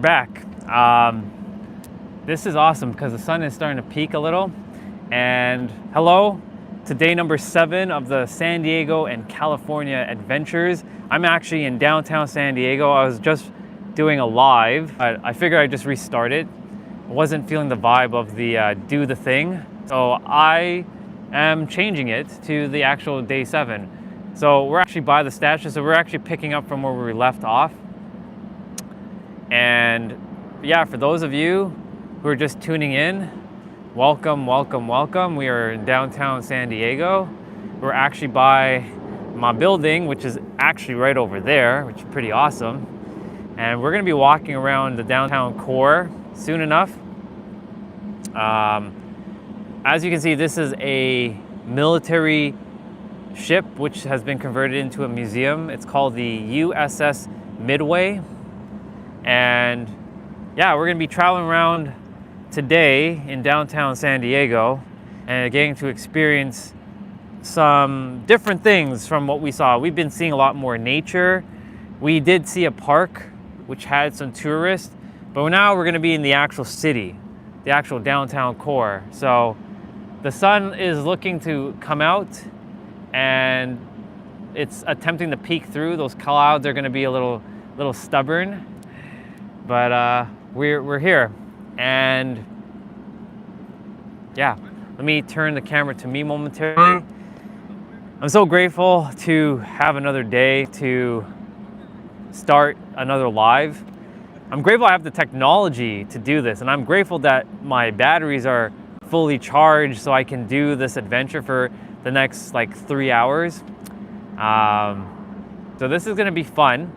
Back. This is awesome because the sun is starting to peak a little. And hello to day number 7 of the San Diego and California adventures. I'm actually in downtown San Diego. I was just doing a live. I figured I'd just restart it. I wasn't feeling the vibe of the do the thing. So I am changing it to the actual day 7. So we're actually by the statue. So we're actually picking up from where we left off. And yeah, for those of you who are just tuning in, welcome, welcome, welcome. We are in downtown San Diego. We're actually by my building, which is actually right over there, which is pretty awesome. And we're gonna be walking around the downtown core soon enough. As you can see, this is a military ship which has been converted into a museum. It's called the USS Midway. And yeah, we're gonna be traveling around today in downtown San Diego and getting to experience some different things from what we saw. We've been seeing a lot more nature. We did see a park which had some tourists, but now we're gonna be in the actual city, the actual downtown core. So the sun is looking to come out and it's attempting to peek through. Those clouds are gonna be a little stubborn. But we're here, and yeah, let me turn the camera to me momentarily. I'm so grateful to have another day to start another live. I'm grateful I have the technology to do this, and I'm grateful that my batteries are fully charged so I can do this adventure for the next like 3 hours. So this is gonna be fun,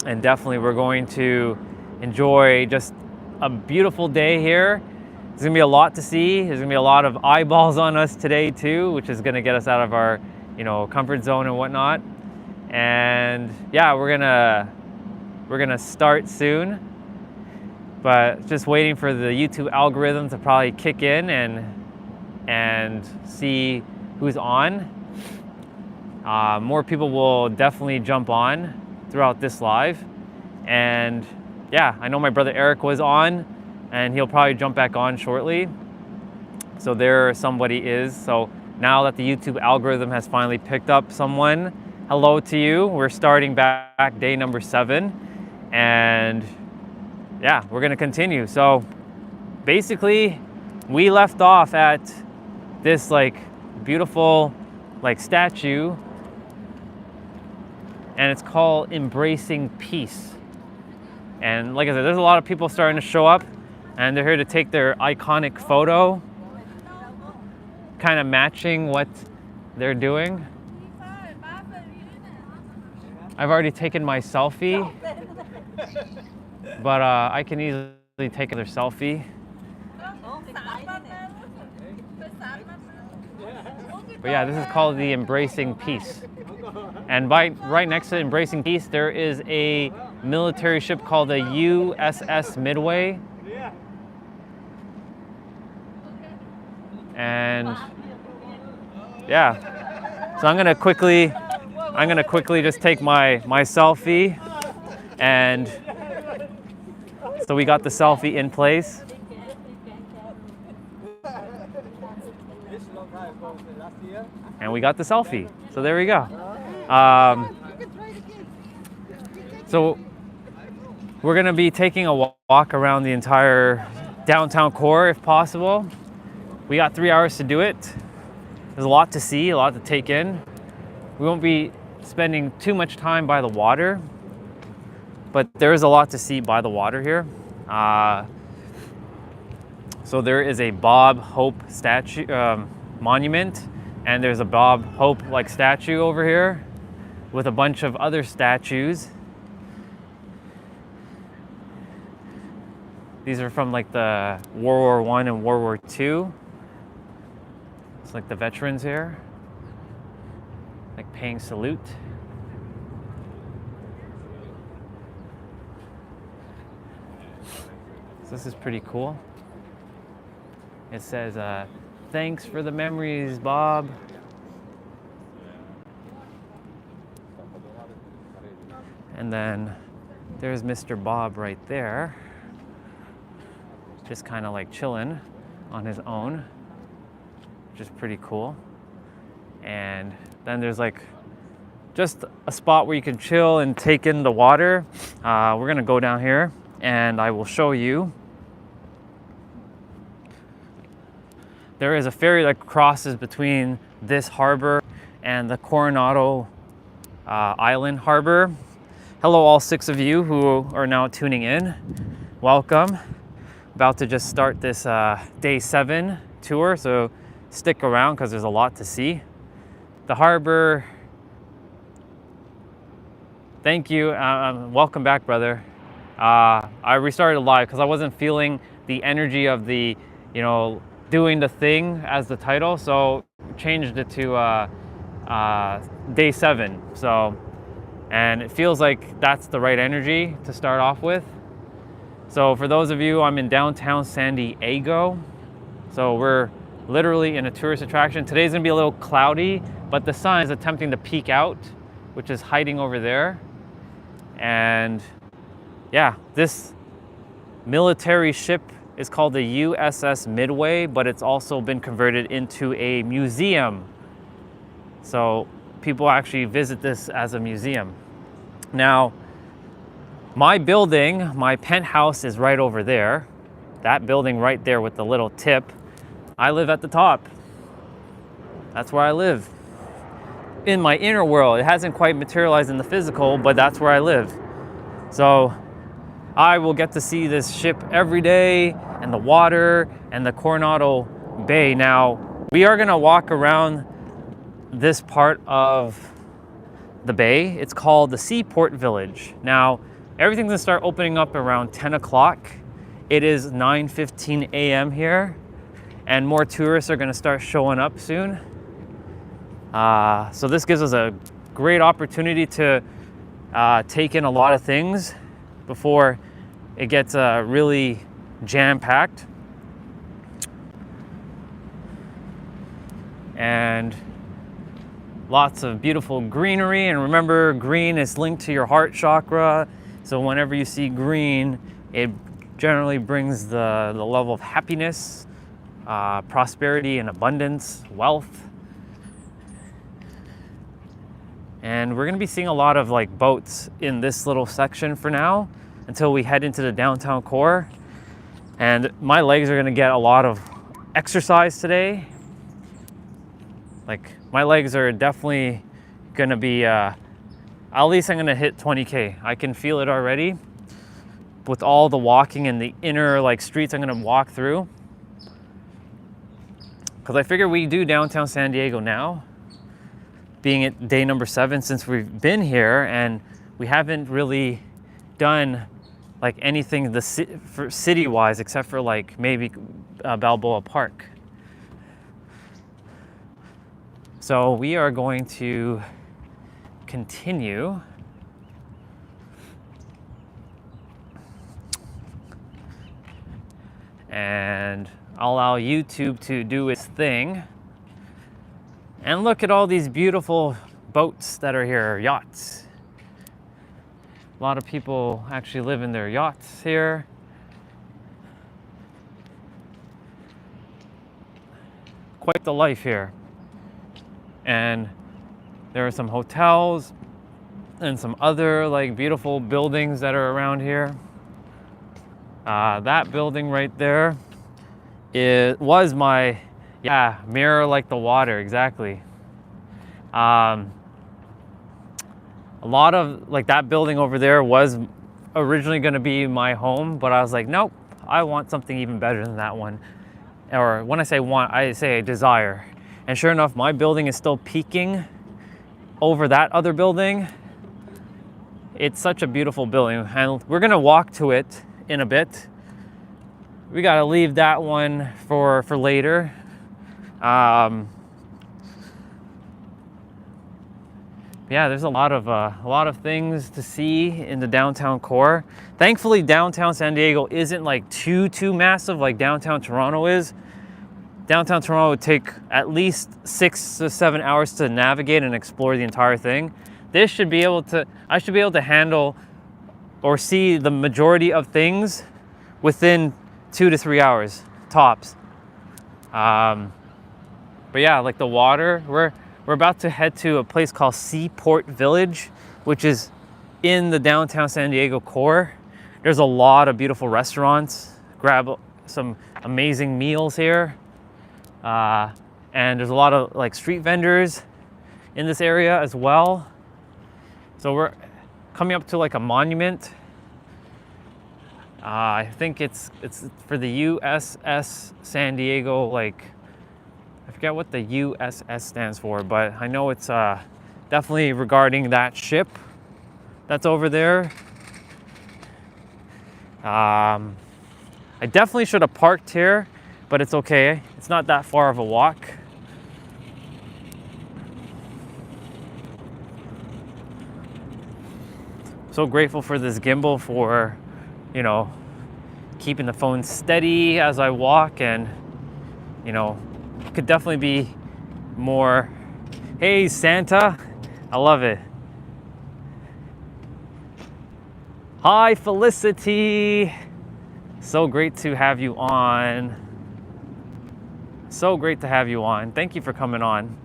and definitely we're going to enjoy just a beautiful day here. There's gonna be a lot to see. There's gonna be a lot of eyeballs on us today too, which is gonna get us out of our, comfort zone and whatnot. And yeah, we're gonna start soon, but just waiting for the YouTube algorithm to probably kick in and see who's on. More people will definitely jump on throughout this live. And yeah, I know my brother Eric was on, and he'll probably jump back on shortly. So there somebody is. So now that the YouTube algorithm has finally picked up someone, hello to you. We're starting back day number 7. And yeah, we're gonna continue. So basically, we left off at this beautiful statue, and it's called Embracing Peace. And like I said, there's a lot of people starting to show up, and they're here to take their iconic photo, kind of matching what they're doing. I've already taken my selfie, but I can easily take another selfie. But yeah, this is called the Embracing Peace. And right next to Embracing Peace, there is a military ship called the USS Midway. And yeah, so I'm gonna quickly just take my selfie, and so we got the selfie in place. And we got the selfie. So there we go. So we're gonna be taking a walk around the entire downtown core if possible. We got 3 hours to do it. There's a lot to see, a lot to take in. We won't be spending too much time by the water, but there is a lot to see by the water here. So there is a Bob Hope statue, monument, and there's a Bob Hope statue over here with a bunch of other statues. These are from the World War I and World War II. It's the veterans here, paying salute. So this is pretty cool. It says, thanks for the memories, Bob. And then There's Mr. Bob right there, just kind of like chilling on his own, which is pretty cool. And then there's like just a spot where you can chill and take in the water. We're gonna go down here and I will show you. There is a ferry that crosses between this harbor and the Coronado Island harbor. Hello all 6 of you who are now tuning in. Welcome. About to just start this day 7 tour, so stick around because there's a lot to see. The harbor, thank you, welcome back, brother. I restarted live because I wasn't feeling the energy of the, doing the thing as the title, so changed it to day 7. So, and it feels like that's the right energy to start off with. So for those of you, I'm in downtown San Diego. So we're literally in a tourist attraction. Today's gonna be a little cloudy, but the sun is attempting to peek out, which is hiding over there. And yeah, this military ship is called the USS Midway, but it's also been converted into a museum. So people actually visit this as a museum. Now, my building, my penthouse is right over there. That building right there with the little tip. I live at the top. That's where I live. In my inner world. It hasn't quite materialized in the physical, but that's where I live. So I will get to see this ship every day and the water and the Coronado Bay. Now, we are gonna walk around this part of the bay. It's called the Seaport Village. Now, everything's gonna start opening up around 10 o'clock. It is 9:15 a.m. here, and more tourists are gonna start showing up soon. So this gives us a great opportunity to take in a lot of things before it gets really jam-packed. And lots of beautiful greenery, and remember, green is linked to your heart chakra. So whenever you see green, it generally brings the level of happiness, prosperity and abundance, wealth. And we're gonna be seeing a lot of like boats in this little section for now until we head into the downtown core. And my legs are gonna get a lot of exercise today. Like, my legs are definitely gonna be, at least I'm gonna hit 20K. I can feel it already with all the walking in the inner like streets I'm gonna walk through. Because I figure we do downtown San Diego now, being at day number 7 since we've been here, and we haven't really done like anything for city-wise except for like maybe Balboa Park. So we are going to continue. And I'll allow YouTube to do its thing. And look at all these beautiful boats that are here, yachts. A lot of people actually live in their yachts here. Quite the life here. And there are some hotels and some other like beautiful buildings that are around here. That building right there, was my, mirror like the water, exactly. A lot of, like that building over there was originally gonna be my home, but I was like, nope, I want something even better than that one. Or when I say want, I say I desire. And sure enough, my building is still peaking over that other building. It's such a beautiful building, and we're gonna walk to it in a bit. We gotta leave that one for later. Yeah, there's a lot of things to see in the downtown core. Thankfully, downtown San Diego isn't like too massive like downtown Toronto is. Downtown Toronto would take at least 6 to 7 hours to navigate and explore the entire thing. This should be able to, I should be able to handle or see the majority of things within 2 to 3 hours tops. But yeah, like the water, we're about to head to a place called Seaport Village, which is in the downtown San Diego core. There's a lot of beautiful restaurants. Grab some amazing meals here. And there's a lot of like street vendors in this area as well. So we're coming up to like a monument. I think it's for the USS San Diego, like, I forget what the USS stands for, but I know it's definitely regarding that ship that's over there. I definitely should have parked here, but it's okay. It's not that far of a walk. So grateful for this gimbal for, you know, keeping the phone steady as I walk, and, you know, could definitely be more. Hey, Santa, I love it. Hi, Felicity. So great to have you on. So great to have you on. Thank you for coming on.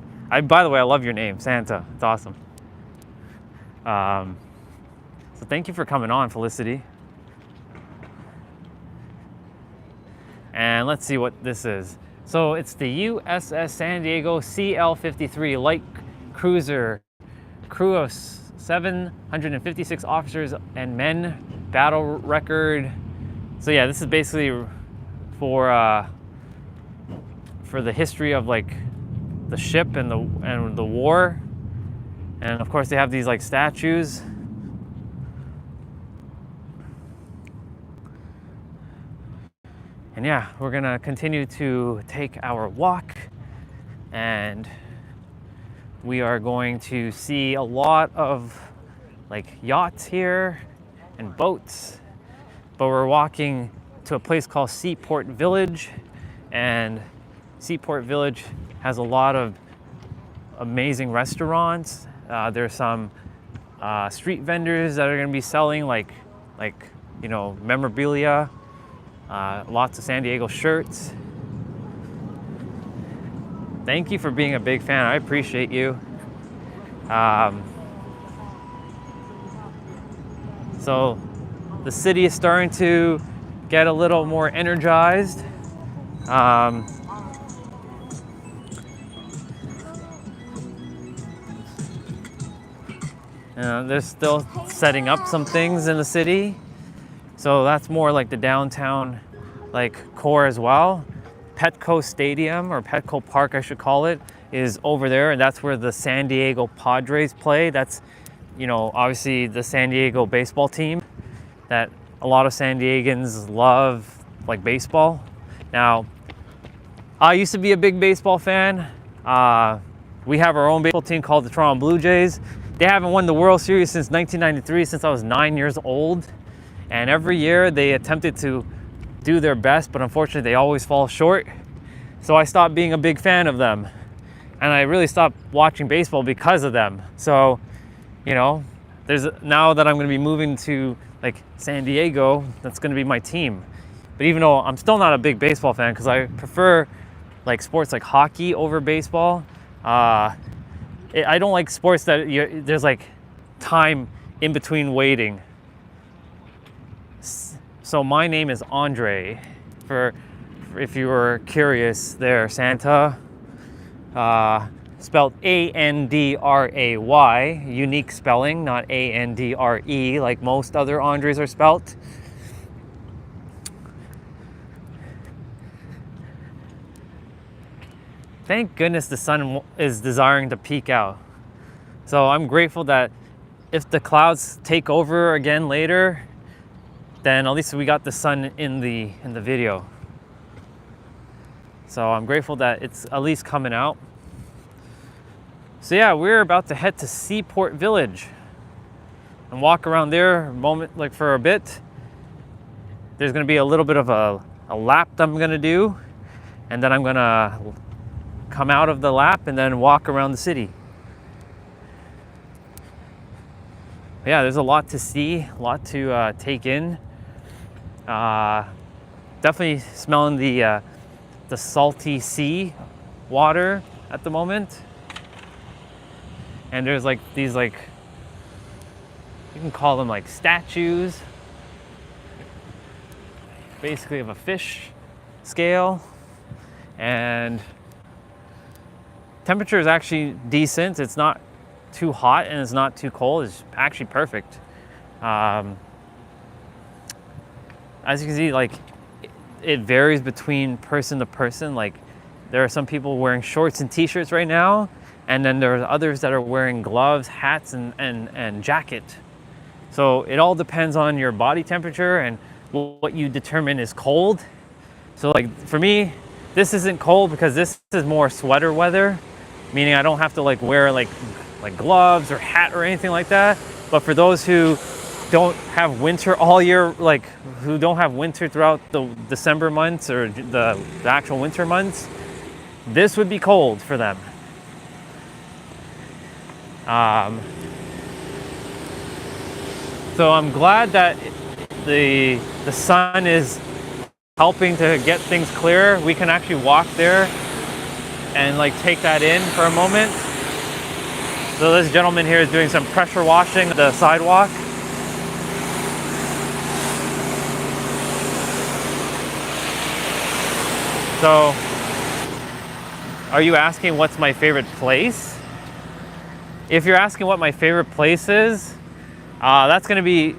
By the way, I love your name, Santa. It's awesome. So thank you for coming on, Felicity. And let's see what this is. So it's the USS San Diego CL-53 light cruiser, crew of 756 officers and men, battle record. So yeah, this is basically for the history of like the ship and the war. And of course they have these like statues. And yeah, we're gonna continue to take our walk, and we are going to see a lot of like yachts here and boats, but we're walking to a place called Seaport Village, and Seaport Village has a lot of amazing restaurants. There's some street vendors that are gonna be selling like you know, memorabilia. Lots of San Diego shirts. Thank you for being a big fan. I appreciate you. So the city is starting to get a little more energized. They're still setting up some things in the city. So that's more like the downtown like core as well. Petco Stadium, or Petco Park I should call it, is over there, and that's where the San Diego Padres play. That's, you know, obviously the San Diego baseball team that a lot of San Diegans love, like baseball. Now, I used to be a big baseball fan. We have our own baseball team called the Toronto Blue Jays. They haven't won the World Series since 1993, since I was 9 years old. And every year they attempted to do their best, but unfortunately they always fall short. So I stopped being a big fan of them. And I really stopped watching baseball because of them. So, you know, now that I'm gonna be moving to like San Diego, that's gonna be my team. But even though I'm still not a big baseball fan, because I prefer like sports like hockey over baseball. I don't like sports that there's like time in between waiting. So my name is Andre, for if you were curious there, Santa. Spelled A-N-D-R-A-Y, unique spelling, not A-N-D-R-E like most other Andres are spelt. Thank goodness the sun is desiring to peek out. So I'm grateful that if the clouds take over again later, then at least we got the sun in the video. So I'm grateful that it's at least coming out. So yeah, we're about to head to Seaport Village and walk around there for a bit. There's gonna be a little bit of a lap that I'm gonna do, and then I'm gonna come out of the lap and then walk around the city. Yeah, there's a lot to see, a lot to take in. Definitely smelling the salty sea water at the moment. And there's like these, like, you can call them like statues, basically of a fish scale. And temperature is actually decent. It's not too hot and it's not too cold. It's actually perfect. As you can see, like, it varies between person to person. Like, there are some people wearing shorts and t-shirts right now, and then there are others that are wearing gloves, hats, and jacket. So it all depends on your body temperature and what you determine is cold. So like for me, this isn't cold because this is more sweater weather, meaning I don't have to like wear like gloves or hat or anything like that. But for those who don't have winter all year, like who don't have winter throughout the December months or the actual winter months, this would be cold for them. So I'm glad that the sun is helping to get things clear. We can actually walk there and like take that in for a moment. So this gentleman here is doing some pressure washing the sidewalk. So, are you asking what's my favorite place? If you're asking what my favorite place is, that's going to be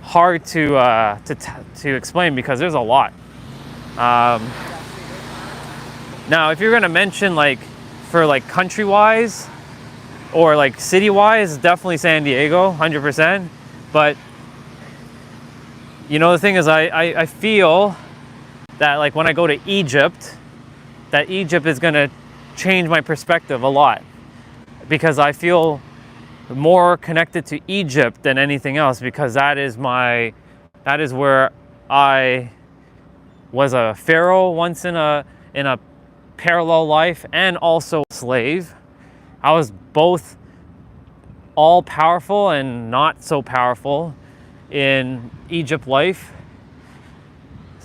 hard to explain because there's a lot. Now, if you're going to mention like for like country-wise or like city-wise, definitely San Diego, 100%. But you know, the thing is, I feel that like when I go to Egypt, that Egypt is going to change my perspective a lot because I feel more connected to Egypt than anything else because that is where I was a pharaoh once in a parallel life and also a slave. I was both all powerful and not so powerful in Egypt life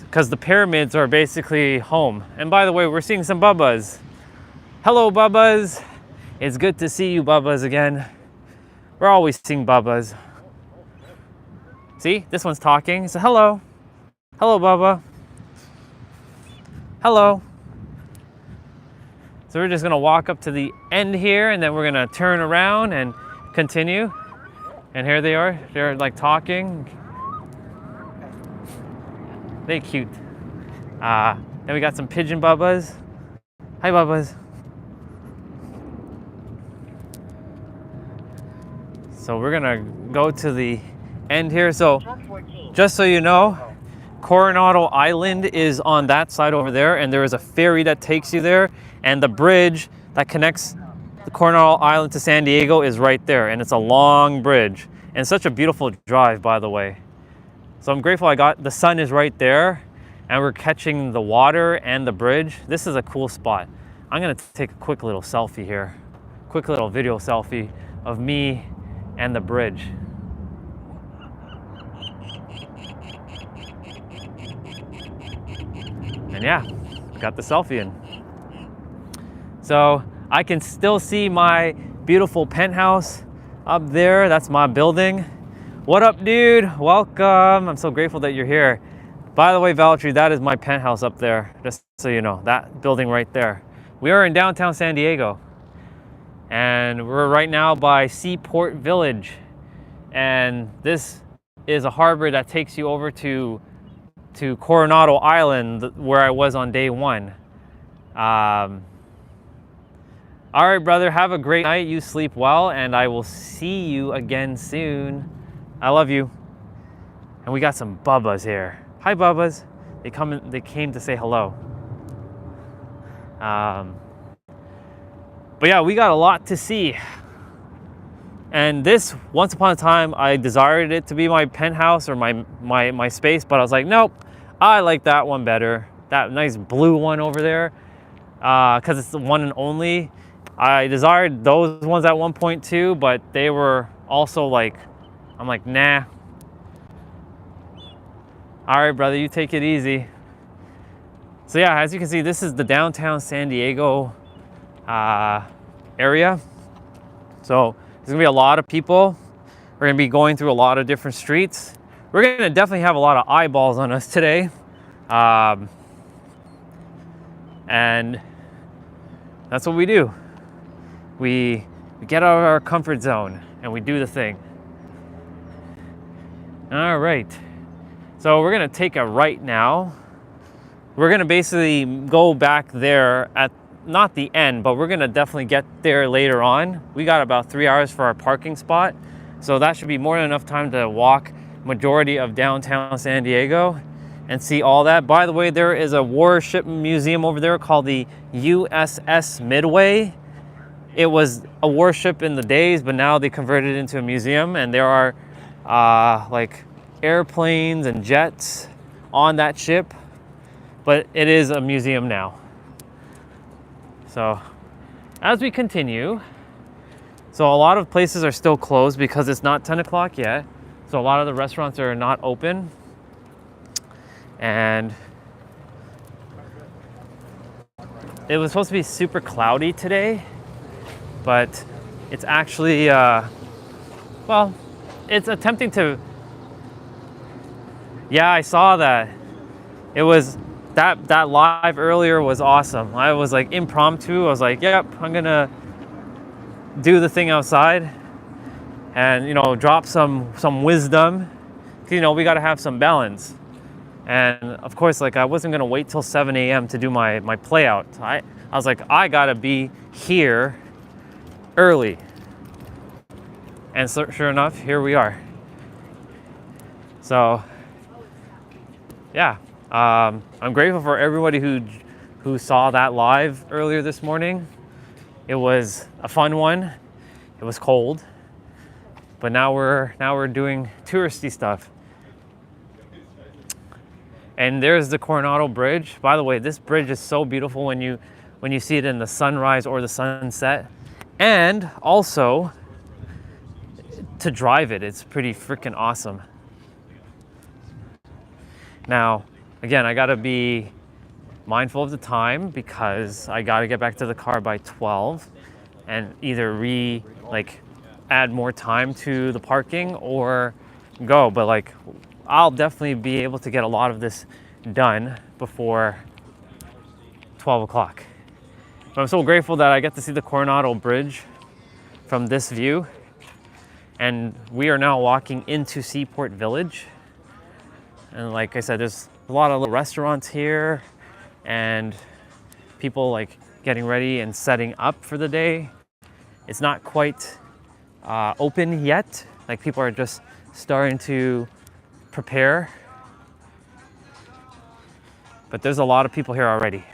because the pyramids are basically home. And by the way, we're seeing some bubbas. Hello, bubbas. It's good to see you, bubbas, again. We're always seeing bubbas. See, this one's talking. So hello. Hello, bubba. Hello. So we're just gonna walk up to the end here and then we're gonna turn around and continue. And here they are. They're like talking. They're cute. Then we got some pigeon bubbas. Hi, bubbas. So we're gonna go to the end here. So just so you know, Coronado Island is on that side over there, and there is a ferry that takes you there, and the bridge that connects the Coronado Island to San Diego is right there, and it's a long bridge. And such a beautiful drive, by the way. So I'm grateful the sun is right there, and we're catching the water and the bridge. This is a cool spot. I'm gonna take a quick little selfie here. Quick little video selfie of me and the bridge. And yeah, got the selfie in. So I can still see my beautiful penthouse up there. That's my building. What up, dude? Welcome. I'm so grateful that you're here. By the way, Valtteri, that is my penthouse up there, just so you know, that building right there. We are in downtown San Diego, and we're right now by Seaport Village. And this is a harbor that takes you over to Coronado Island, where I was on day one. All right, brother, have a great night. You sleep well, and I will see you again soon. I love you. And we got some bubbas here. Hi, bubbas. They came to say hello. But yeah, we got a lot to see. And this, once upon a time, I desired it to be my penthouse or my space, but I was like, nope, I like that one better. That nice blue one over there, because it's the one and only. I desired those ones at one point too, but they were also like I'm like, nah. All right, brother, you take it easy. So yeah, as you can see, this is the downtown San Diego area. So there's gonna be a lot of people. We're gonna be going through a lot of different streets. We're gonna definitely have a lot of eyeballs on us today. And that's what we do. We get out of our comfort zone and we do the thing. All right. So we're gonna take a right now. We're gonna basically go back there at not the end, but we're gonna definitely get there later on. We got about 3 hours for our parking spot. So that should be more than enough time to walk majority of downtown San Diego and see all that. By the way, there is a warship museum over there called the USS Midway. It was a warship in the days, but now they converted it into a museum, and there are like airplanes and jets on that ship, but it is a museum now. So as we continue, so a lot of places are still closed because it's not 10 o'clock yet. So a lot of the restaurants are not open. And it was supposed to be super cloudy today, but it's actually, well, it's attempting to, yeah, I saw that. It was, that live earlier was awesome. I was like impromptu. I was like, yep, I'm gonna do the thing outside and, you know, drop some wisdom. You know, we got to have some balance. And of course, like, I wasn't gonna wait till 7 a.m. to do my play out. I was like, I gotta be here early. And so, sure enough, here we are. So yeah, I'm grateful for everybody who saw that live earlier this morning. It was a fun one. It was cold, but now we're doing touristy stuff. And there's the Coronado Bridge. By the way, this bridge is so beautiful when you see it in the sunrise or the sunset. And also, to drive it, it's pretty freaking awesome. Now, again, I gotta be mindful of the time because I gotta get back to the car by 12 and either add more time to the parking or go. But like, I'll definitely be able to get a lot of this done before 12 o'clock. But I'm so grateful that I get to see the Coronado Bridge from this view. And we are now walking into Seaport Village. And like I said, there's a lot of little restaurants here and people like getting ready and setting up for the day. It's not quite open yet. Like, people are just starting to prepare. But there's a lot of people here already.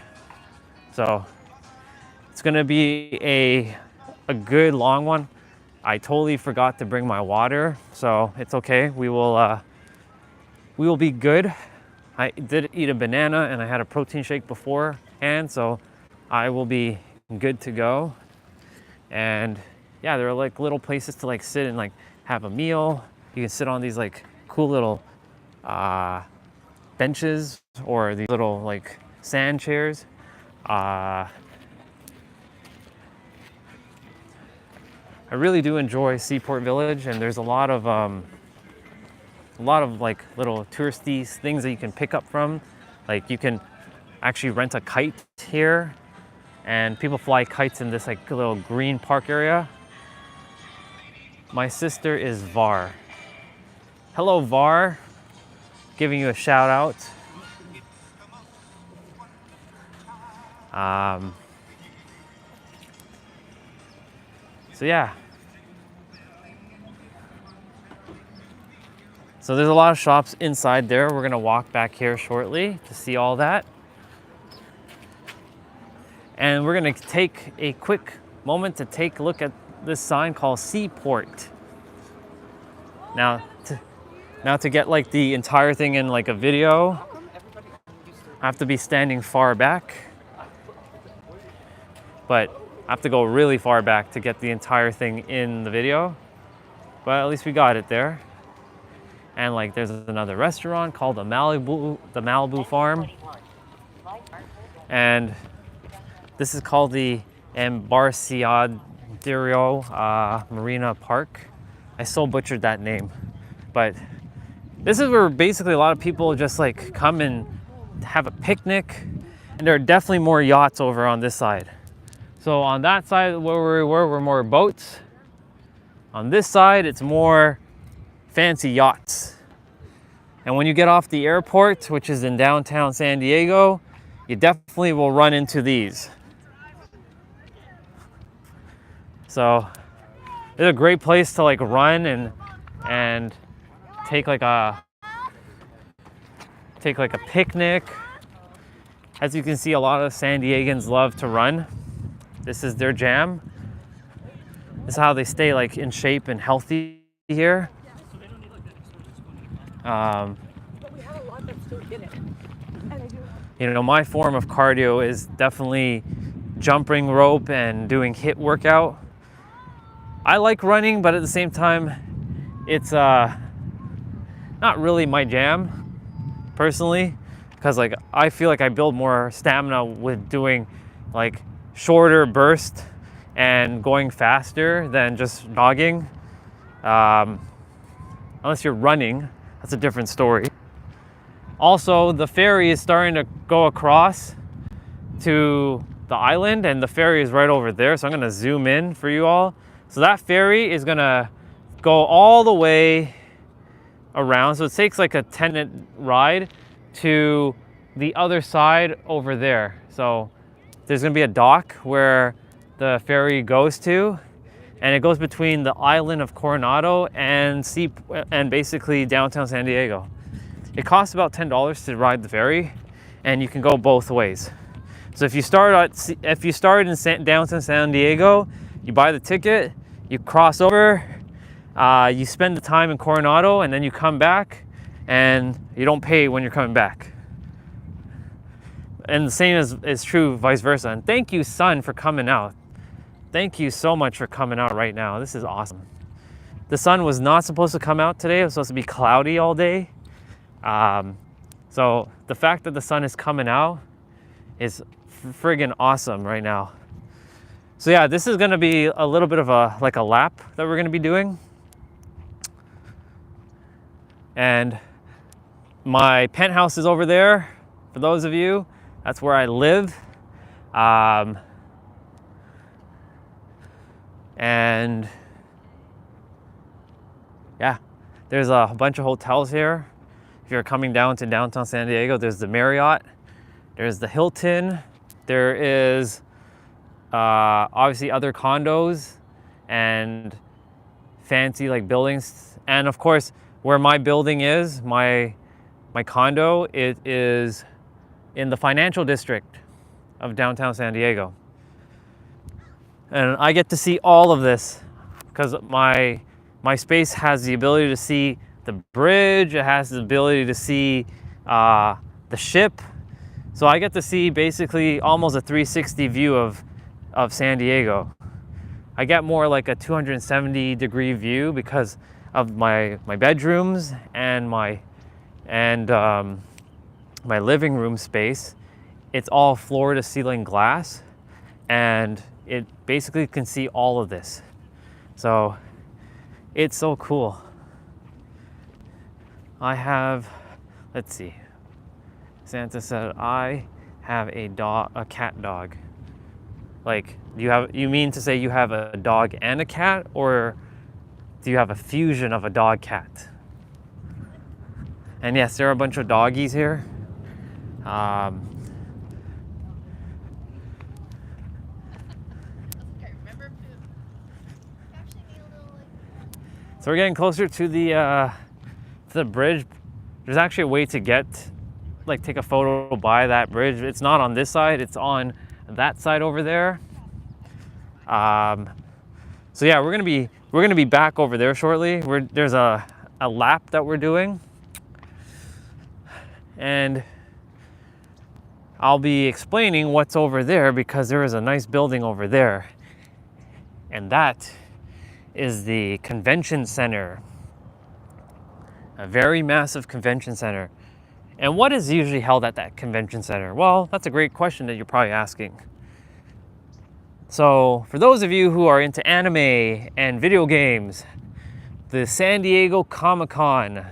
So it's gonna be a good long one. I totally forgot to bring my water, so it's okay. We will be good. I did eat a banana and I had a protein shake beforehand, so I will be good to go. And yeah, there are like little places to like sit and like have a meal. You can sit on these like cool little benches or these little like sand chairs. I really do enjoy Seaport Village, and there's a lot of like little touristy things that you can pick up from. Like, you can actually rent a kite here, and people fly kites in this like little green park area. My sister is Var. Hello, Var. Giving you a shout out. So yeah. So there's a lot of shops inside there. We're gonna walk back here shortly to see all that. And we're gonna take a quick moment to take a look at this sign called Seaport. Now to get like the entire thing in like a video, I have to be standing far back. But I have to go really far back to get the entire thing in the video. But at least we got it there. And like there's another restaurant called the Malibu Farm. And this is called the Embarcadero Marina Park. I so butchered that name, but this is where basically a lot of people just like come and have a picnic, and there are definitely more yachts over on this side. So on that side where we were more boats. On this side, it's more fancy yachts. And when you get off the airport, which is in downtown San Diego, you definitely will run into these. So it's a great place to like run and take like a picnic. As you can see, a lot of San Diegans love to run. This is their jam. This is how they stay like in shape and healthy here. You know, my form of cardio is definitely jumping rope and doing HIIT workout. I like running, but at the same time, it's not really my jam, personally, because like I feel like I build more stamina with doing like shorter bursts and going faster than just jogging. Unless you're running, that's a different story. Also, the ferry is starting to go across to the island, and the ferry is right over there, so I'm gonna zoom in for you all. So that ferry is gonna go all the way around. So it takes like a 10-minute ride to the other side over there. So there's gonna be a dock where the ferry goes to, and it goes between the island of Coronado and basically downtown San Diego. It costs about $10 to ride the ferry, and you can go both ways. So if you start in downtown San Diego, you buy the ticket, you cross over, you spend the time in Coronado, and then you come back, and you don't pay when you're coming back. And the same is true vice versa. And thank you, sun, for coming out. Thank you so much for coming out right now. This is awesome. The sun was not supposed to come out today. It was supposed to be cloudy all day. So the fact that the sun is coming out is friggin' awesome right now. So yeah, this is gonna be a little bit of a lap that we're gonna be doing. And my penthouse is over there. For those of you, that's where I live. And yeah, there's a bunch of hotels here. If you're coming down to downtown San Diego, there's the Marriott, there's the Hilton, there is obviously other condos and fancy like buildings. And of course, where my building is, my condo, it is in the financial district of downtown San Diego. And I get to see all of this because my space has the ability to see the bridge, it has the ability to see the ship. So I get to see basically almost a 360 view of San Diego. I get more like a 270-degree view because of my bedrooms and my living room space. It's all floor-to-ceiling glass, and it basically can see all of this. So it's so cool. I have, let's see, Santa said I have a cat dog. Like, you mean to say you have a dog and a cat, or do you have a fusion of a dog cat? And yes, there are a bunch of doggies here. So we're getting closer to the bridge. There's actually a way to take a photo by that bridge. It's not on this side, it's on that side over there. So yeah, we're gonna be back over there shortly. There's a lap that we're doing, and I'll be explaining what's over there because there is a nice building over there, and that is the convention center. a very massive convention center. And what is usually held at that convention center? Well, that's a great question that you're probably asking. So for those of you who are into anime and video games, the San Diego Comic-Con,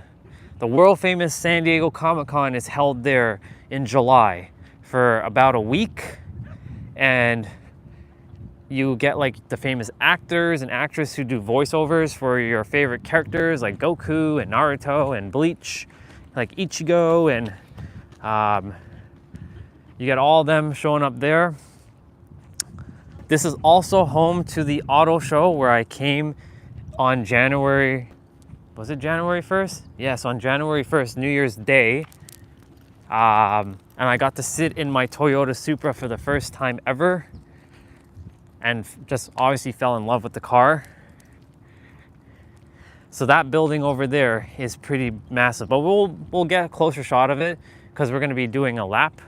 the world famous San Diego Comic-Con, is held there in July for about a week. And you get like the famous actors and actresses who do voiceovers for your favorite characters like Goku and Naruto and Bleach, like Ichigo, and you get all of them showing up there. This is also home to the auto show where I came on January, was it January 1st? Yes, on January 1st, New Year's Day. And I got to sit in my Toyota Supra for the first time ever, and just obviously fell in love with the car. So that building over there is pretty massive, but we'll get a closer shot of it because we're going to be doing a lap.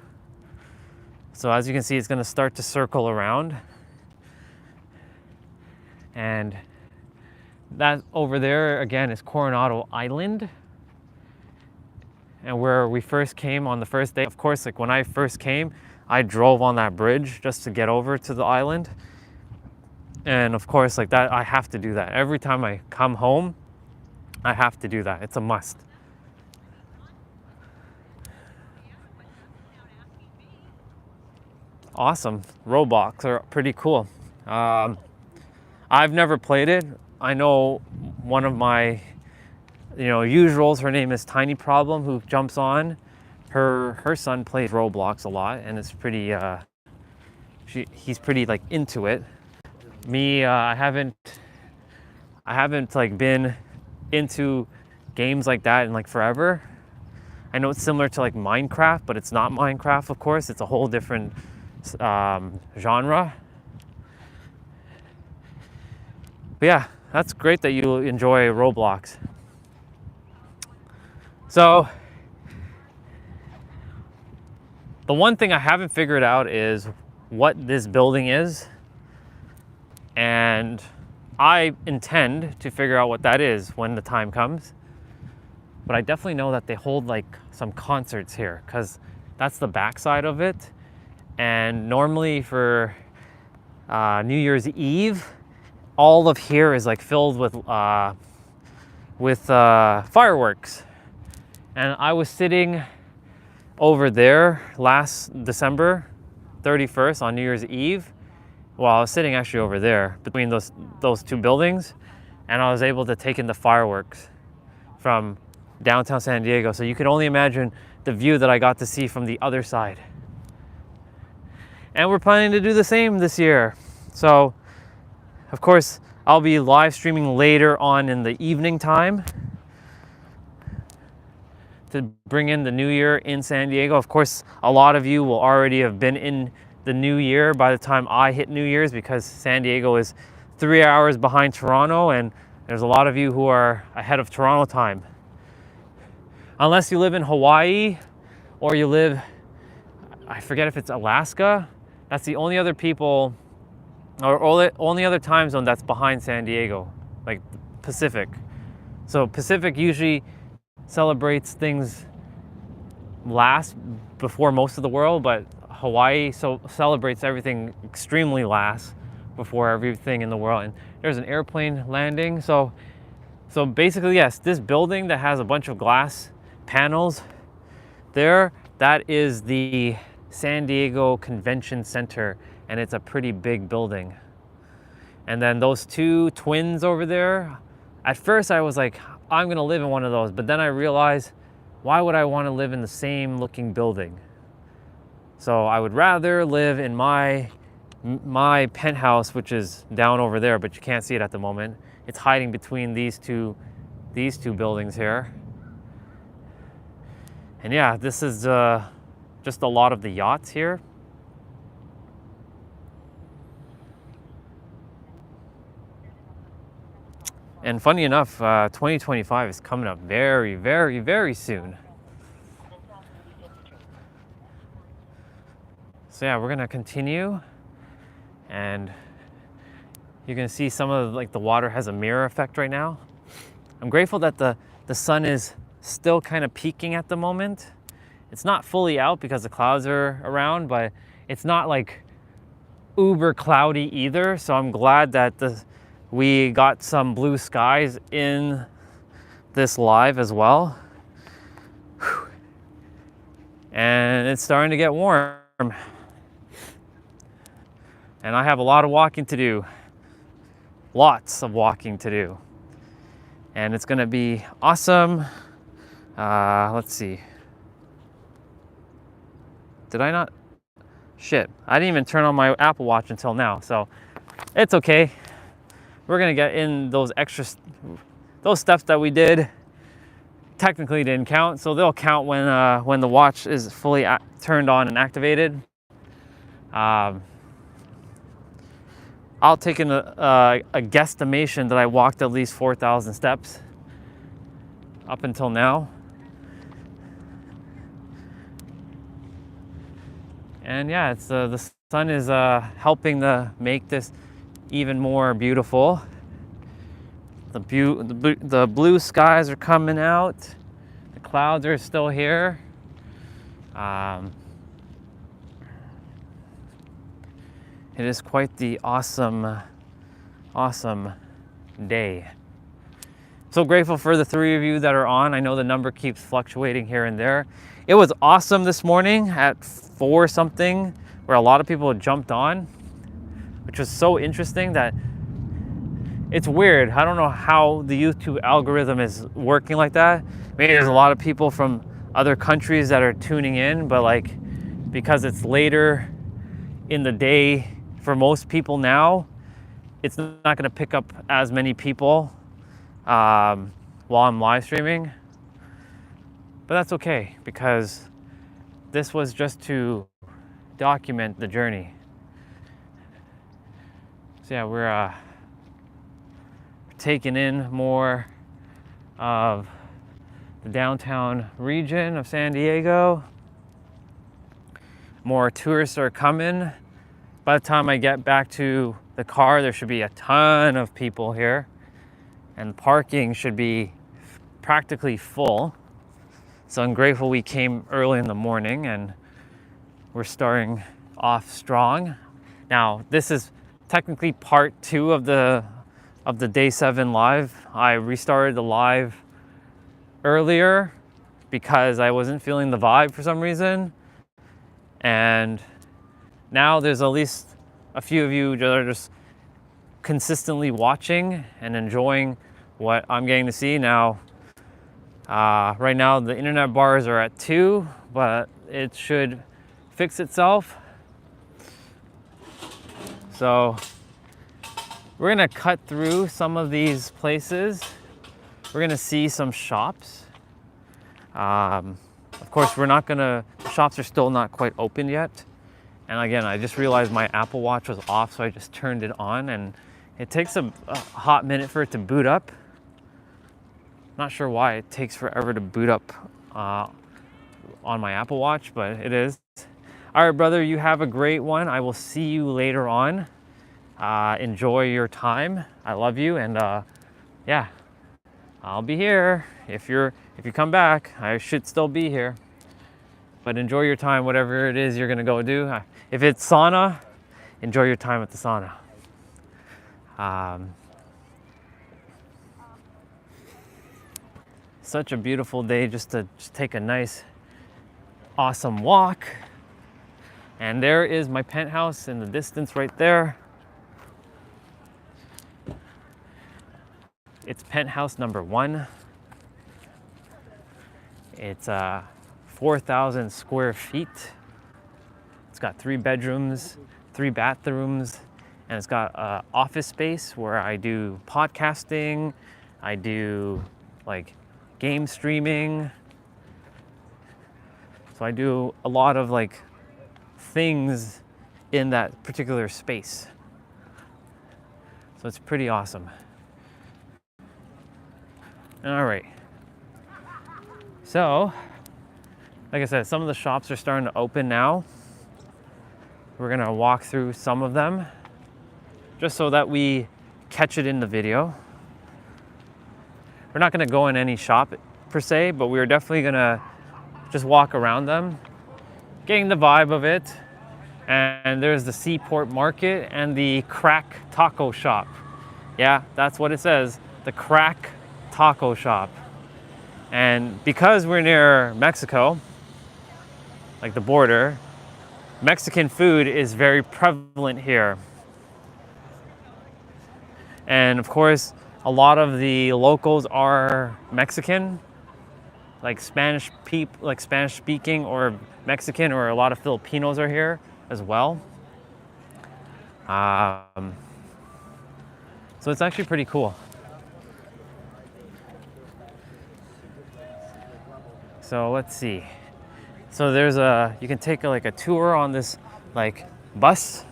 So as you can see, it's going to start to circle around. And that over there again is Coronado Island, and where we first came on the first day. Of course, like when I first came, I drove on that bridge just to get over to the island. And of course, like that, I have to do that every time I come home. I have to do that. It's a must. Awesome. Roblox are pretty cool. I've never played it. I know one of my, usuals, her name is Tiny Problem, who jumps on. Her son plays Roblox a lot, and it's pretty, he's pretty like into it. Me, I haven't like been into games like that in like forever. I know it's similar to like Minecraft, but it's not Minecraft, of course. It's a whole different genre. But yeah, that's great that you enjoy Roblox. So the one thing I haven't figured out is what this building is, and I intend to figure out what that is when the time comes. But I definitely know that they hold like some concerts here, because that's the backside of it. And normally for New Year's Eve, all of here is like filled with fireworks. And I was sitting over there last December 31st on New Year's Eve. Well, I was sitting actually over there between those two buildings, and I was able to take in the fireworks from downtown San Diego. So you can only imagine the view that I got to see from the other side. And we're planning to do the same this year. So, of course, I'll be live streaming later on in the evening time to bring in the new year in San Diego. Of course, a lot of you will already have been in the new year by the time I hit New Year's, because San Diego is 3 hours behind Toronto, and there's a lot of you who are ahead of Toronto time. Unless you live in Hawaii or you live, I forget if it's Alaska. That's the only other people, or only other time zone that's behind San Diego, like Pacific. So Pacific usually celebrates things last before most of the world, but Hawaii celebrates everything extremely last before everything in the world. And there's an airplane landing. So basically, yes, this building that has a bunch of glass panels there, that is the San Diego Convention Center, and it's a pretty big building. And then those two twins over there, at first I was like, I'm gonna live in one of those, but then I realized, why would I want to live in the same looking building? So I would rather live in my penthouse, which is down over there, but you can't see it at the moment. It's hiding between these two buildings here. And yeah, this is just a lot of the yachts here. And funny enough, 2025 is coming up very, very, very soon. So yeah, we're gonna continue, and you're gonna see some of like the water has a mirror effect right now. I'm grateful that the sun is still kind of peaking at the moment. It's not fully out because the clouds are around, but it's not like uber cloudy either. So I'm glad that we got some blue skies in this live as well. Whew. And it's starting to get warm. And I have a lot of walking to do. Lots of walking to do. And it's gonna be awesome. Let's see. Did I not? Shit, I didn't even turn on my Apple Watch until now, so it's okay. We're gonna get in those those steps that we did. Technically didn't count, so they'll count when the watch is fully turned on and activated. I'll take a guesstimation that I walked at least 4,000 steps up until now. And yeah, it's the sun is helping to make this even more beautiful. The blue skies are coming out. The clouds are still here. It is quite the awesome day. So grateful for the 3 of you that are on. I know the number keeps fluctuating here and there. It was awesome this morning at 4 something, where a lot of people jumped on, which was so interesting that it's weird. I don't know how the YouTube algorithm is working like that. Maybe there's a lot of people from other countries that are tuning in, but like, because it's later in the day for most people now, it's not going to pick up as many people while I'm live streaming. But that's okay, because this was just to document the journey. So yeah, we're taking in more of the downtown region of San Diego. More tourists are coming. By the time I get back to the car, there should be a ton of people here, and parking should be practically full. So I'm grateful we came early in the morning and we're starting off strong. Now, this is technically part 2 of the day 7 live. I restarted the live earlier because I wasn't feeling the vibe for some reason. And now there's at least a few of you that are just consistently watching and enjoying what I'm getting to see. Now, right now the internet bars are at 2, but it should fix itself. So we're gonna cut through some of these places. We're gonna see some shops. Of course, the shops are still not quite open yet. And again, I just realized my Apple Watch was off, so I just turned it on, and it takes a hot minute for it to boot up. Not sure why it takes forever to boot up on my Apple Watch, but it is. All right, brother, you have a great one. I will see you later on. Enjoy your time. I love you, and yeah, I'll be here. If you come back, I should still be here. But enjoy your time, whatever it is you're gonna go do. If it's sauna, enjoy your time at the sauna. Such a beautiful day just to take a nice, awesome walk. And there is my penthouse in the distance right there. It's penthouse number 1. It's 4,000 square feet. It's got 3 bedrooms, 3 bathrooms, and it's got office space where I do podcasting, I do like game streaming. So I do a lot of like things in that particular space. So it's pretty awesome. All right. So, like I said, some of the shops are starting to open now. We're gonna walk through some of them just so that we catch it in the video. We're not gonna go in any shop per se, but we were definitely gonna just walk around them, getting the vibe of it. And there's the Seaport Market and the Crack Taco Shop. Yeah, that's what it says, the Crack Taco Shop. And because we're near Mexico, like the border, Mexican food is very prevalent here. And of course, a lot of the locals are Mexican, like Spanish speaking or Mexican, or a lot of Filipinos are here as well. So it's actually pretty cool. So let's see. So there's you can take like a tour on this like bus.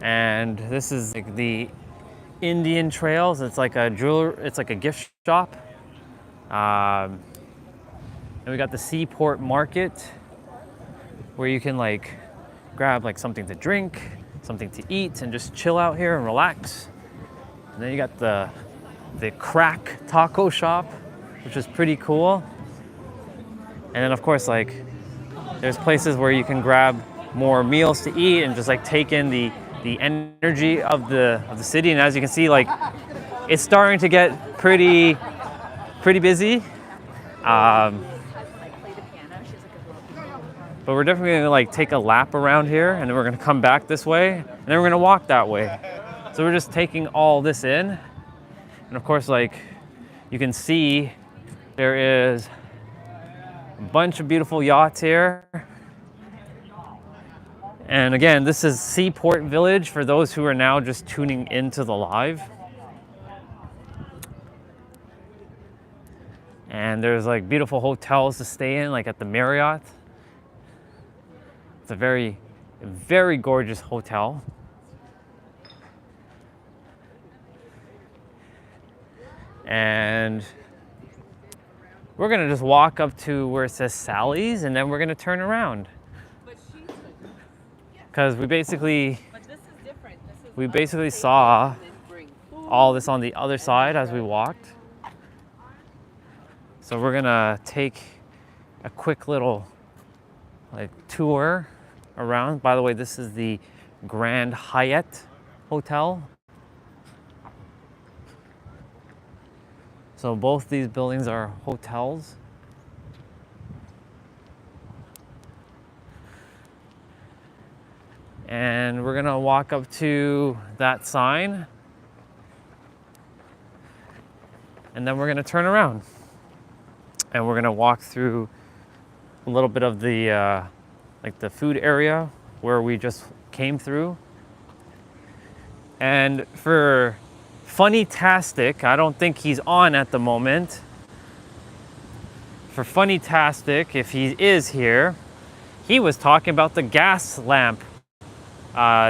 And this is like the Indian Trails. It's like a gift shop. And we got the Seaport Market, where you can like grab like something to drink, something to eat, and just chill out here and relax. And then you got the Crack Taco Shop, which is pretty cool. And then of course, like there's places where you can grab more meals to eat and just like take in the energy of the city. And as you can see, like it's starting to get pretty busy. But we're definitely gonna like take a lap around here, and then we're gonna come back this way, and then we're gonna walk that way. So we're just taking all this in. And of course, like you can see, there is a bunch of beautiful yachts here. And again, this is Seaport Village for those who are now just tuning into the live. And there's like beautiful hotels to stay in, like at the Marriott. It's a very, very gorgeous hotel. And we're gonna just walk up to where it says Sally's, and then we're gonna turn around. Because we basically saw all this on the other side as we walked. So we're gonna take a quick little like tour around. By the way, this is the Grand Hyatt Hotel. So both these buildings are hotels. And we're gonna walk up to that sign, and then we're gonna turn around, and we're gonna walk through a little bit of the like the food area where we just came through. And for Funny-tastic, I don't think he's on at the moment. For Funny-tastic, if he is here, he was talking about the gas lamp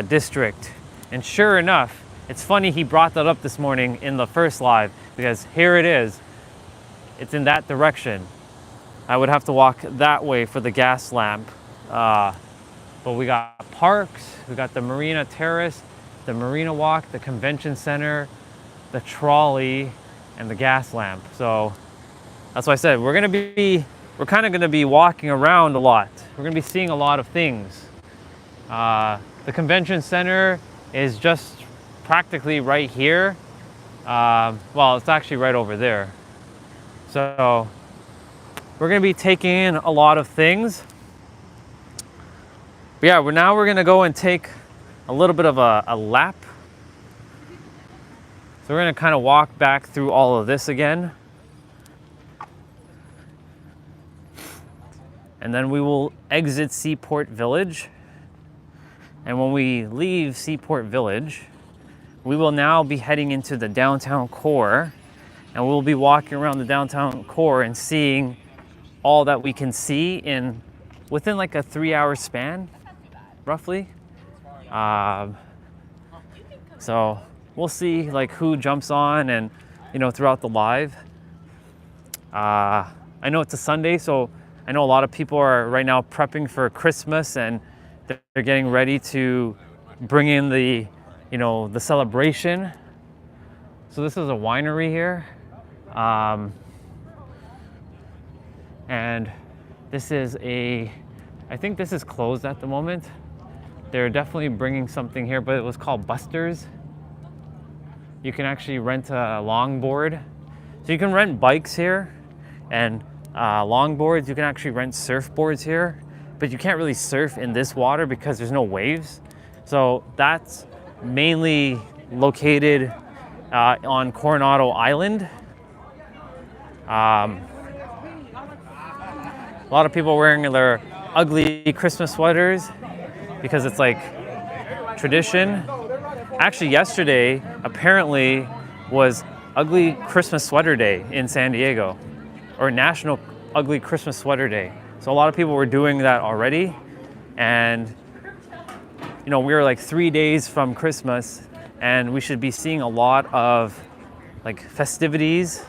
district. And sure enough, it's funny he brought that up this morning in the first live, because here it is. It's in that direction. I would have to walk that way for the gas lamp. But we got parks, we got the Marina Terrace, the Marina Walk, the Convention Center, the trolley, and the gas lamp. So that's why I said we're kind of gonna be walking around a lot. We're gonna be seeing a lot of things. The Convention Center is just practically right here. Well, it's actually right over there. So we're gonna be taking in a lot of things. But yeah, we're gonna go and take a little bit of a lap. So we're gonna kind of walk back through all of this again. And then we will exit Seaport Village. And when we leave Seaport Village, we will now be heading into the downtown core. And we'll be walking around the downtown core and seeing all that we can see within like a 3-hour span, roughly. So we'll see like who jumps on and throughout the live. I know it's a Sunday, so I know a lot of people are right now prepping for Christmas, and they're getting ready to bring in the celebration. So this is a winery here. And this is I think this is closed at the moment. They're definitely bringing something here, but it was called Buster's. You can actually rent a longboard. So you can rent bikes here and longboards. You can actually rent surfboards here, but you can't really surf in this water because there's no waves. So that's mainly located on Coronado Island. A lot of people wearing their ugly Christmas sweaters because it's like tradition. Actually, yesterday apparently was Ugly Christmas Sweater Day in San Diego, or National Ugly Christmas Sweater Day. So a lot of people were doing that already, and you know, we were like 3 days from Christmas, and we should be seeing a lot of like festivities.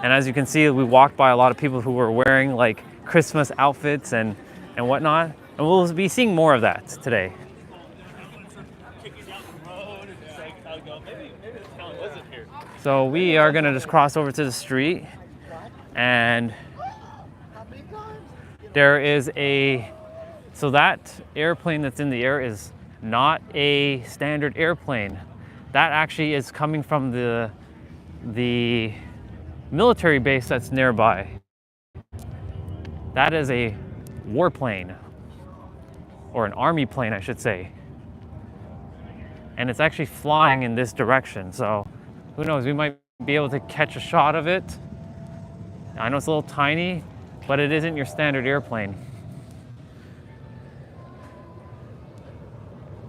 And as you can see, we walked by a lot of people who were wearing like Christmas outfits and whatnot, and we'll be seeing more of that today. So we are gonna just cross over to the street, and there is so that airplane that's in the air is not a standard airplane. That actually is coming from the military base that's nearby. That is a warplane, or an army plane, I should say. And it's actually flying in this direction, so who knows, we might be able to catch a shot of it. I know it's a little tiny, but it isn't your standard airplane.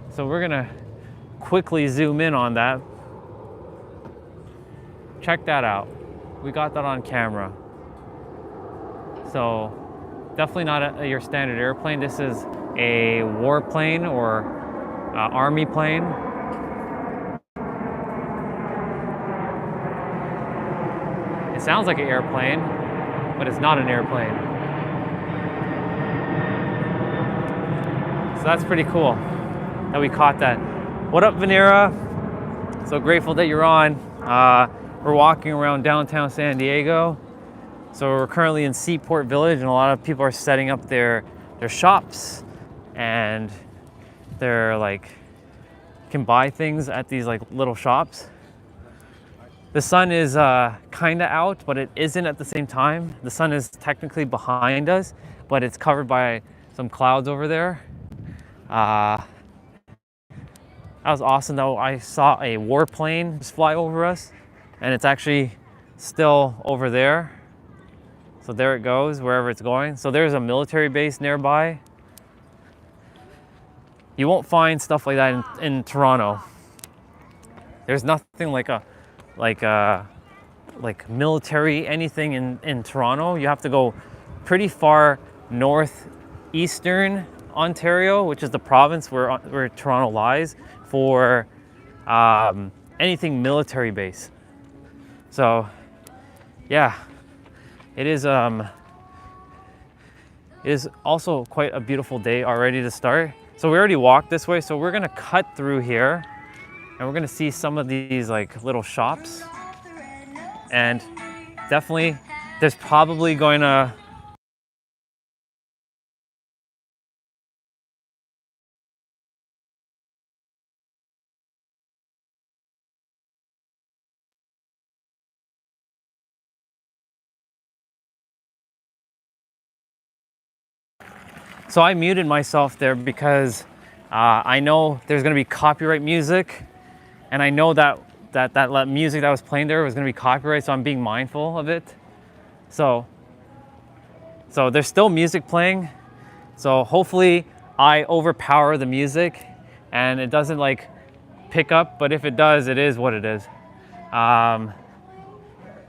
So we're gonna quickly zoom in on that. Check that out. We got that on camera. So definitely not your standard airplane. This is a warplane or army plane. It sounds like an airplane, but it's not an airplane. So that's pretty cool that we caught that. What up, Venera? So grateful that you're on. We're walking around downtown San Diego. So we're currently in Seaport Village, and a lot of people are setting up their shops, and they're like, can buy things at these like little shops. The sun is kind of out, but it isn't at the same time. The sun is technically behind us, but it's covered by some clouds over there. That was awesome though. I saw a warplane just fly over us, and it's actually still over there. So there it goes, wherever it's going. So there's a military base nearby. You won't find stuff like that in Toronto. There's nothing like military anything in Toronto. You have to go pretty far northeastern Ontario, which is the province where Toronto lies, for anything military base. So yeah, it is also quite a beautiful day already to start. So we already walked this way, so we're gonna cut through here, and we're gonna see some of these like little shops. And definitely there's probably going to So I muted myself there because I know there's going to be copyright music, and I know that music that was playing there was going to be copyright, so I'm being mindful of it. So there's still music playing, so hopefully I overpower the music and it doesn't like pick up, but if it does, it is what it is. But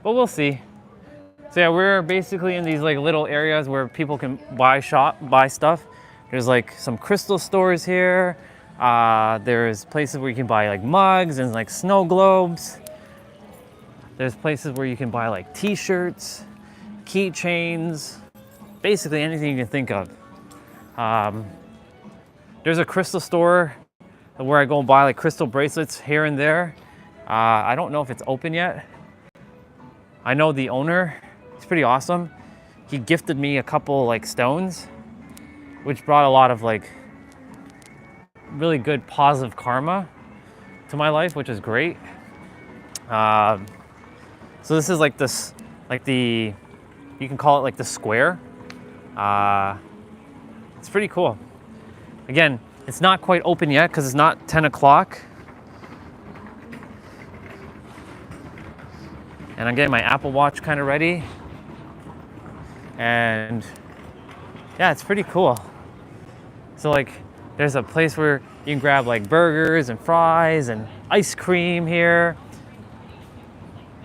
we'll see. So yeah, we're basically in these like little areas where people can buy stuff. There's like some crystal stores here. There's places where you can buy like mugs and like snow globes. There's places where you can buy like t-shirts, keychains, basically anything you can think of. There's a crystal store where I go and buy like crystal bracelets here and there. I don't know if it's open yet. I know the owner. He's pretty awesome. He gifted me a couple like stones, which brought a lot of like really good positive karma to my life, which is great. So this is like this, like the, you can call it like the square. It's pretty cool. Again, it's not quite open yet because it's not 10 o'clock. And I'm getting my Apple Watch kind of ready. And yeah, it's pretty cool. So like, there's a place where you can grab like burgers and fries and ice cream here.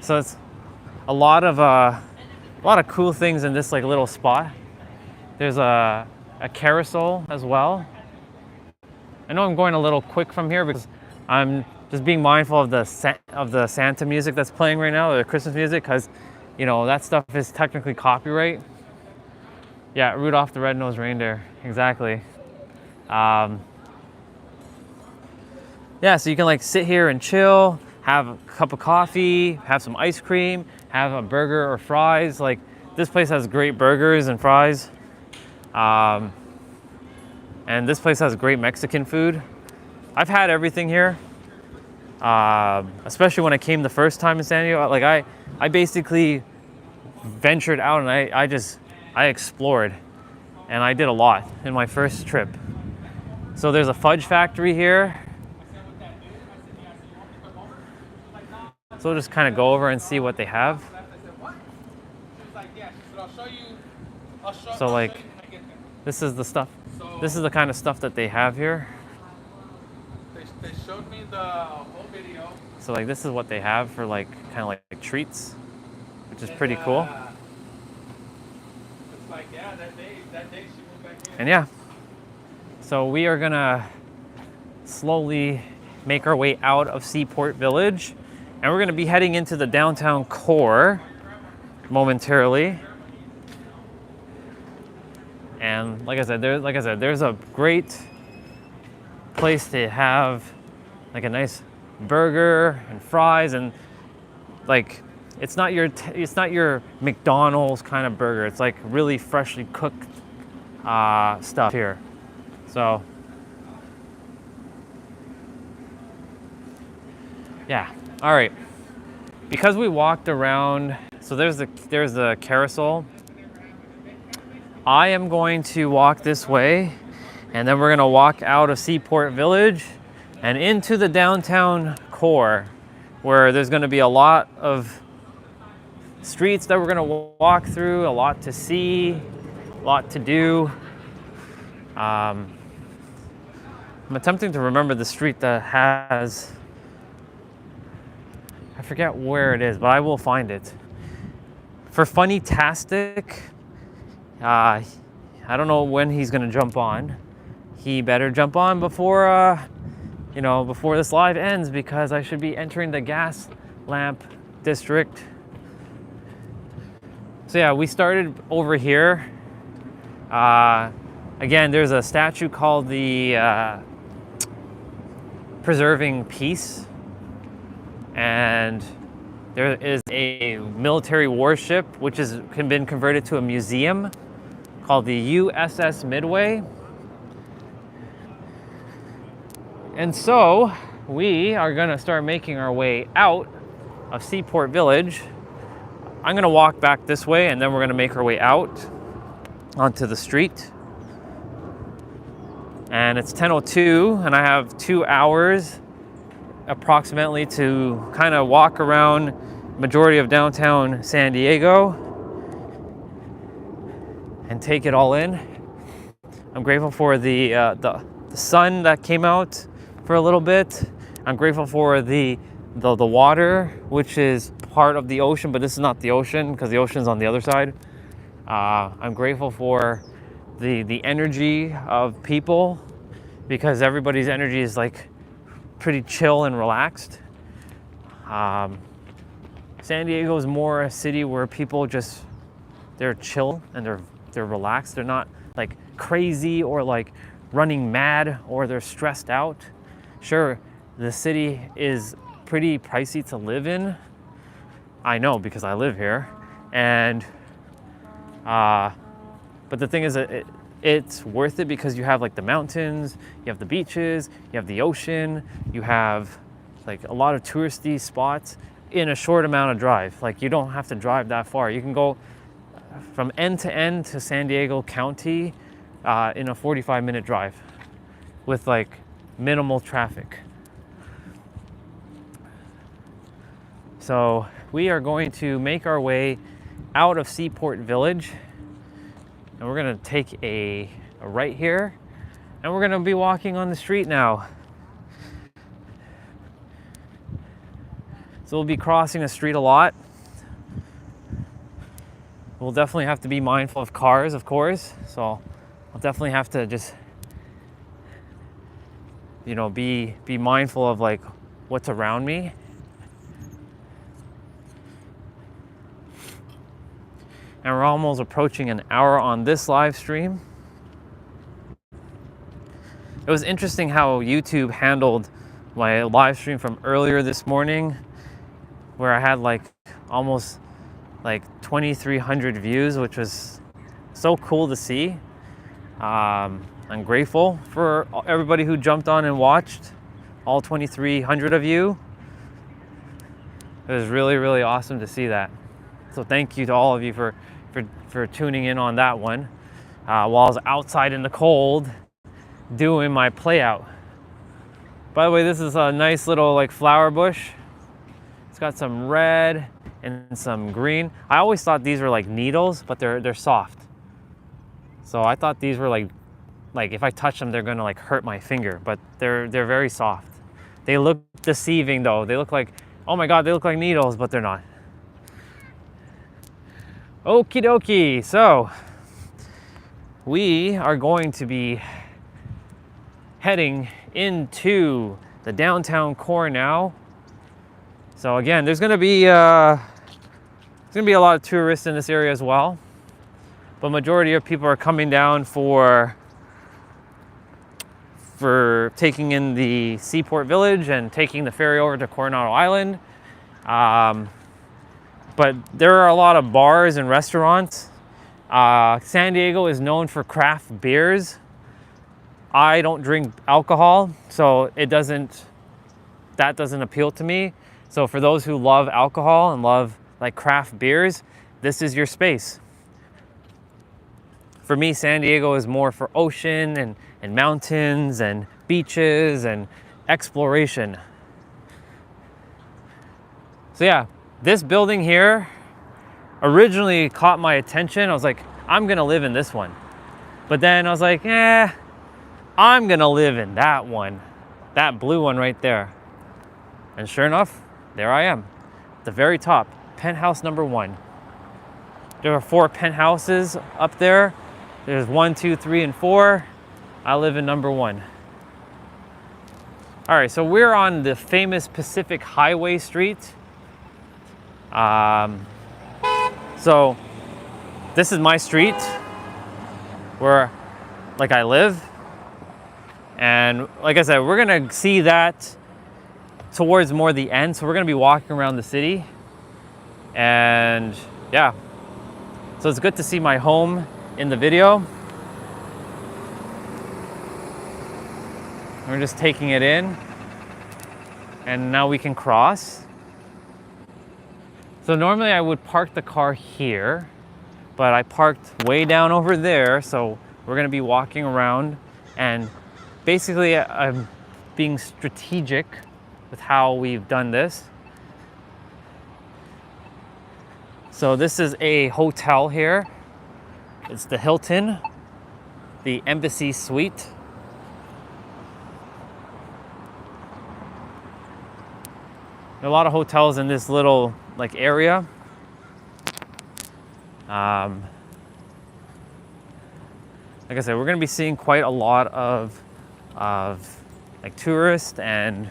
So it's a lot of cool things in this like little spot. There's a carousel as well. I know I'm going a little quick from here because I'm just being mindful of the Santa music that's playing right now, the Christmas music, because you know that stuff is technically copyright. Yeah, Rudolph the Red-Nosed Reindeer, exactly. Yeah, so you can like sit here and chill, have a cup of coffee, have some ice cream, have a burger or fries. Like this place has great burgers and fries. And this place has great Mexican food. I've had everything here, especially when I came the first time in San Diego. Like I basically ventured out and I explored, and I did a lot in my first trip. So there's a fudge factory here. So we'll just kind of go over and see what they have. So like, this is the stuff. This is the kind of stuff that they have here. They showed me the whole video. So like, this is what they have for like, kind of like treats, which is pretty cool. It's like, yeah, that day she moved back in. And yeah, so we are gonna slowly make our way out of Seaport Village, and we're gonna be heading into the downtown core momentarily. And like I said, there's a great place to have like a nice burger and fries, and like it's not your McDonald's kind of burger. It's like really freshly cooked stuff here. So yeah, all right. Because we walked around, so there's the carousel. I am going to walk this way, and then we're gonna walk out of Seaport Village and into the downtown core, where there's gonna be a lot of streets that we're gonna walk through, a lot to see, a lot to do. I'm attempting to remember the street that has, I forget where it is, but I will find it. For Funny-tastic, I don't know when he's gonna jump on. He better jump on before, before this live ends, because I should be entering the gas lamp district. So yeah, we started over here. Again, there's a statue called the Preserving Peace, and there is a military warship which has been converted to a museum called the USS Midway. And so we are gonna start making our way out of Seaport Village. I'm gonna walk back this way, and then we're gonna make our way out onto the street. And it's 10:02, and I have 2 hours approximately to kind of walk around majority of downtown San Diego and take it all in. I'm grateful for the sun that came out for a little bit. I'm grateful for the water, which is part of the ocean, but this is not the ocean because the ocean's on the other side. I'm grateful for the energy of people, because everybody's energy is like pretty chill and relaxed. San Diego is more a city where people they're chill and they're relaxed. They're not like crazy or like running mad or they're stressed out. Sure, the city is pretty pricey to live in, I know because I live here. And but the thing is that it's worth it because you have like the mountains, you have the beaches, you have the ocean, you have like a lot of touristy spots in a short amount of drive. Like you don't have to drive that far. You can go from end to San Diego County in a 45-minute drive with like minimal traffic. So we are going to make our way out of Seaport Village, and we're gonna take a right here, and we're gonna be walking on the street now. So we'll be crossing the street a lot. We'll definitely have to be mindful of cars, of course. So I'll definitely have to just, you know, be mindful of like what's around me. And we're almost approaching an hour on this live stream. It was interesting how YouTube handled my live stream from earlier this morning, where I had like almost like 2,300 views, which was so cool to see. I'm grateful for everybody who jumped on and watched, all 2,300 of you. It was really, really awesome to see that. So thank you to all of you for tuning in on that one while I was outside in the cold doing my play out. By the way, this is a nice little like flower bush. It's got some red and some green. I always thought these were like needles, but they're soft. So I thought these were like if I touch them, they're gonna like hurt my finger, but they're very soft. They look deceiving though. They look like, oh my God, they look like needles, but they're not. Okie dokie, so we are going to be heading into the downtown core now. So again, there's gonna be a lot of tourists in this area as well, but majority of people are coming down for taking in the Seaport Village and taking the ferry over to Coronado Island. But there are a lot of bars and restaurants. San Diego is known for craft beers. I don't drink alcohol, so that doesn't appeal to me. So for those who love alcohol and love like craft beers, this is your space. For me, San Diego is more for ocean and mountains and beaches and exploration. So yeah, this building here originally caught my attention. I was like, I'm gonna live in this one. But then I was like, I'm gonna live in that one, that blue one right there. And sure enough, there I am, the very top, penthouse number 1. There are 4 penthouses up there. There's 1, 2, 3, and 4. I live in number 1. All right, so we're on the famous Pacific Highway Street. So this is my street where like I live. And like I said, we're gonna see that towards more the end. So we're gonna be walking around the city. And yeah, so it's good to see my home in the video. We're just taking it in. And now we can cross. So normally I would park the car here, but I parked way down over there. So we're gonna be walking around, and basically I'm being strategic with how we've done this. So this is a hotel here. It's the Hilton, the Embassy Suite. There are a lot of hotels in this little like area. Like I said, we're gonna be seeing quite a lot of like tourists, and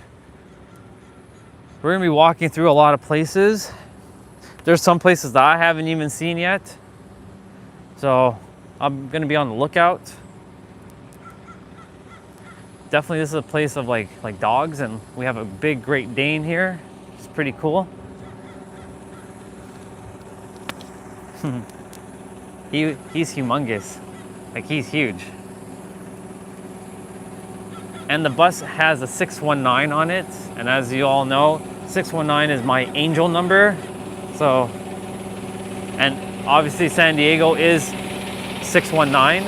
we're gonna be walking through a lot of places. There's some places that I haven't even seen yet, so I'm gonna be on the lookout. Definitely, this is a place of like dogs, and we have a big Great Dane here. It's pretty cool. He's humongous. Like, he's huge. And the bus has a 619 on it. And as you all know, 619 is my angel number. So, and obviously San Diego is 619.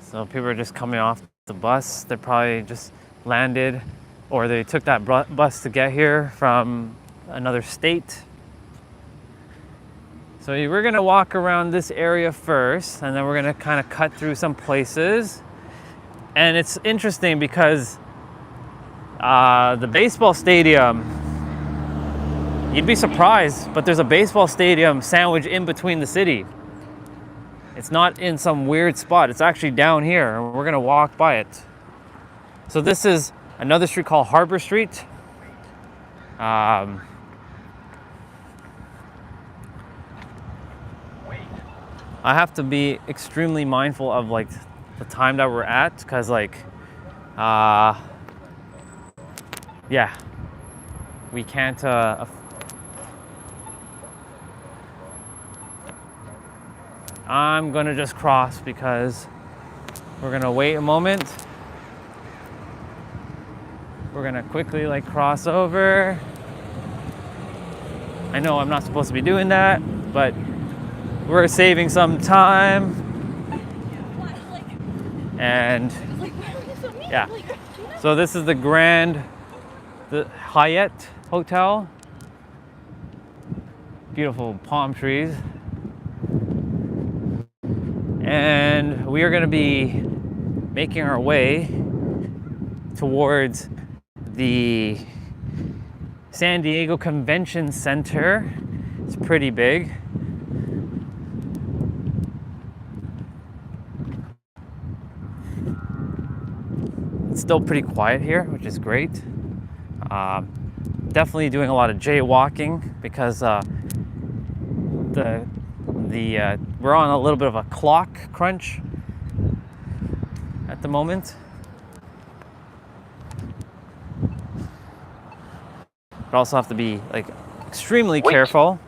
So people are just coming off the bus. They probably just landed, or they took that bus to get here from another state. So we're gonna walk around this area first, and then we're gonna kind of cut through some places. And it's interesting because the baseball stadium, you'd be surprised, but there's a baseball stadium sandwiched in between the city. It's not in some weird spot. It's actually down here, and we're gonna walk by it. So this is another street called Harbor Street. I have to be extremely mindful of like the time that we're at, because like, yeah, we can't. I'm gonna just cross because we're gonna wait a moment. We're gonna quickly like cross over. I know I'm not supposed to be doing that, but we're saving some time. And yeah, so this is the Hyatt Hotel. Beautiful palm trees. And we are going to be making our way towards the San Diego Convention Center. It's pretty big. It's still pretty quiet here, which is great. Definitely doing a lot of jaywalking because we're on a little bit of a clock crunch at the moment. But also have to be like extremely careful.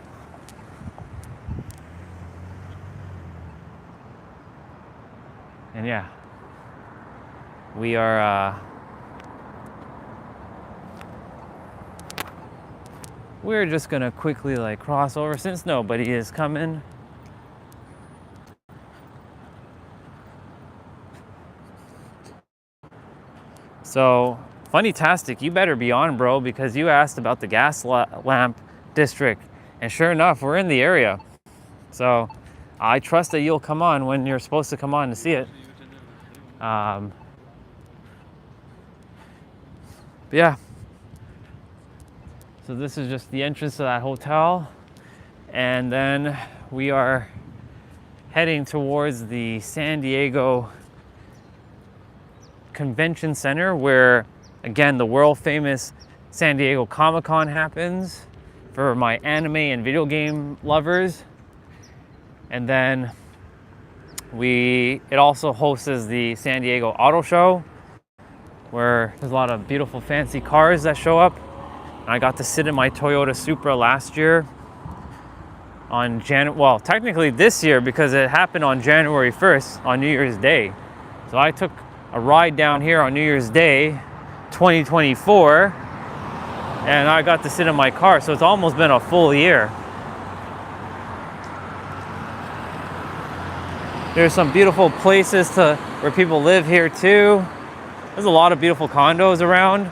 And yeah, we're just gonna quickly like cross over since nobody is coming. So, funny-tastic, you better be on, bro, because you asked about the gas lamp district, and sure enough, we're in the area. So, I trust that you'll come on when you're supposed to come on to see it. But yeah. So this is just the entrance to that hotel, and then we are heading towards the San Diego Convention Center, where again the world famous San Diego Comic-Con happens for my anime and video game lovers. And then it also hosts the San Diego Auto Show, where there's a lot of beautiful fancy cars that show up. I got to sit in my Toyota Supra last year on technically this year, because it happened on January 1st on New Year's Day. So I took a ride down here on New Year's Day 2024, and I got to sit in my car, so it's almost been a full year. There's some beautiful places where people live here too. There's a lot of beautiful condos around.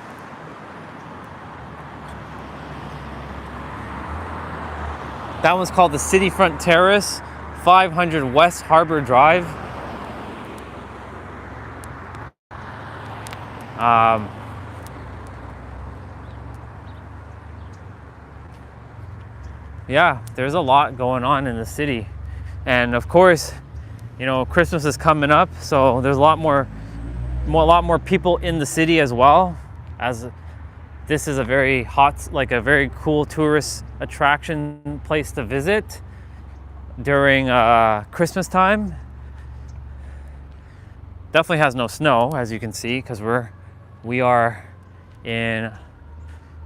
That one's called the Cityfront Terrace, 500 West Harbor Drive. Yeah, there's a lot going on in the city. And of course, you know, Christmas is coming up, so there's a lot more people in the city as well, as this is a very hot, like a very cool tourist attraction place to visit. during Christmas time. Definitely has no snow, as you can see, because we are in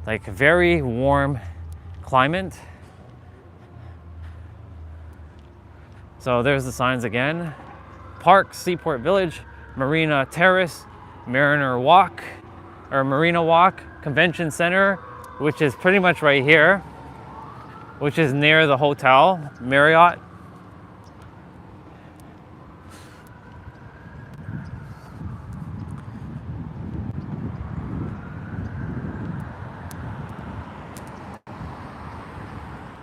like a very warm climate. So there's the signs again. Park, Seaport Village, Marina Terrace, Mariner Walk, or Marina Walk, Convention Center, which is pretty much right here, which is near the hotel, Marriott.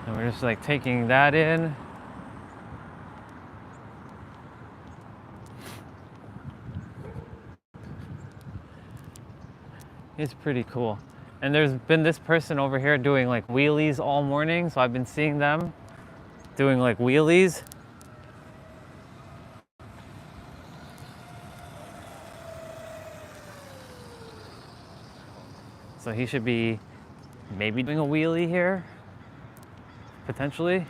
And we're just like taking that in. It's pretty cool. And there's been this person over here doing like wheelies all morning, so I've been seeing them doing like wheelies. So he should be maybe doing a wheelie here, potentially.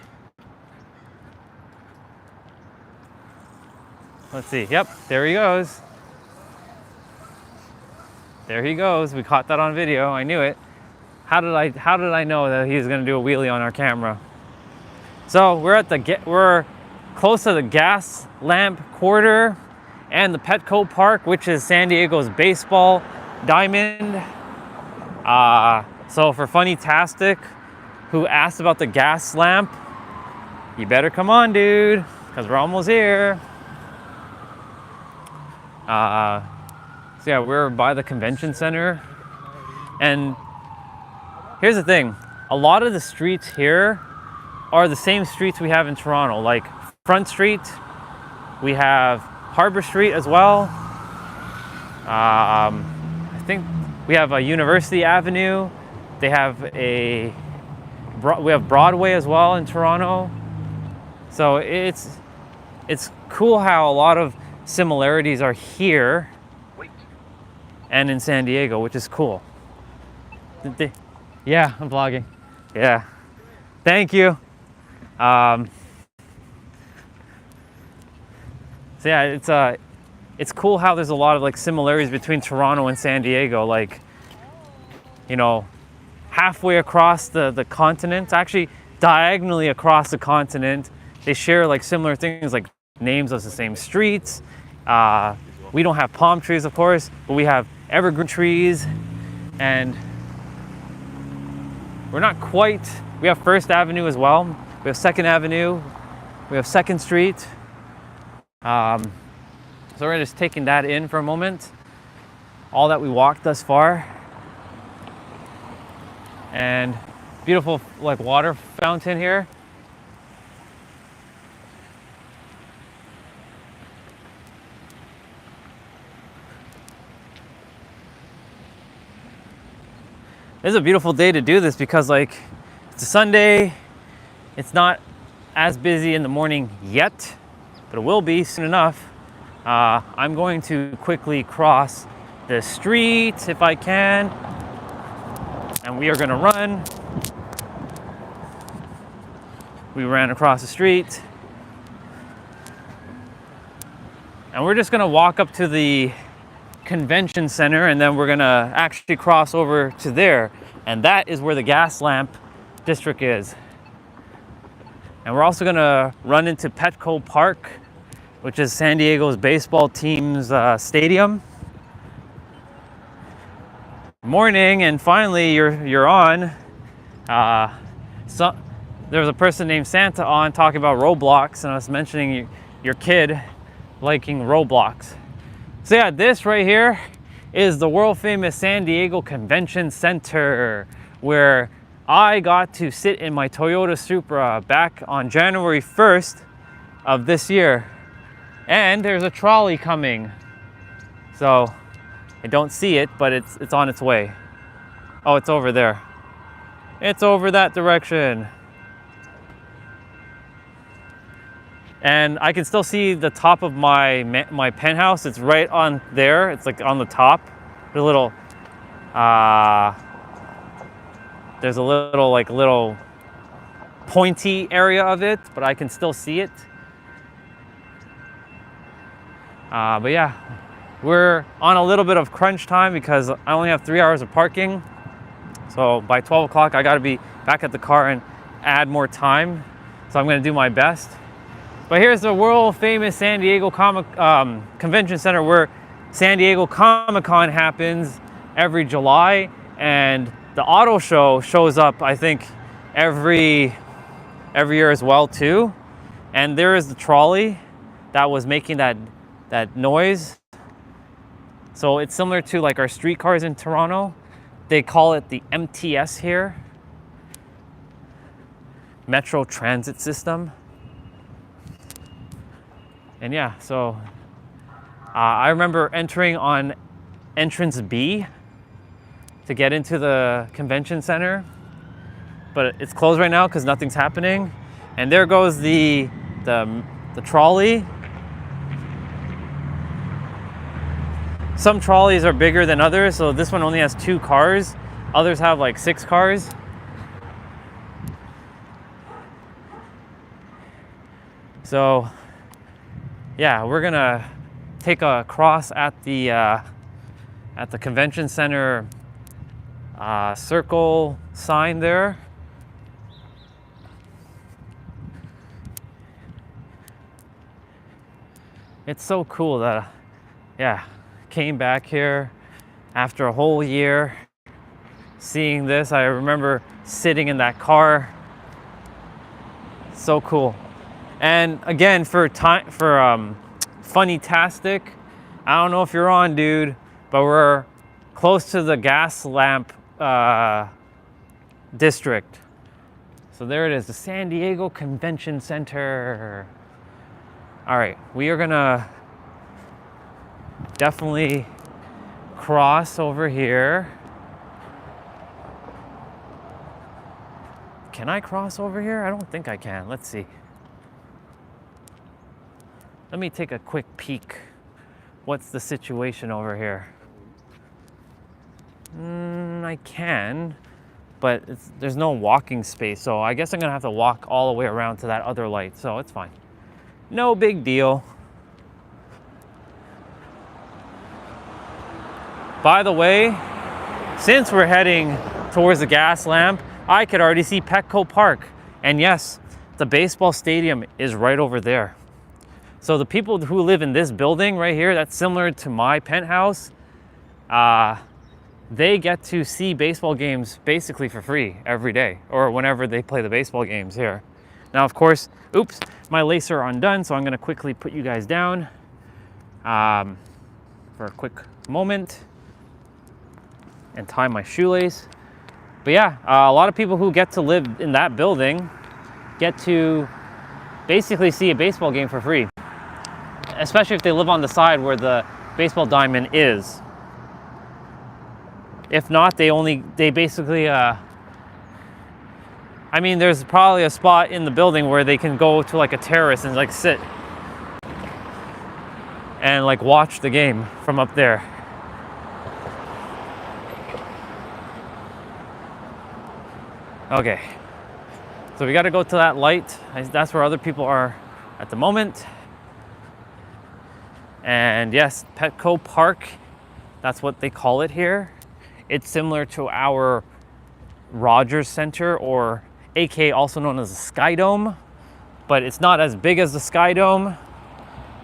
Let's see. Yep, there he goes. There he goes. We caught that on video. I knew it. How did I know that he was going to do a wheelie on our camera? So we're close to the gas lamp quarter and the Petco Park, which is San Diego's baseball diamond. So for Funny-tastic, who asked about the gas lamp, you better come on, dude, because we're almost here. So yeah, we're by the convention center. And here's the thing, a lot of the streets here are the same streets we have in Toronto, like Front Street, we have Harbor Street as well. I think we have a University Avenue. We have Broadway as well in Toronto. So it's cool how a lot of similarities are here and in San Diego, which is cool. Yeah, I'm vlogging. Yeah, thank you. So yeah, it's cool how there's a lot of like similarities between Toronto and San Diego. Like, you know, halfway across the continent, actually diagonally across the continent, they share like similar things, like names of the same streets. We don't have palm trees, of course, but we have evergreen trees, and we're not quite, we have First Avenue as well. We have Second Avenue, we have Second Street. So we're just taking that in for a moment. All that we walked thus far. And beautiful like water fountain here. This is a beautiful day to do this because like it's a Sunday. It's not as busy in the morning yet, but it will be soon enough. I'm going to quickly cross the street if I can, and we are going to run. We ran across the street, and we're just going to walk up to the convention center, and then we're going to actually cross over to there, and that is where the gas lamp district is. And we're also going to run into Petco Park, which is San Diego's baseball team's stadium. Morning, and finally you're on. So there was a person named Santa on talking about Roblox, and I was mentioning your kid liking Roblox. So yeah, this right here is the world famous San Diego Convention Center, where I got to sit in my Toyota Supra back on January 1st of this year. And there's a trolley coming. So I don't see it, but it's on its way. Oh, it's over there. It's over that direction. And I can still see the top of my penthouse. It's right on there. It's like on the top. There's a little, pointy area of it, but I can still see it. But yeah, we're on a little bit of crunch time because I only have 3 hours of parking. So by 12 o'clock, I gotta be back at the car and add more time. So I'm gonna do my best. But here's the world famous San Diego Convention Center where San Diego Comic-Con happens every July. And the auto show shows up, I think, every year as well too. And there is the trolley that was making that noise. So it's similar to like our streetcars in Toronto. They call it the MTS here, Metro Transit System. And yeah, so I remember entering on entrance B to get into the convention center, but it's closed right now because nothing's happening. And there goes the trolley. Some trolleys are bigger than others, so this one only has 2 cars. Others have like 6 cars. So yeah, we're gonna take a cross at the convention center circle sign there. It's so cool that, yeah, came back here after a whole year seeing this. I remember sitting in that car. So cool. And again, for Funny-tastic, I don't know if you're on, dude, but we're close to the gas lamp district. So there it is, the San Diego Convention Center. All right, we are gonna definitely cross over here. Can I cross over here? I don't think I can. Let's see. Let me take a quick peek. What's the situation over here? I can, but there's no walking space, so I guess I'm gonna have to walk all the way around to that other light, so it's fine. No big deal. By the way, since we're heading towards the gas lamp, I could already see Petco Park. And yes, the baseball stadium is right over there. So the people who live in this building right here, that's similar to my penthouse, they get to see baseball games basically for free every day or whenever they play the baseball games here. Now, of course, oops, my laces are undone, so I'm gonna quickly put you guys down for a quick moment and tie my shoelace. But yeah, a lot of people who get to live in that building get to basically see a baseball game for free, especially if they live on the side where the baseball diamond is. If not, they basically, I mean, there's probably a spot in the building where they can go to like a terrace and like sit and like watch the game from up there. Okay, so we got to go to that light. That's where other people are at the moment. And yes, Petco Park, that's what they call it here. It's similar to our Rogers Center, or aka also known as the Sky Dome, but it's not as big as the Sky Dome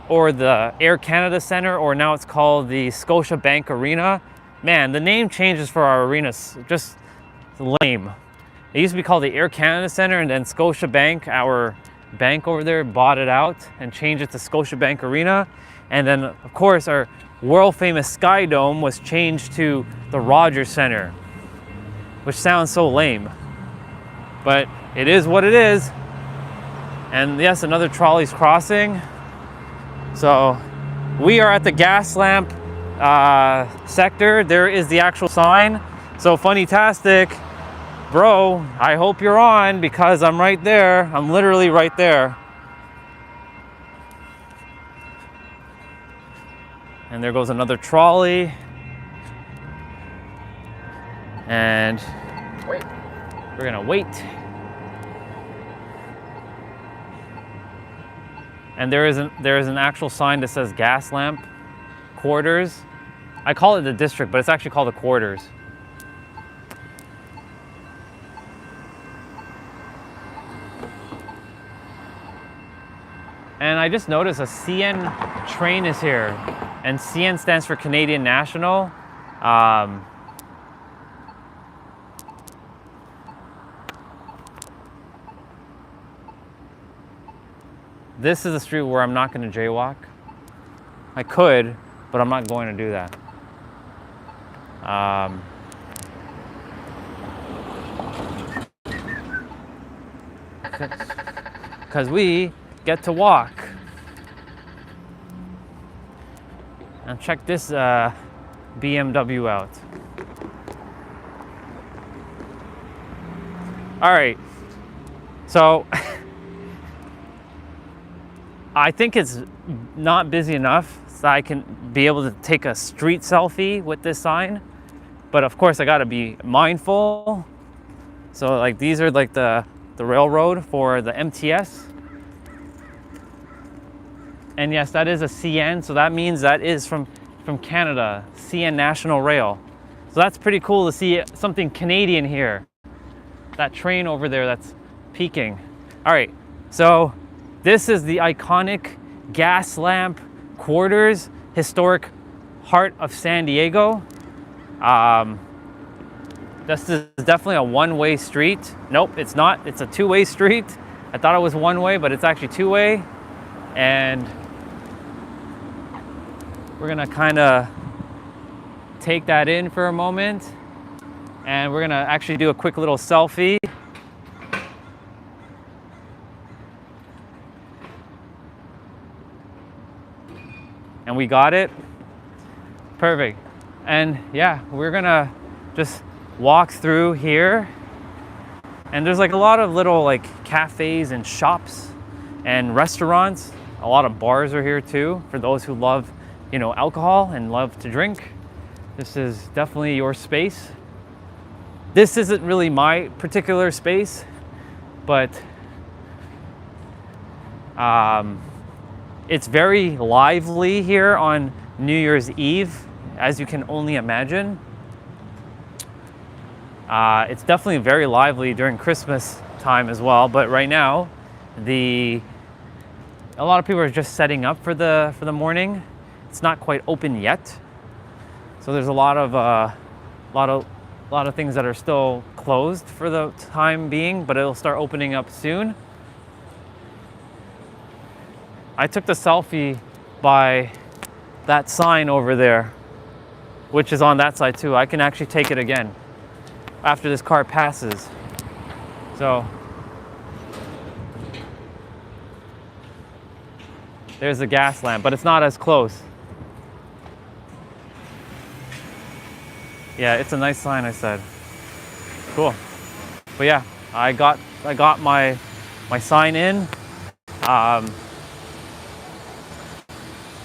or the Air Canada Center, or now it's called the Scotiabank Arena. Man, the name changes for our arenas, just lame. It used to be called the Air Canada Center, and then Scotiabank, our bank over there, bought it out and changed it to Scotiabank Arena. And then, of course, our world famous Sky Dome was changed to the Rogers Center, which sounds so lame, but it is what it is. And yes, another trolley's crossing. So we are at the gas lamp sector. There is the actual sign. So Funny-tastic, bro, I hope you're on, because I'm right there. I'm literally right there. And there goes another trolley. And we're gonna wait. And there is an actual sign that says gas lamp quarters. I call it the district, but it's actually called the quarters. And I just noticed a CN train is here, and CN stands for Canadian National. This is a street where I'm not going to jaywalk. I could, but I'm not going to do that. Because we get to walk. And check this BMW out. All right, so I think it's not busy enough so I can be able to take a street selfie with this sign, but of course I got to be mindful. So like these are like the railroad for the MTS. And yes, that is a CN, so that means that is from Canada, CN National Rail. So that's pretty cool to see something Canadian here. That train over there that's peaking. All right, so this is the iconic gas lamp quarters, historic heart of San Diego. This is definitely a one-way street. Nope, it's not. It's a two-way street. I thought it was one-way, but it's actually two-way. And we're gonna kind of take that in for a moment, and we're gonna actually do a quick little selfie. And we got it. Perfect. And yeah, we're gonna just walk through here. And there's like a lot of little like cafes and shops and restaurants. A lot of bars are here too, for those who love, you know, alcohol and love to drink. This is definitely your space. This isn't really my particular space, but it's very lively here on New Year's Eve, as you can only imagine. It's definitely very lively during Christmas time as well, but right now, a lot of people are just setting up for the morning. It's not quite open yet, so there's a lot of things that are still closed for the time being, but it'll start opening up soon. I took the selfie by that sign over there, which is on that side too. I can actually take it again after this car passes. So there's the gas lamp, but it's not as close. Yeah, it's a nice sign, I said. Cool. But yeah, I got my sign in.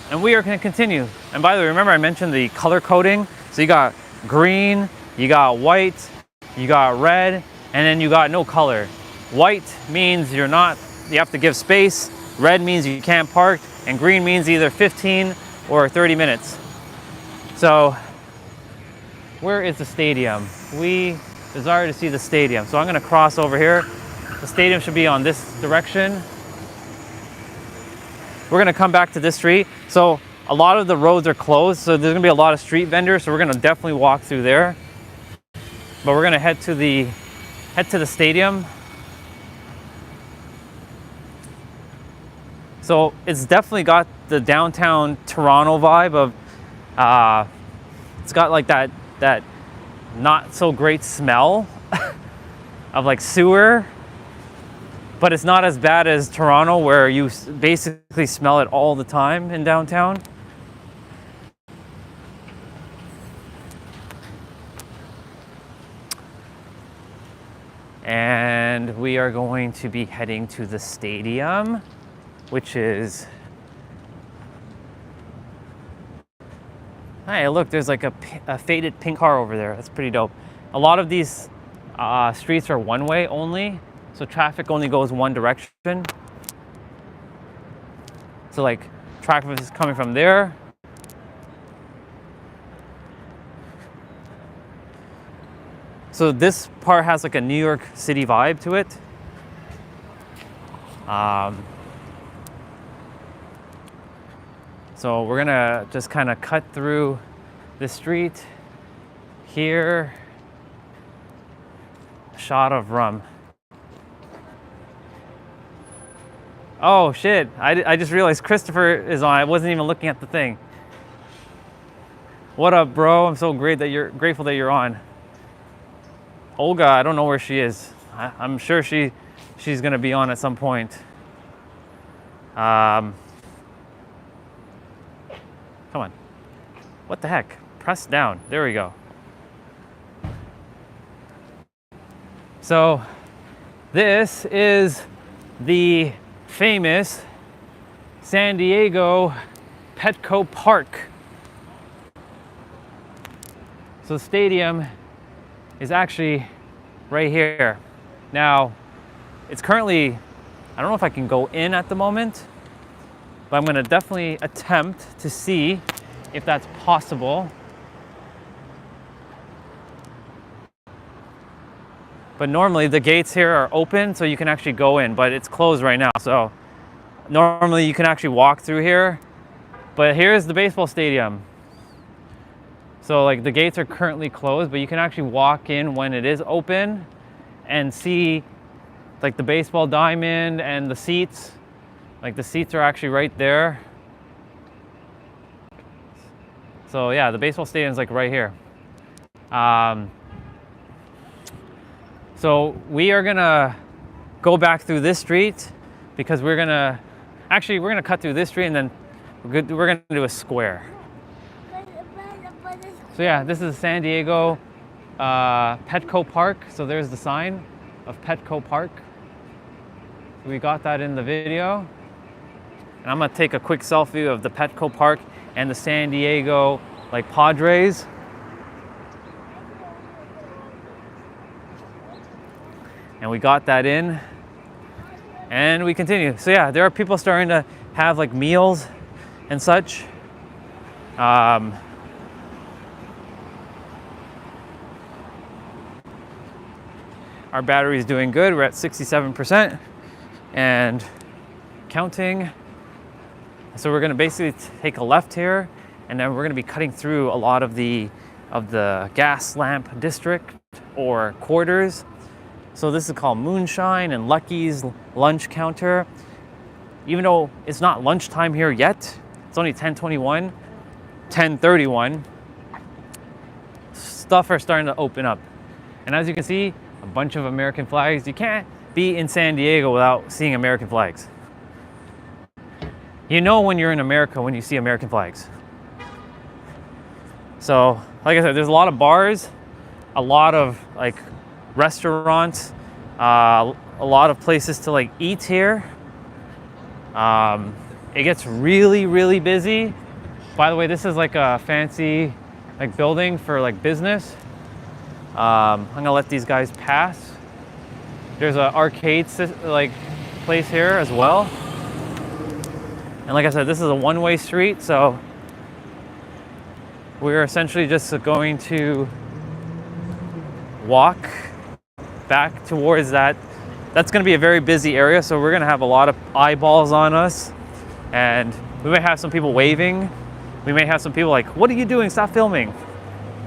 And we are going to continue. And by the way, remember I mentioned the color coding? So you got green, you got white, you got red, and then you got no color. White means you have to give space. Red means you can't park, and green means either 15 or 30 minutes. So where is the stadium? We desire to see the stadium. So I'm going to cross over here. The stadium should be on this direction. We're gonna come back to this street. So a lot of the roads are closed, so there's gonna be a lot of street vendors, so we're gonna definitely walk through there. But we're gonna head to the stadium. So it's definitely got the downtown Toronto vibe of, it's got like that not so great smell of like sewer. But it's not as bad as Toronto, where you basically smell it all the time in downtown. And we are going to be heading to the stadium, which is... Hey, look, there's like a faded pink car over there. That's pretty dope. A lot of these streets are one-way only. So traffic only goes one direction. So like traffic is coming from there. So this part has like a New York City vibe to it. So we're gonna just kind of cut through the street here. Shot of rum. Oh shit, I just realized Christopher is on. I wasn't even looking at the thing. What up, bro? I'm so grateful that you're on. Olga, I don't know where she is. I'm sure she's gonna be on at some point. Come on. What the heck? Press down. There we go. So this is the famous San Diego Petco Park. So the stadium is actually right here. Now, it's currently, I don't know if I can go in at the moment, but I'm gonna definitely attempt to see if that's possible. But normally the gates here are open so you can actually go in, but it's closed right now. So normally you can actually walk through here, but here's the baseball stadium. So like the gates are currently closed, but you can actually walk in when it is open and see like the baseball diamond and the seats. Like the seats are actually right there. So yeah, the baseball stadium is like right here. So we are gonna go back through this street because we're gonna cut through this street and then we're gonna do a square. So yeah, this is San Diego Petco Park. So there's the sign of Petco Park. We got that in the video. And I'm gonna take a quick selfie of the Petco Park and the San Diego like Padres. And we got that in. And we continue. So yeah, there are people starting to have like meals and such. Our battery is doing good. We're at 67% and counting. So we're gonna basically take a left here, and then we're gonna be cutting through a lot of the gas lamp district or quarters. So this is called Moonshine and Lucky's lunch counter. Even though it's not lunchtime here yet, it's only 10:21, 10:31. Stuff are starting to open up. And as you can see, a bunch of American flags. You can't be in San Diego without seeing American flags. You know when you're in America when you see American flags. So, like I said, there's a lot of bars, a lot of like restaurants, a lot of places to like eat here. It gets really, really busy. By the way, this is like a fancy like building for like business. I'm gonna let these guys pass. There's an arcade like place here as well. And like I said, this is a one-way street, so we're essentially just going to walk back towards that. That's gonna be a very busy area, so we're gonna have a lot of eyeballs on us. And we may have some people waving. We may have some people like, what are you doing? Stop filming.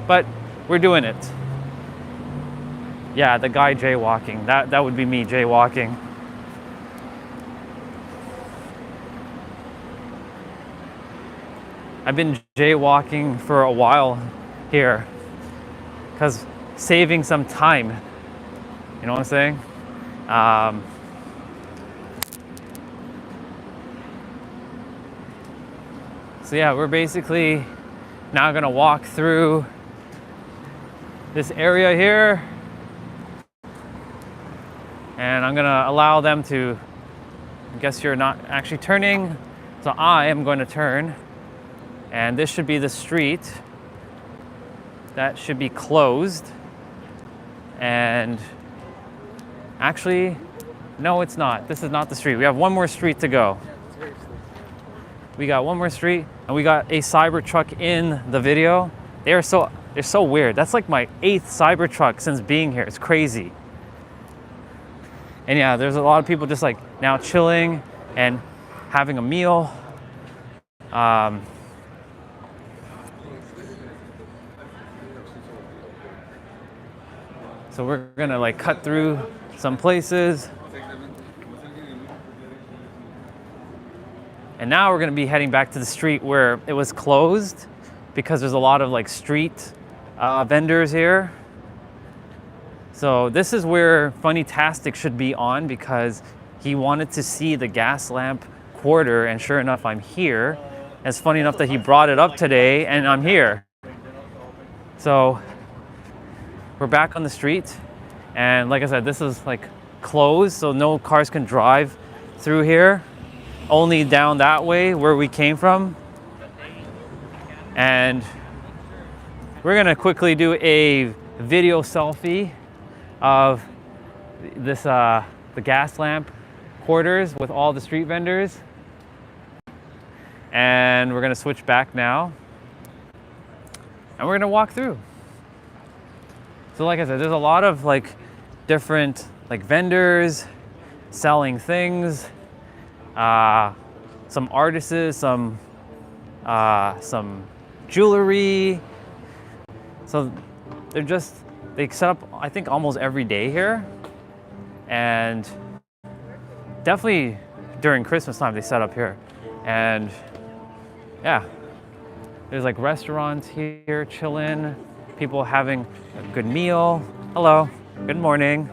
But we're doing it. Yeah, the guy jaywalking. That would be me jaywalking. I've been jaywalking for a while here because saving some time. You know what I'm saying? So yeah, we're basically now gonna walk through this area here. And I'm gonna allow them to, I guess you're not actually turning, so I am going to turn. And this should be the street that should be closed. And actually, no, it's not. This is not the street. We have one more street to go. we got one more street, and we got a Cybertruck in the video. They're so weird. That's like my 8th Cybertruck since being here. It's crazy. And yeah, there's a lot of people just like now chilling and having a meal. So we're gonna like cut through some places. And now we're gonna be heading back to the street where it was closed because there's a lot of like street vendors here. So this is where Funny-tastic should be on because he wanted to see the gas lamp quarter, and sure enough, I'm here. It's funny enough that he brought it up today and I'm here. So we're back on the street, and like I said, this is like closed, so no cars can drive through here, only down that way where we came from. And we're gonna quickly do a video selfie of this the gas lamp quarters with all the street vendors, and we're gonna switch back now and we're gonna walk through. So like I said, there's a lot of like different like vendors selling things, some artists, some jewelry. So they set up, I think, almost every day here, and definitely during Christmas time they set up here. And yeah, there's like restaurants here, chilling, people having a good meal. Hello, good morning.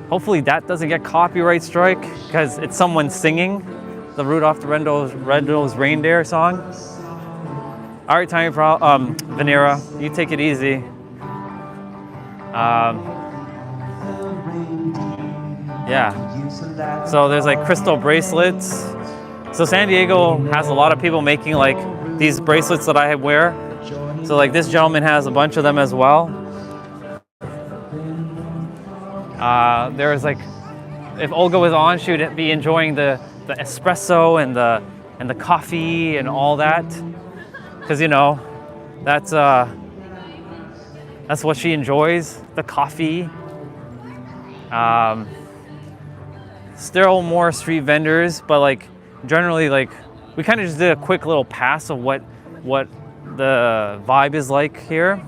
Hopefully that doesn't get copyright strike because it's someone singing the Rudolph the Red-Nosed Reindeer song. All right, Vanera, you take it easy. Yeah. So there's like crystal bracelets. So San Diego has a lot of people making like these bracelets that I wear. So like this gentleman has a bunch of them as well. There's like, if Olga was on, she would be enjoying the espresso and the coffee and all that. Because you know, that's what she enjoys, the coffee. Still more street vendors, but like generally, like we kind of just did a quick little pass of what the vibe is like here.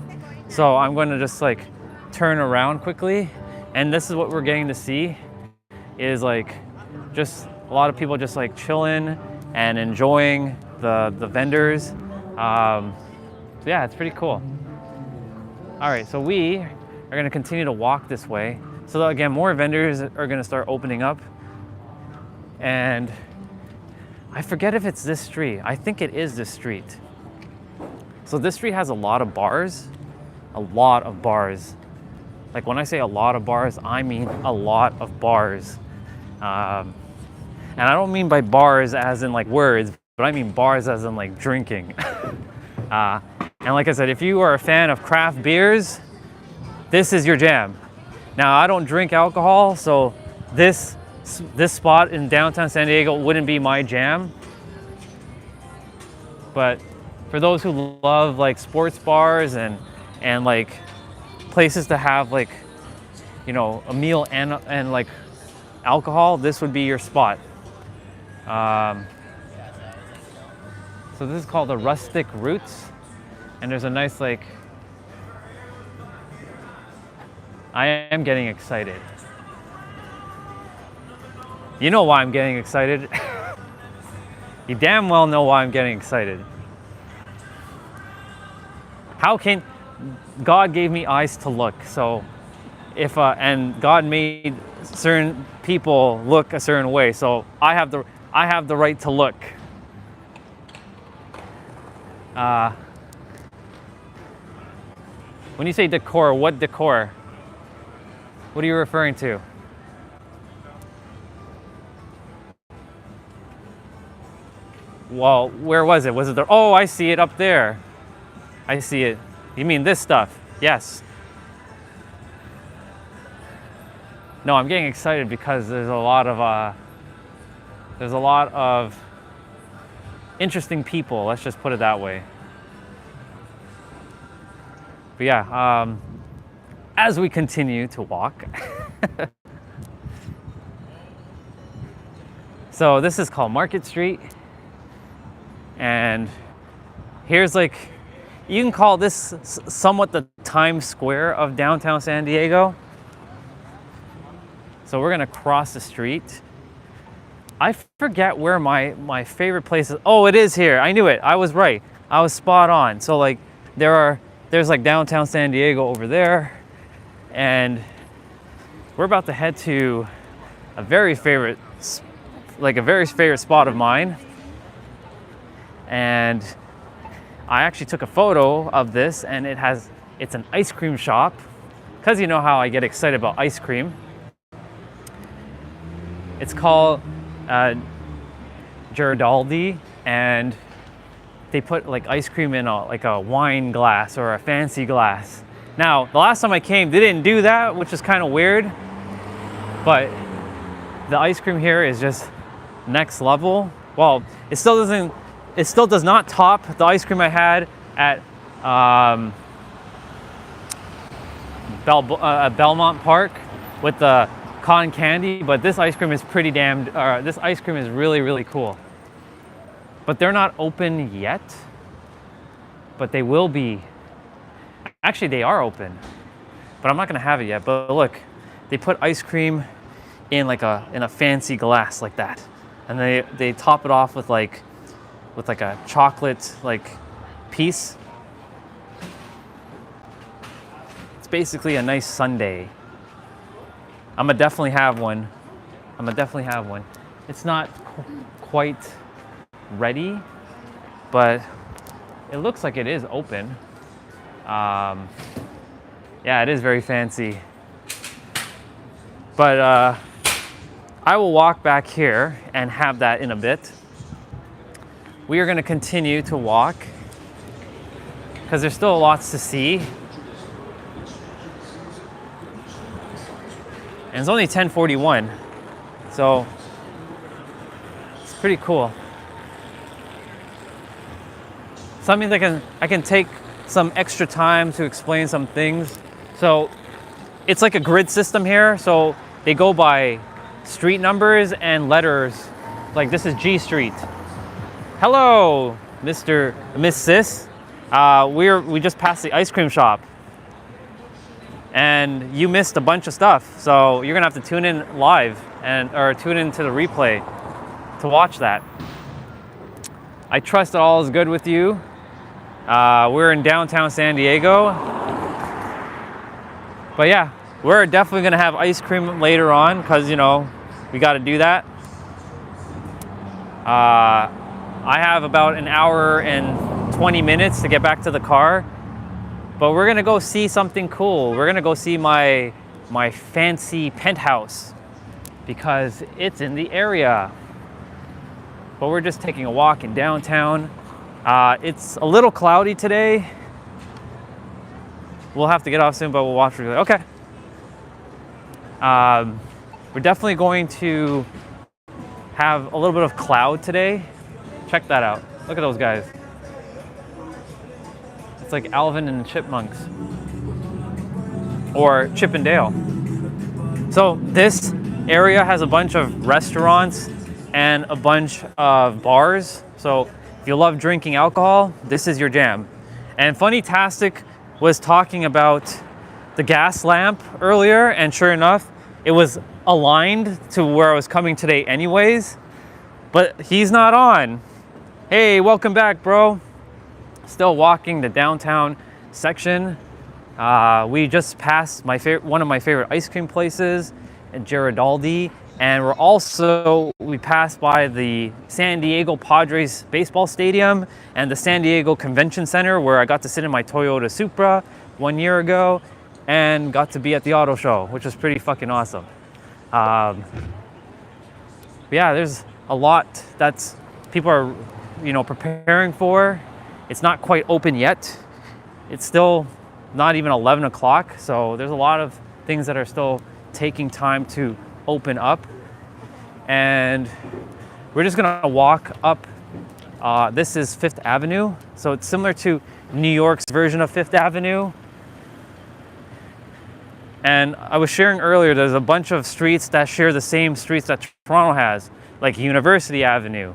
So I'm going to just like turn around quickly, and this is what we're getting to see is like just a lot of people just like chilling and enjoying the vendors. So yeah, it's pretty cool. All right, so we are going to continue to walk this way. So again, more vendors are going to start opening up, and I forget if it's this street. I think it is this street. So this street has a lot of bars, a lot of bars. Like when I say a lot of bars, I mean a lot of bars. And I don't mean by bars as in like words, but I mean bars as in like drinking. And like I said, if you are a fan of craft beers, this is your jam. Now, I don't drink alcohol, so this spot in downtown San Diego wouldn't be my jam. But for those who love like sports bars and like places to have like, you know, a meal and like alcohol, this would be your spot. So this is called the Rustic Roots, and there's a nice like, I am getting excited. You know why I'm getting excited. You damn well know why I'm getting excited. How can God gave me eyes to look? So if and God made certain people look a certain way, so I have the right to look. When you say decor, what decor? What are you referring to? Well, where was it? Was it there? Oh, I see it up there. I see it. You mean this stuff? Yes. No, I'm getting excited because there's a lot of There's a lot of interesting people, let's just put it that way. But yeah, as we continue to walk, so this is called Market Street, and here's like, you can call this somewhat the Times Square of downtown San Diego. So we're gonna cross the street. I forget where my favorite place is. Oh, it is here. I knew it. I was right. I was spot on. So like there's like downtown San Diego over there, and we're about to head to a very favorite spot of mine. And I actually took a photo of this, and it's an ice cream shop, because you know how I get excited about ice cream. It's called Girardelli, and they put like ice cream in a wine glass or a fancy glass. Now, the last time I came, they didn't do that, which is kind of weird, but the ice cream here is just next level. Well, it still does not top the ice cream I had at Belmont Park with the cotton candy, but this ice cream is this ice cream is really, really cool. But they're not open yet, but they will be. Actually, they are open, but I'm not gonna have it yet. But look, they put ice cream in a fancy glass like that, and they top it off with like a chocolate piece. It's basically a nice sundae. I'm gonna definitely have one. It's not quite ready, but it looks like it is open. Yeah, it is very fancy. But I will walk back here and have that in a bit. We are gonna continue to walk because there's still lots to see. And it's only 10:41, so it's pretty cool. Something that I can take some extra time to explain some things. So it's like a grid system here. So they go by street numbers and letters. Like this is G Street. Hello, Miss Sis. We just passed the ice cream shop, and you missed a bunch of stuff. So you're gonna have to tune in live or tune into the replay to watch that. I trust that all is good with you. We're in downtown San Diego. But yeah, we're definitely gonna have ice cream later on because, you know, we gotta do that. I have about an hour and 20 minutes to get back to the car, but we're gonna go see something cool. We're gonna go see my fancy penthouse because it's in the area. But we're just taking a walk in downtown. It's a little cloudy today. We'll have to get off soon, but we'll watch replay. Okay. We're definitely going to have a little bit of cloud today. Check that out. Look at those guys. It's like Alvin and the Chipmunks. Or Chip and Dale. So this area has a bunch of restaurants and a bunch of bars. So if you love drinking alcohol, this is your jam. And Funny-tastic was talking about the gas lamp earlier, and sure enough, it was aligned to where I was coming today anyways, but he's not on. Hey, welcome back, bro. Still walking the downtown section. We just passed one of my favorite ice cream places in Girardelli, and we passed by the San Diego Padres baseball stadium and the San Diego Convention Center, where I got to sit in my Toyota Supra 1 year ago and got to be at the auto show, which was pretty fucking awesome. Yeah, there's a lot that's people are, preparing for. It's not quite open yet. It's still not even 11 o'clock, so there's a lot of things that are still taking time to open up. And we're just gonna walk up. This is Fifth Avenue, so it's similar to New York's version of Fifth Avenue. And I was sharing earlier, there's a bunch of streets that share the same streets that Toronto has, like University Avenue,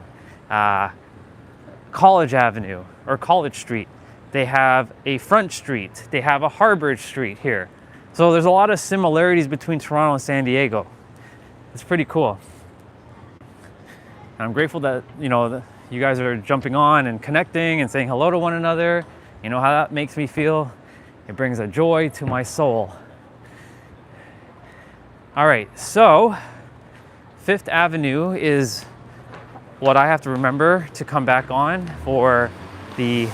College Avenue, or College Street. They have a Front Street. They have a Harvard Street here. So there's a lot of similarities between Toronto and San Diego. It's pretty cool. And I'm grateful that, you guys are jumping on and connecting and saying hello to one another. You know how that makes me feel? It brings a joy to my soul. All right, so Fifth Avenue is what I have to remember to come back on for the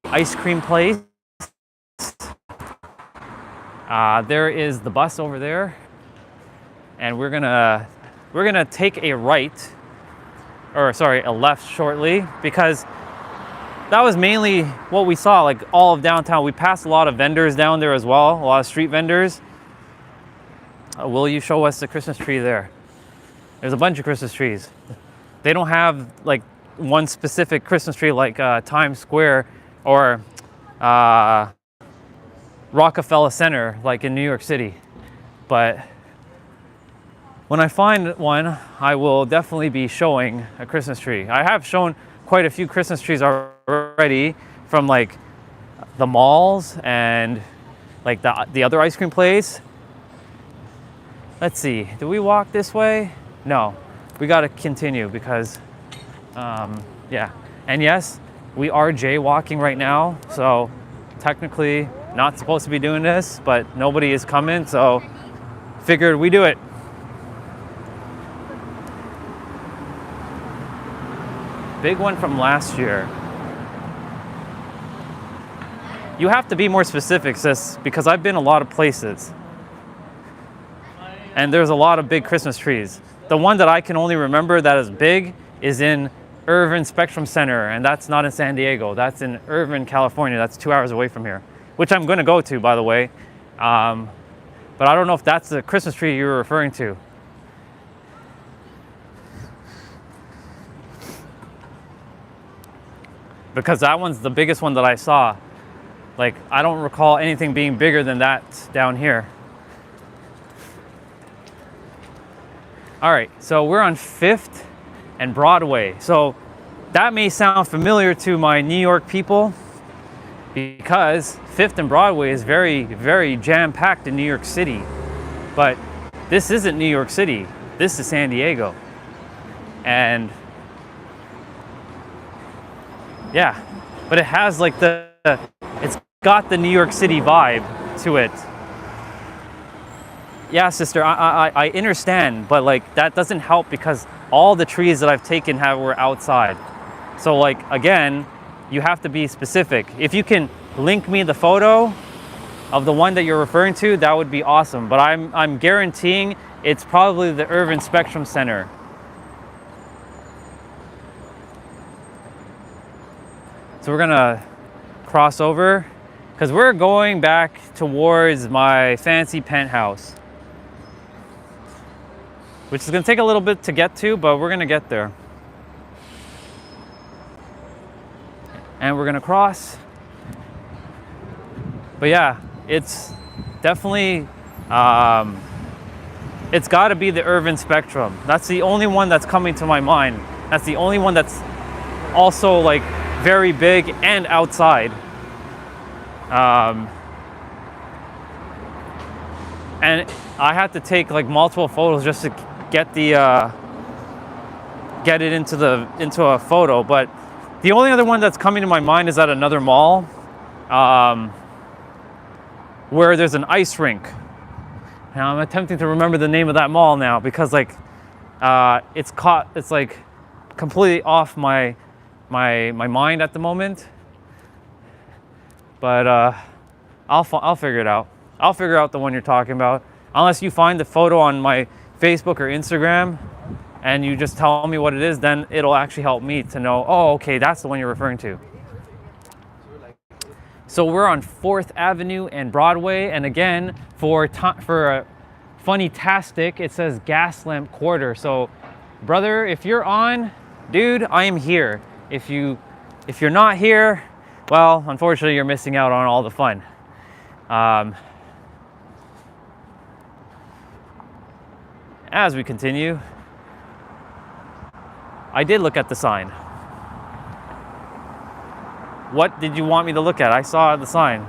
ice cream place. There is the bus over there, and we're gonna take a left shortly, because that was mainly what we saw, like all of downtown. We passed a lot of vendors down there as well, a lot of street vendors. Will you show us the Christmas tree there? There's a bunch of Christmas trees. They don't have like one specific Christmas tree like Times Square or Rockefeller Center like in New York City. But when I find one, I will definitely be showing a Christmas tree. I have shown quite a few Christmas trees already from like the malls and like the other ice cream place. Let's see, do we walk this way? No, we gotta continue because, yeah. And yes, we are jaywalking right now, so technically not supposed to be doing this, but nobody is coming, so figured we do it. Big one from last year. You have to be more specific, sis, because I've been a lot of places. And there's a lot of big Christmas trees. The one that I can only remember that is big is in Irvine Spectrum Center, and that's not in San Diego. That's in Irvine, California. That's 2 hours away from here, which I'm gonna go to, by the way. But I don't know if that's the Christmas tree you were referring to. Because that one's the biggest one that I saw. Like, I don't recall anything being bigger than that down here. All right, so we're on 5th and Broadway. So that may sound familiar to my New York people because 5th and Broadway is very, very jam-packed in New York City. But this isn't New York City. This is San Diego. And yeah, but it has like it's got the New York City vibe to it. Yeah, sister, I understand, but like that doesn't help because all the trees that I've taken were outside. So like, again, you have to be specific. If you can link me the photo of the one that you're referring to, that would be awesome. But I'm guaranteeing it's probably the Irvine Spectrum Center. So we're gonna cross over because we're going back towards my fancy penthouse, which is gonna take a little bit to get to, but we're gonna get there. And we're gonna cross. But yeah, it's definitely, it's gotta be the Irvine Spectrum. That's the only one that's coming to my mind. That's the only one that's also like very big and outside. And I had to take like multiple photos just to get it into a photo. But the only other one that's coming to my mind is at another mall, where there's an ice rink. Now I'm attempting to remember the name of that mall now because like it's like completely off my mind at the moment. But I'll figure it out. I'll figure out the one you're talking about. Unless you find the photo on my Facebook or Instagram and you just tell me what it is, then it'll actually help me to know, oh, okay, that's the one you're referring to. So we're on 4th Avenue and Broadway, and again, for a funny-tastic, it says Gaslamp Quarter. So brother, if you're on, dude, I am here. If you're not here, well, unfortunately, you're missing out on all the fun. As we continue, I did look at the sign. What did you want me to look at? I saw the sign.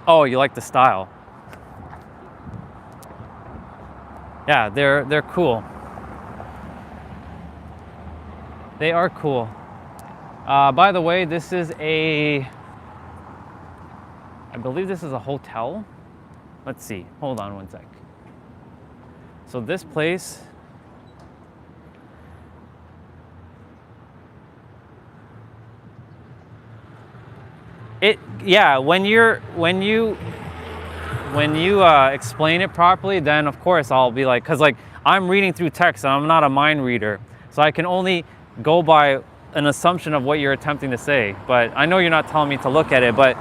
Oh, you like the style. Yeah, they're cool. They are cool. By the way, this is I believe this is a hotel. Let's see, hold on one sec. So this place, when you explain it properly, then of course I'll be like, because like I'm reading through text and I'm not a mind reader, so I can only go by an assumption of what you're attempting to say. But I know you're not telling me to look at it, but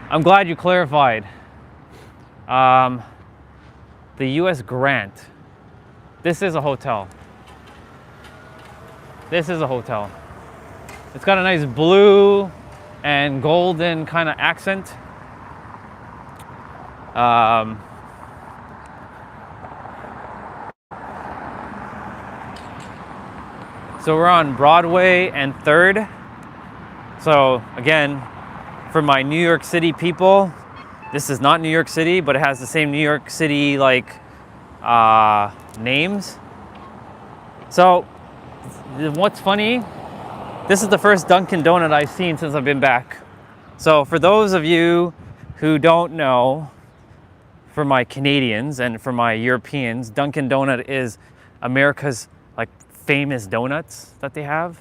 I'm glad you clarified. The U.S. grant. This is a hotel. This is a hotel. It's got a nice blue and golden kind of accent. So we're on Broadway and 3rd. So again, for my New York City people, this is not New York City, but it has the same New York City like names. So what's funny, this is the first Dunkin' Donut I've seen since I've been back. So for those of you who don't know, for my Canadians and for my Europeans, Dunkin' Donut is America's like famous donuts that they have.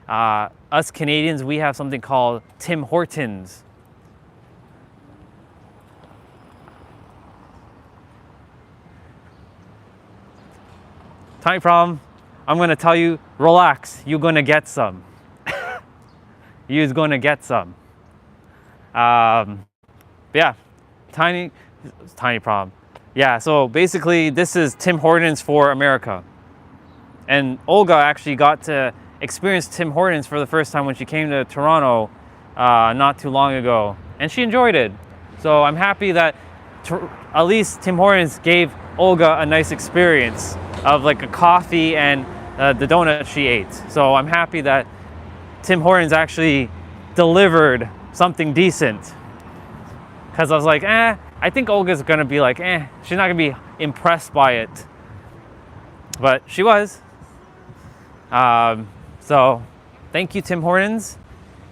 Us Canadians, we have something called Tim Hortons. Tiny problem, I'm gonna tell you, relax, you're gonna get some. You're gonna get some. Yeah, tiny problem. Yeah, so basically this is Tim Hortons for America. And Olga actually got to experience Tim Hortons for the first time when she came to Toronto not too long ago. And she enjoyed it. So I'm happy that at least Tim Hortons gave Olga a nice experience of like a coffee and the donut she ate. So I'm happy that Tim Hortons actually delivered something decent. Because I was like, I think Olga's gonna be like, she's not gonna be impressed by it. But she was. So thank you, Tim Hortons,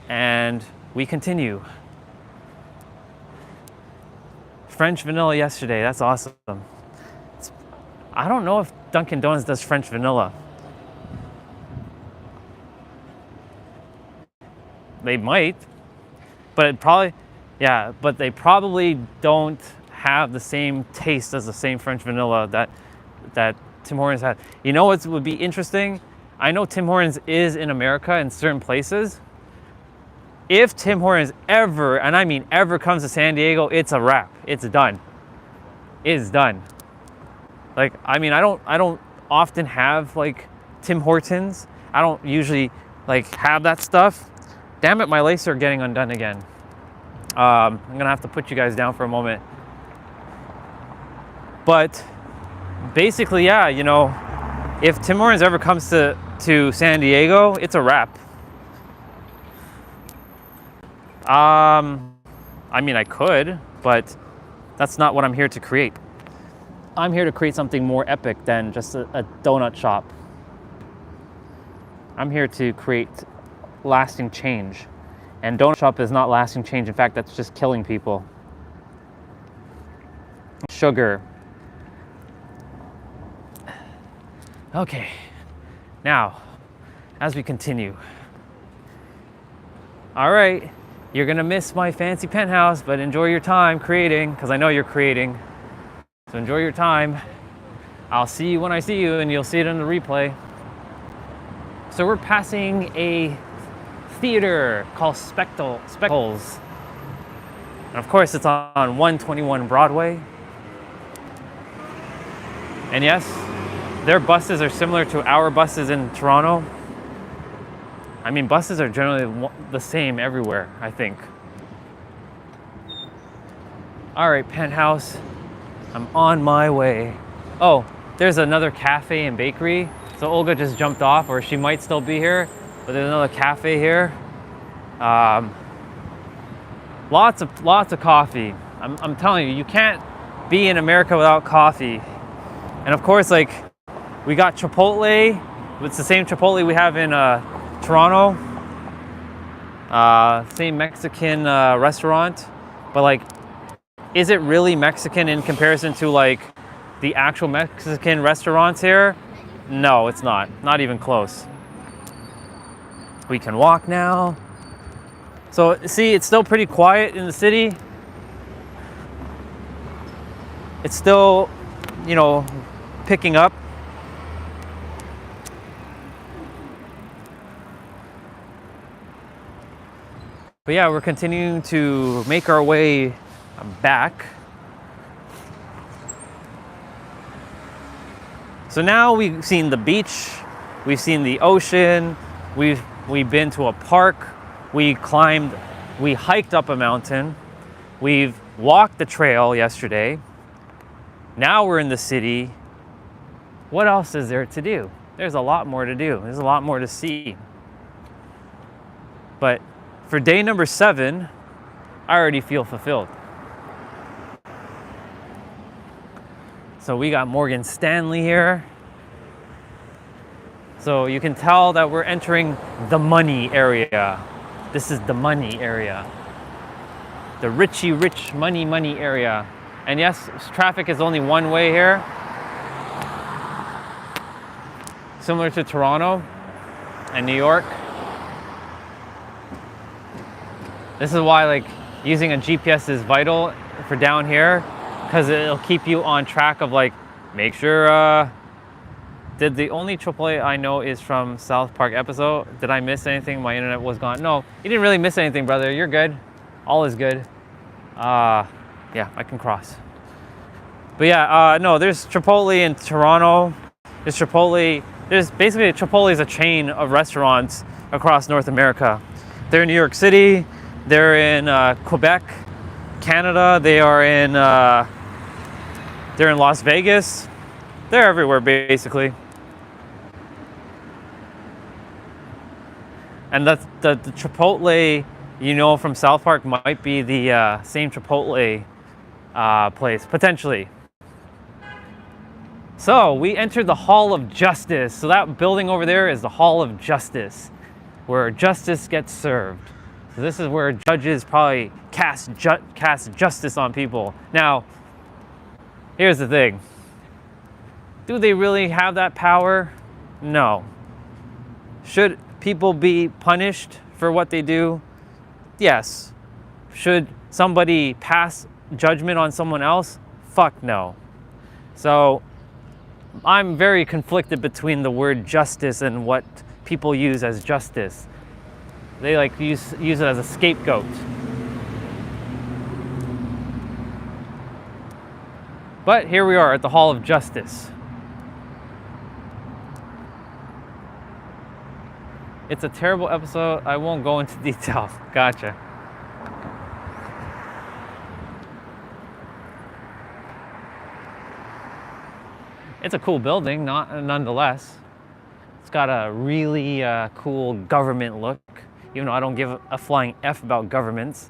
and we continue. French vanilla yesterday, that's awesome. I don't know if Dunkin' Donuts does French vanilla. They might, but but they probably don't have the same taste as the same French vanilla that Tim Hortons had. You know what would be interesting? I know Tim Hortons is in America in certain places. If Tim Hortons ever, and I mean ever, comes to San Diego, it's a wrap. It's done. It's done. Like, I mean, I don't often have like Tim Hortons. I don't usually like have that stuff. Damn it, my laces are getting undone again. I'm gonna have to put you guys down for a moment. But basically, yeah, you know, if Tim Hortons ever comes to San Diego, it's a wrap. I mean, I could, but that's not what I'm here to create. I'm here to create something more epic than just a donut shop. I'm here to create lasting change. And donut shop is not lasting change. In fact, that's just killing people. Sugar. Okay, now, as we continue. All right, you're gonna miss my fancy penthouse, but enjoy your time creating, because I know you're creating. So enjoy your time. I'll see you when I see you, and you'll see it in the replay. So we're passing a theater called Spectacles. And of course, it's on 121 Broadway. And yes, their buses are similar to our buses in Toronto. I mean, buses are generally the same everywhere, I think. All right, Penthouse, I'm on my way. Oh, there's another cafe and bakery. So Olga just jumped off, or she might still be here, but there's another cafe here. Lots of coffee. I'm telling you, you can't be in America without coffee. And of course, like, we got Chipotle. It's the same Chipotle we have in Toronto. Same Mexican restaurant. But like, is it really Mexican in comparison to like the actual Mexican restaurants here? No, it's not. Not even close. We can walk now. So see, it's still pretty quiet in the city. It's still, you know, picking up. But yeah, we're continuing to make our way back. So now we've seen the beach, we've seen the ocean, we've been to a park, we hiked up a mountain, we've walked the trail yesterday. Now we're in the city. What else is there to do? There's a lot more to do. There's a lot more to see. But for day number 7, I already feel fulfilled. So we got Morgan Stanley here. So you can tell that we're entering the money area. This is the money area. The rich money area. And yes, traffic is only one way here. Similar to Toronto and New York. This is why like using a GPS is vital for down here, because it'll keep you on track of like, make sure, did the only Chipotle I know is from South Park episode. Did I miss anything? My internet was gone. No, you didn't really miss anything, brother. You're good. All is good. Yeah, I can cross. But yeah, no, there's Chipotle in Toronto. There's Chipotle. There's basically, Chipotle is a chain of restaurants across North America. They're in New York City. They're in Quebec, Canada. They're in Las Vegas. They're everywhere, basically. And that's the Chipotle, you know, from South Park might be the same Chipotle place, potentially. So we entered the Hall of Justice. So that building over there is the Hall of Justice, where justice gets served. So this is where judges probably cast justice on people. Now, here's the thing. Do they really have that power? No. Should people be punished for what they do? Yes. Should somebody pass judgment on someone else? Fuck no. So I'm very conflicted between the word justice and what people use as justice. They like use it as a scapegoat. But here we are at the Hall of Justice. It's a terrible episode. I won't go into details. Gotcha. It's a cool building, nonetheless. It's got a really cool government look. Even though I don't give a flying F about governments.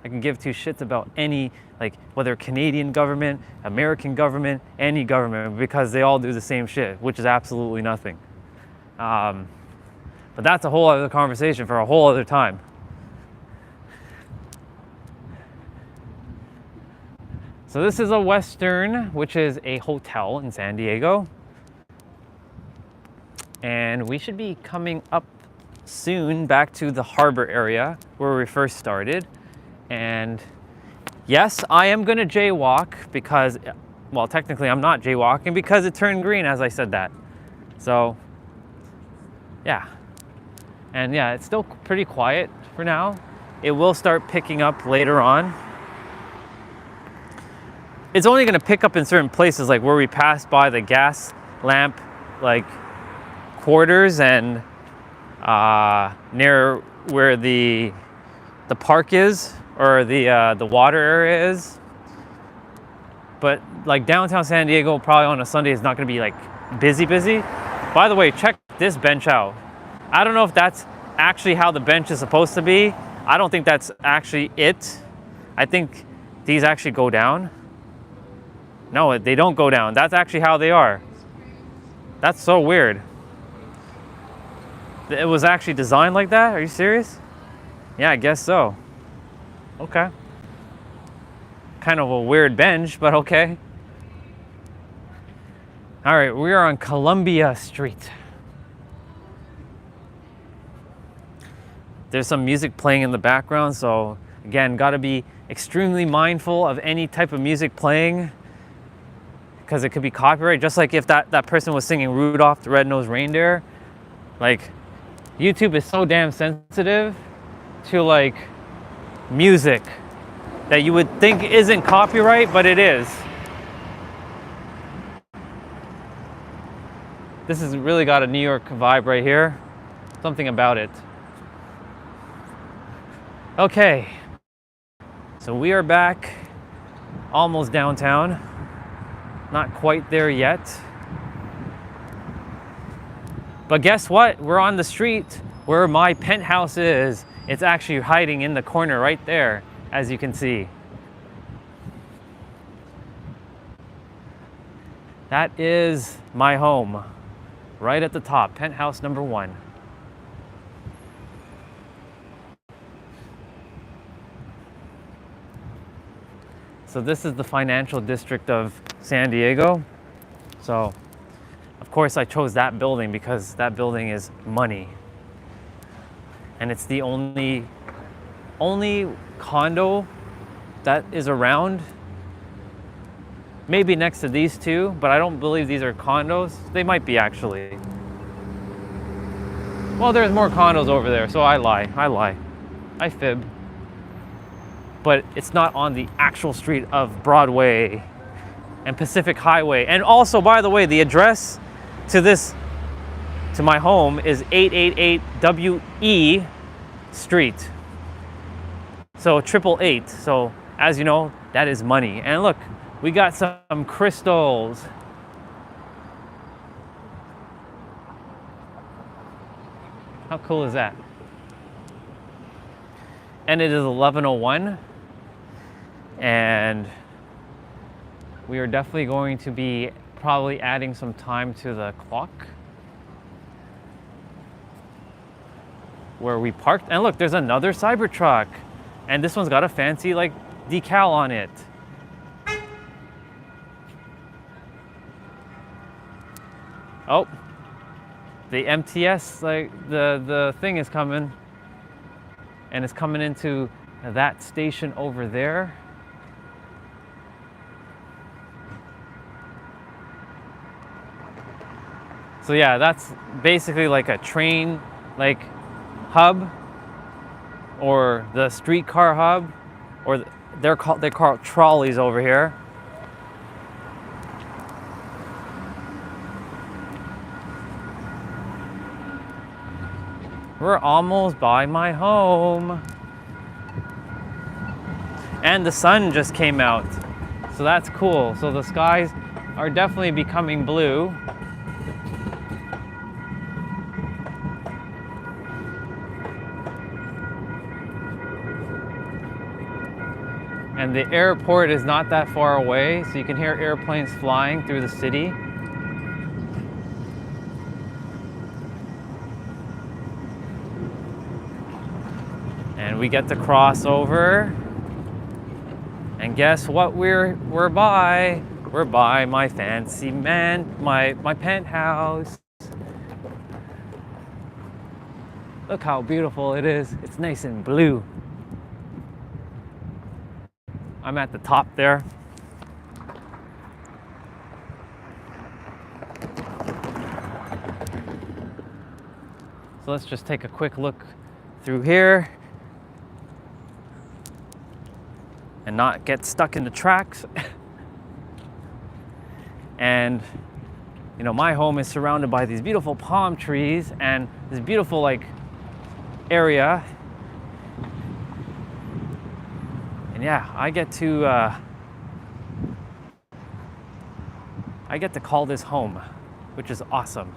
I can give two shits about any, like, whether Canadian government, American government, any government, because they all do the same shit, which is absolutely nothing. But that's a whole other conversation for a whole other time. So this is a Western, which is a hotel in San Diego. And we should be coming up soon back to the harbor area where we first started. And yes, I am gonna jaywalk because, well, technically I'm not jaywalking because it turned green as I said that. So, yeah. And yeah, it's still pretty quiet for now. It will start picking up later on. it's only going to pick up in certain places, like where we passed by the gas lamp, like quarters, and near where the park is, or the water area is. But like downtown San Diego, probably on a Sunday, is not going to be like busy. By the way, check this bench out. I don't know if that's actually how the bench is supposed to be. I don't think that's actually it. I think these actually go down. No, they don't go down. That's actually how they are. That's so weird. It was actually designed like that? Are you serious? Yeah, I guess so. Okay. Kind of a weird bench, but okay. All right, we are on Columbia Street. There's some music playing in the background, so again, got to be extremely mindful of any type of music playing, because it could be copyright. Just like if that person was singing Rudolph the Red-Nosed Reindeer. Like, YouTube is so damn sensitive to like music that you would think isn't copyright, but it is. This has really got a New York vibe right here. Something about it. Okay, so we are back almost downtown. Not quite there yet. But guess what? We're on the street where my penthouse is. It's actually hiding in the corner right there, as you can see. That is my home, right at the top, penthouse number 1. So this is the financial district of San Diego. So of course I chose that building because that building is money. And it's the only condo that is around. Maybe next to these two, but I don't believe these are condos. They might be actually. Well, there's more condos over there, so I lie. I fib. But it's not on the actual street of Broadway and Pacific Highway. And also, by the way, the address to my home is 888 W.E. Street. So 888. So as you know, that is money. And look, we got some crystals. How cool is that? And it is 11:01. And we are definitely going to be probably adding some time to the clock where we parked. And look, there's another Cybertruck, and this one's got a fancy like decal on it. Oh, the MTS, like the thing is coming, and it's coming into that station over there. So yeah, that's basically like a train like hub, or the streetcar hub, or they're called trolleys over here. We're almost by my home. And the sun just came out, so that's cool. So the skies are definitely becoming blue. And the airport is not that far away, so you can hear airplanes flying through the city. And we get to cross over. And guess what we're by? We're by my fancy my penthouse. Look how beautiful it is. It's nice and blue. I'm at the top there. So let's just take a quick look through here and not get stuck in the tracks. And you know, my home is surrounded by these beautiful palm trees and this beautiful like area. And yeah, I get to call this home, which is awesome.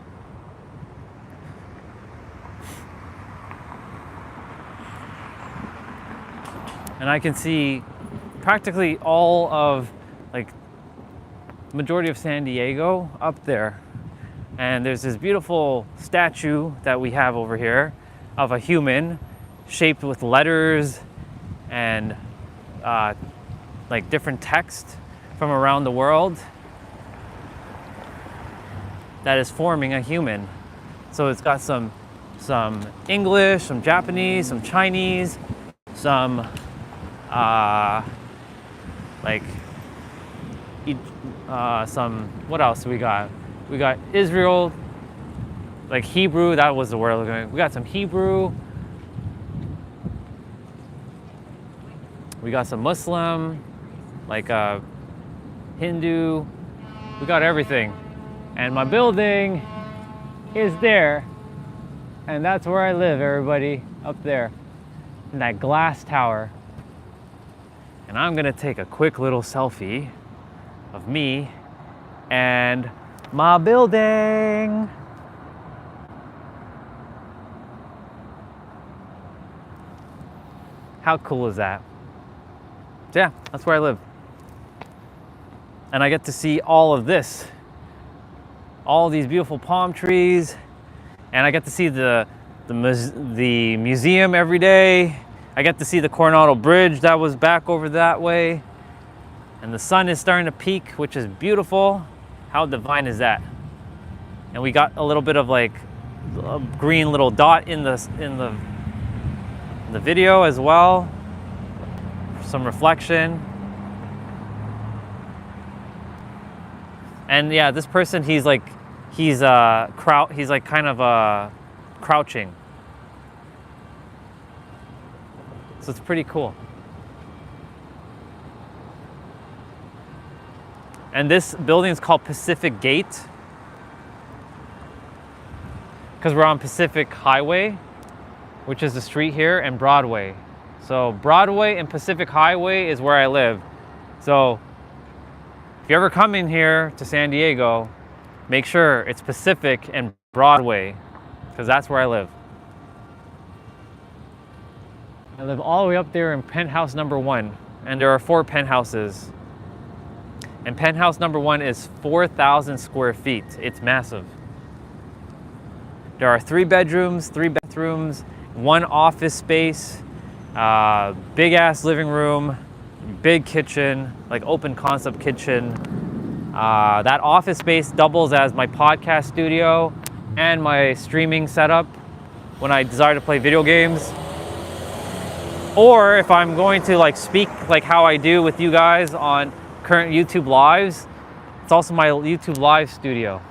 And I can see practically all of like majority of San Diego up there. And there's this beautiful statue that we have over here of a human shaped with letters and like different text from around the world that is forming a human. So it's got some English, some Japanese, some Chinese, some some, what else do we got? We got Israel, like Hebrew, that was the word I was looking at. We got some Hebrew. We got some Muslim, like Hindu. We got everything. And my building is there. And that's where I live, everybody, up there in that glass tower. And I'm gonna take a quick little selfie of me and my building. How cool is that? So yeah, that's where I live. And I get to see all of this, all these beautiful palm trees, and I get to see the museum every day. I get to see the Coronado Bridge that was back over that way. And the sun is starting to peak, which is beautiful. How divine is that? And we got a little bit of like a green little dot in the video as well. Some reflection. And yeah, this person, he's like kind of crouching. So it's pretty cool. And this building is called Pacific Gate because we're on Pacific Highway, which is the street here, and Broadway. So Broadway and Pacific Highway is where I live. So if you ever come in here to San Diego, make sure it's Pacific and Broadway because that's where I live. I live all the way up there in penthouse number 1, and there are 4 penthouses. And penthouse number 1 is 4,000 square feet. It's massive. There are 3 bedrooms, 3 bathrooms, 1 office space, big ass living room, big kitchen, like open concept kitchen. That office space doubles as my podcast studio and my streaming setup when I desire to play video games. Or if I'm going to like speak like how I do with you guys on current YouTube lives, it's also my YouTube live studio.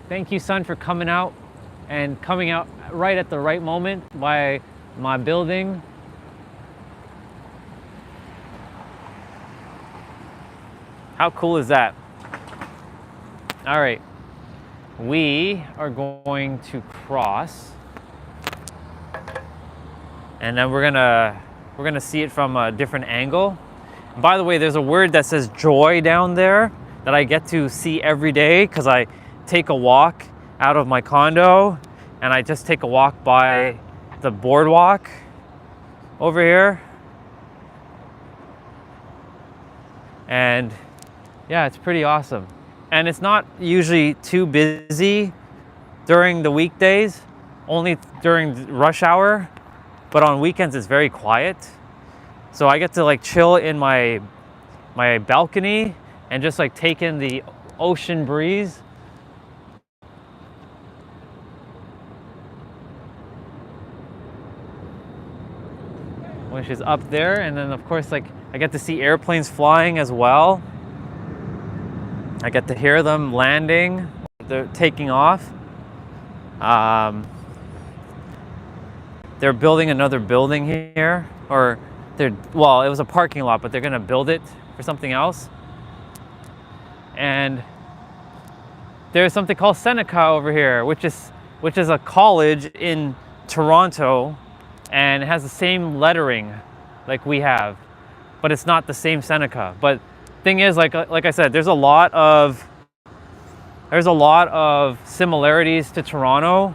Thank you, sun, for coming out and coming out right at the right moment by my building. How cool is that? All right, we are going to cross, and then we're gonna see it from a different angle. And by the way, there's a word that says joy down there that I get to see every day because I take a walk out of my condo and I just take a walk by the boardwalk over here. And yeah, it's pretty awesome. And it's not usually too busy during the weekdays, only during rush hour, but on weekends it's very quiet. So I get to like chill in my balcony and just like take in the ocean breeze. Which is up there, and then of course like I get to see airplanes flying as well. I get to hear them landing, they're taking off. They're building another building here, or well, it was a parking lot, but they're gonna build it for something else. And there's something called Seneca over here, which is a college in Toronto, and it has the same lettering like we have, but it's not the same Seneca. But thing is, like I said, there's a lot of similarities to Toronto,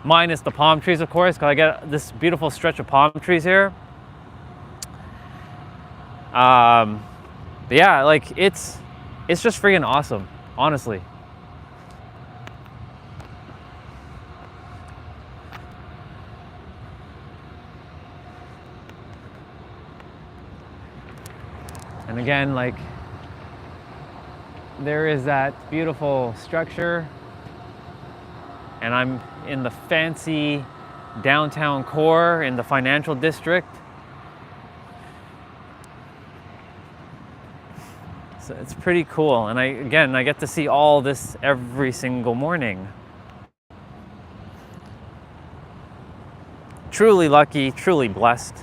minus the palm trees, of course, because I get this beautiful stretch of palm trees here. But yeah, like it's just freaking awesome, honestly. And again, like, there is that beautiful structure, and I'm in the fancy downtown core in the financial district. So it's pretty cool, and I get to see all this every single morning. Truly lucky, truly blessed.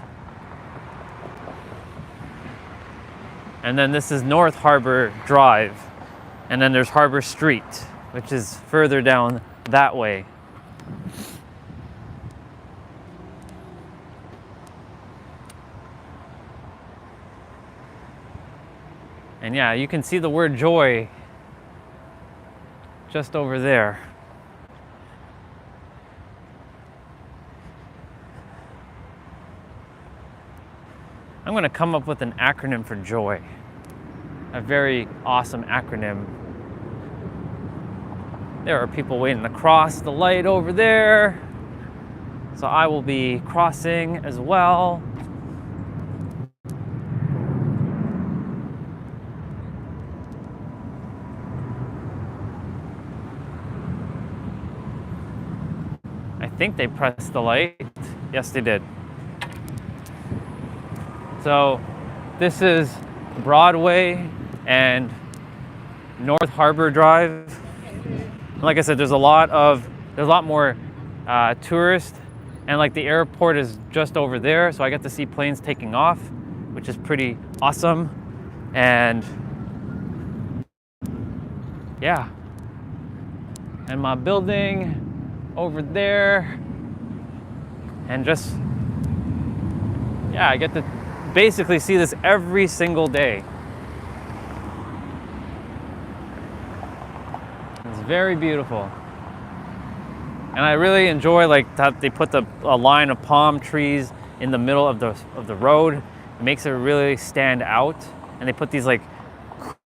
And then this is North Harbor Drive, and then there's Harbor Street, which is further down that way. And yeah, you can see the word joy just over there. I'm going to come up with an acronym for joy. A very awesome acronym. There are people waiting to cross the light over there, so I will be crossing as well. I think they pressed the light. Yes, they did. So this is Broadway and North Harbor Drive. Like I said, there's a lot more tourists, and like the airport is just over there, so I get to see planes taking off, which is pretty awesome. And yeah, and my building over there, and just yeah, I get to basically see this every single day. It's very beautiful, and I really enjoy like that they put a line of palm trees in the middle of the road. It makes it really stand out, and they put these like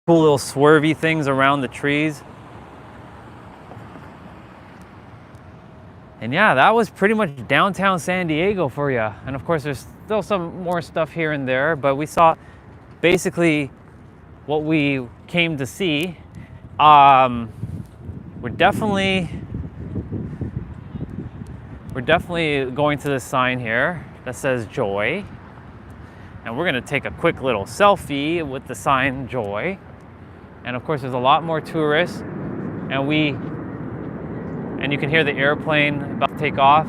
cool little swervy things around the trees. And yeah, that was pretty much downtown San Diego for you. And of course, there's still some more stuff here and there, but we saw basically what we came to see. We're definitely going to this sign here that says joy. And we're gonna take a quick little selfie with the sign joy. And of course, there's a lot more tourists, and you can hear the airplane about to take off.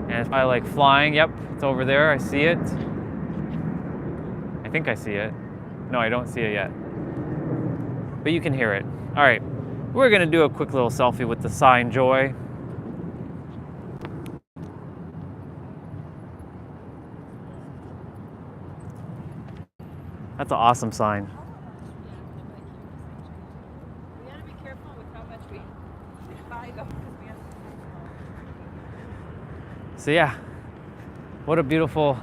And it's probably like flying. Yep, it's over there. I see it. I think I see it. No, I don't see it yet. But you can hear it. All right, we're gonna do a quick little selfie with the sign joy. That's an awesome sign. We gotta be careful with how much we buy though. So yeah, what a beautiful,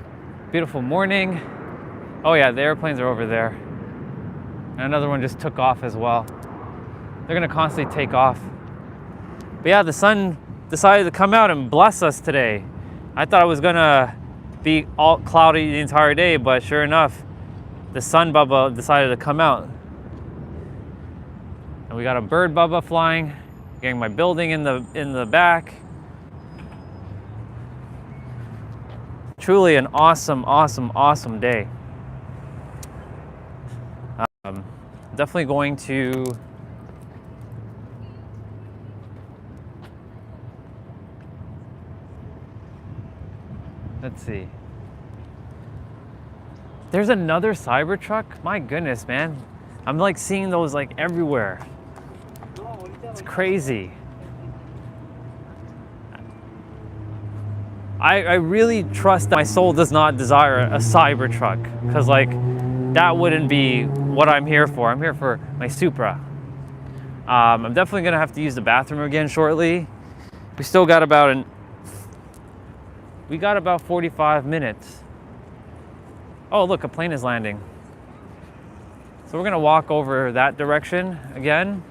beautiful morning. Oh yeah, the airplanes are over there. And another one just took off as well. They're gonna constantly take off. But yeah, the sun decided to come out and bless us today. I thought it was gonna be all cloudy the entire day, but sure enough, the sun bubba decided to come out. And we got a bird bubba flying, getting my building in the back. Truly an awesome, awesome, awesome day. Definitely going to Let's see. There's another Cybertruck? My goodness, man. I'm like seeing those like everywhere. It's crazy. I really trust that my soul does not desire a Cybertruck, because like that wouldn't be what I'm here for. I'm here for my Supra. I'm definitely gonna have to use the bathroom again shortly. We still got about 45 minutes. Oh, look, a plane is landing. So we're gonna walk over that direction again.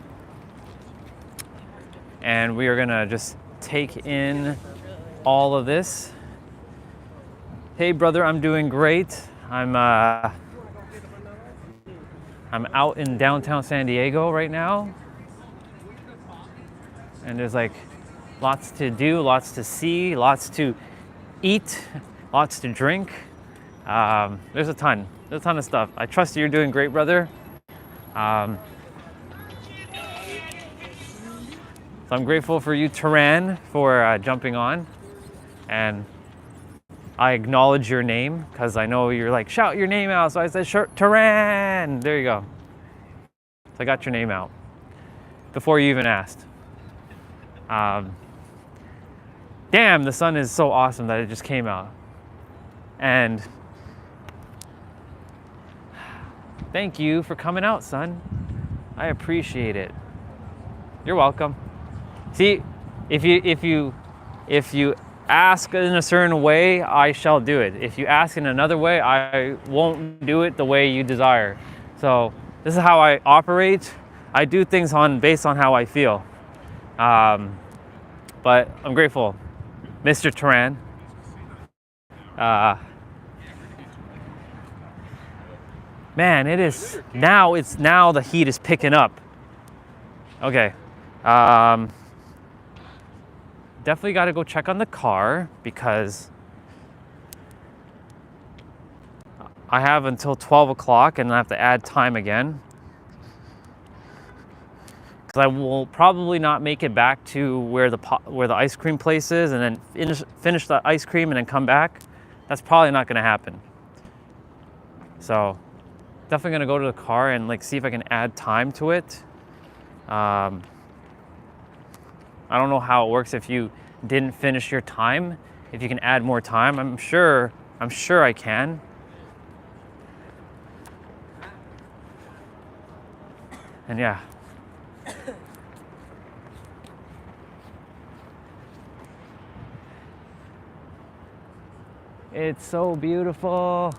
And we are gonna just take in all of this. Hey brother, I'm doing great. I'm out in downtown San Diego right now. And there's like lots to do, lots to see, lots to eat, lots to drink. There's a ton of stuff. I trust you're doing great, brother. So I'm grateful for you, Taran, for jumping on. And I acknowledge your name because I know you're like, shout your name out. So I said, Taran. There you go. So I got your name out before you even asked. Damn, the sun is so awesome that it just came out. And thank you for coming out, son. I appreciate it. You're welcome. See, if you ask in a certain way, I shall do it. If you ask in another way, I won't do it the way you desire. So this is how I operate. I do things based on how I feel. But I'm grateful, Mr. Taran. Man, it's now the heat is picking up. Okay. Definitely got to go check on the car because I have until 12 o'clock and I have to add time again. Because I will probably not make it back to where the ice cream place is and then finish the ice cream and then come back. That's probably not going to happen. So definitely going to go to the car and like see if I can add time to it. I don't know how it works if you didn't finish your time, if you can add more time. I'm sure I can. And yeah. It's so beautiful.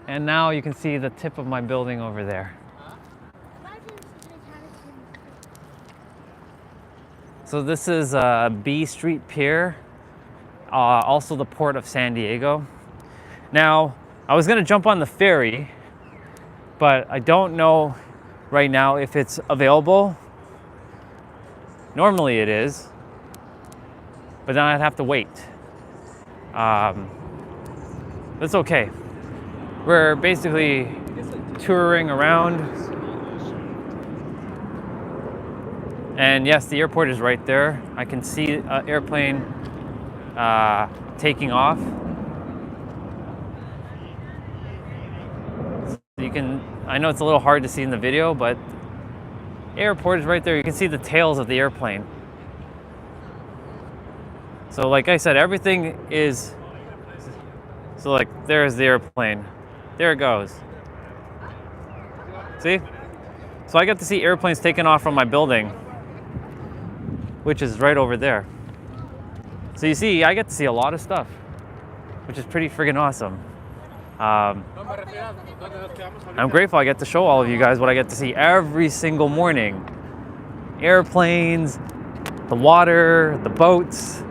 And now you can see the tip of my building over there. So this is B Street Pier, also the port of San Diego. Now, I was gonna jump on the ferry, but I don't know right now if it's available. Normally it is, but then I'd have to wait. That's okay. We're basically touring around. And yes, the airport is right there. I can see an airplane taking off. So I know it's a little hard to see in the video, but the airport is right there. You can see the tails of the airplane. So like I said, everything is, so like there's the airplane. There it goes. See? So I get to see airplanes taking off from my building, which is right over there. So you see, I get to see a lot of stuff, which is pretty friggin' awesome. I'm grateful I get to show all of you guys what I get to see every single morning. Airplanes, the water, the boats,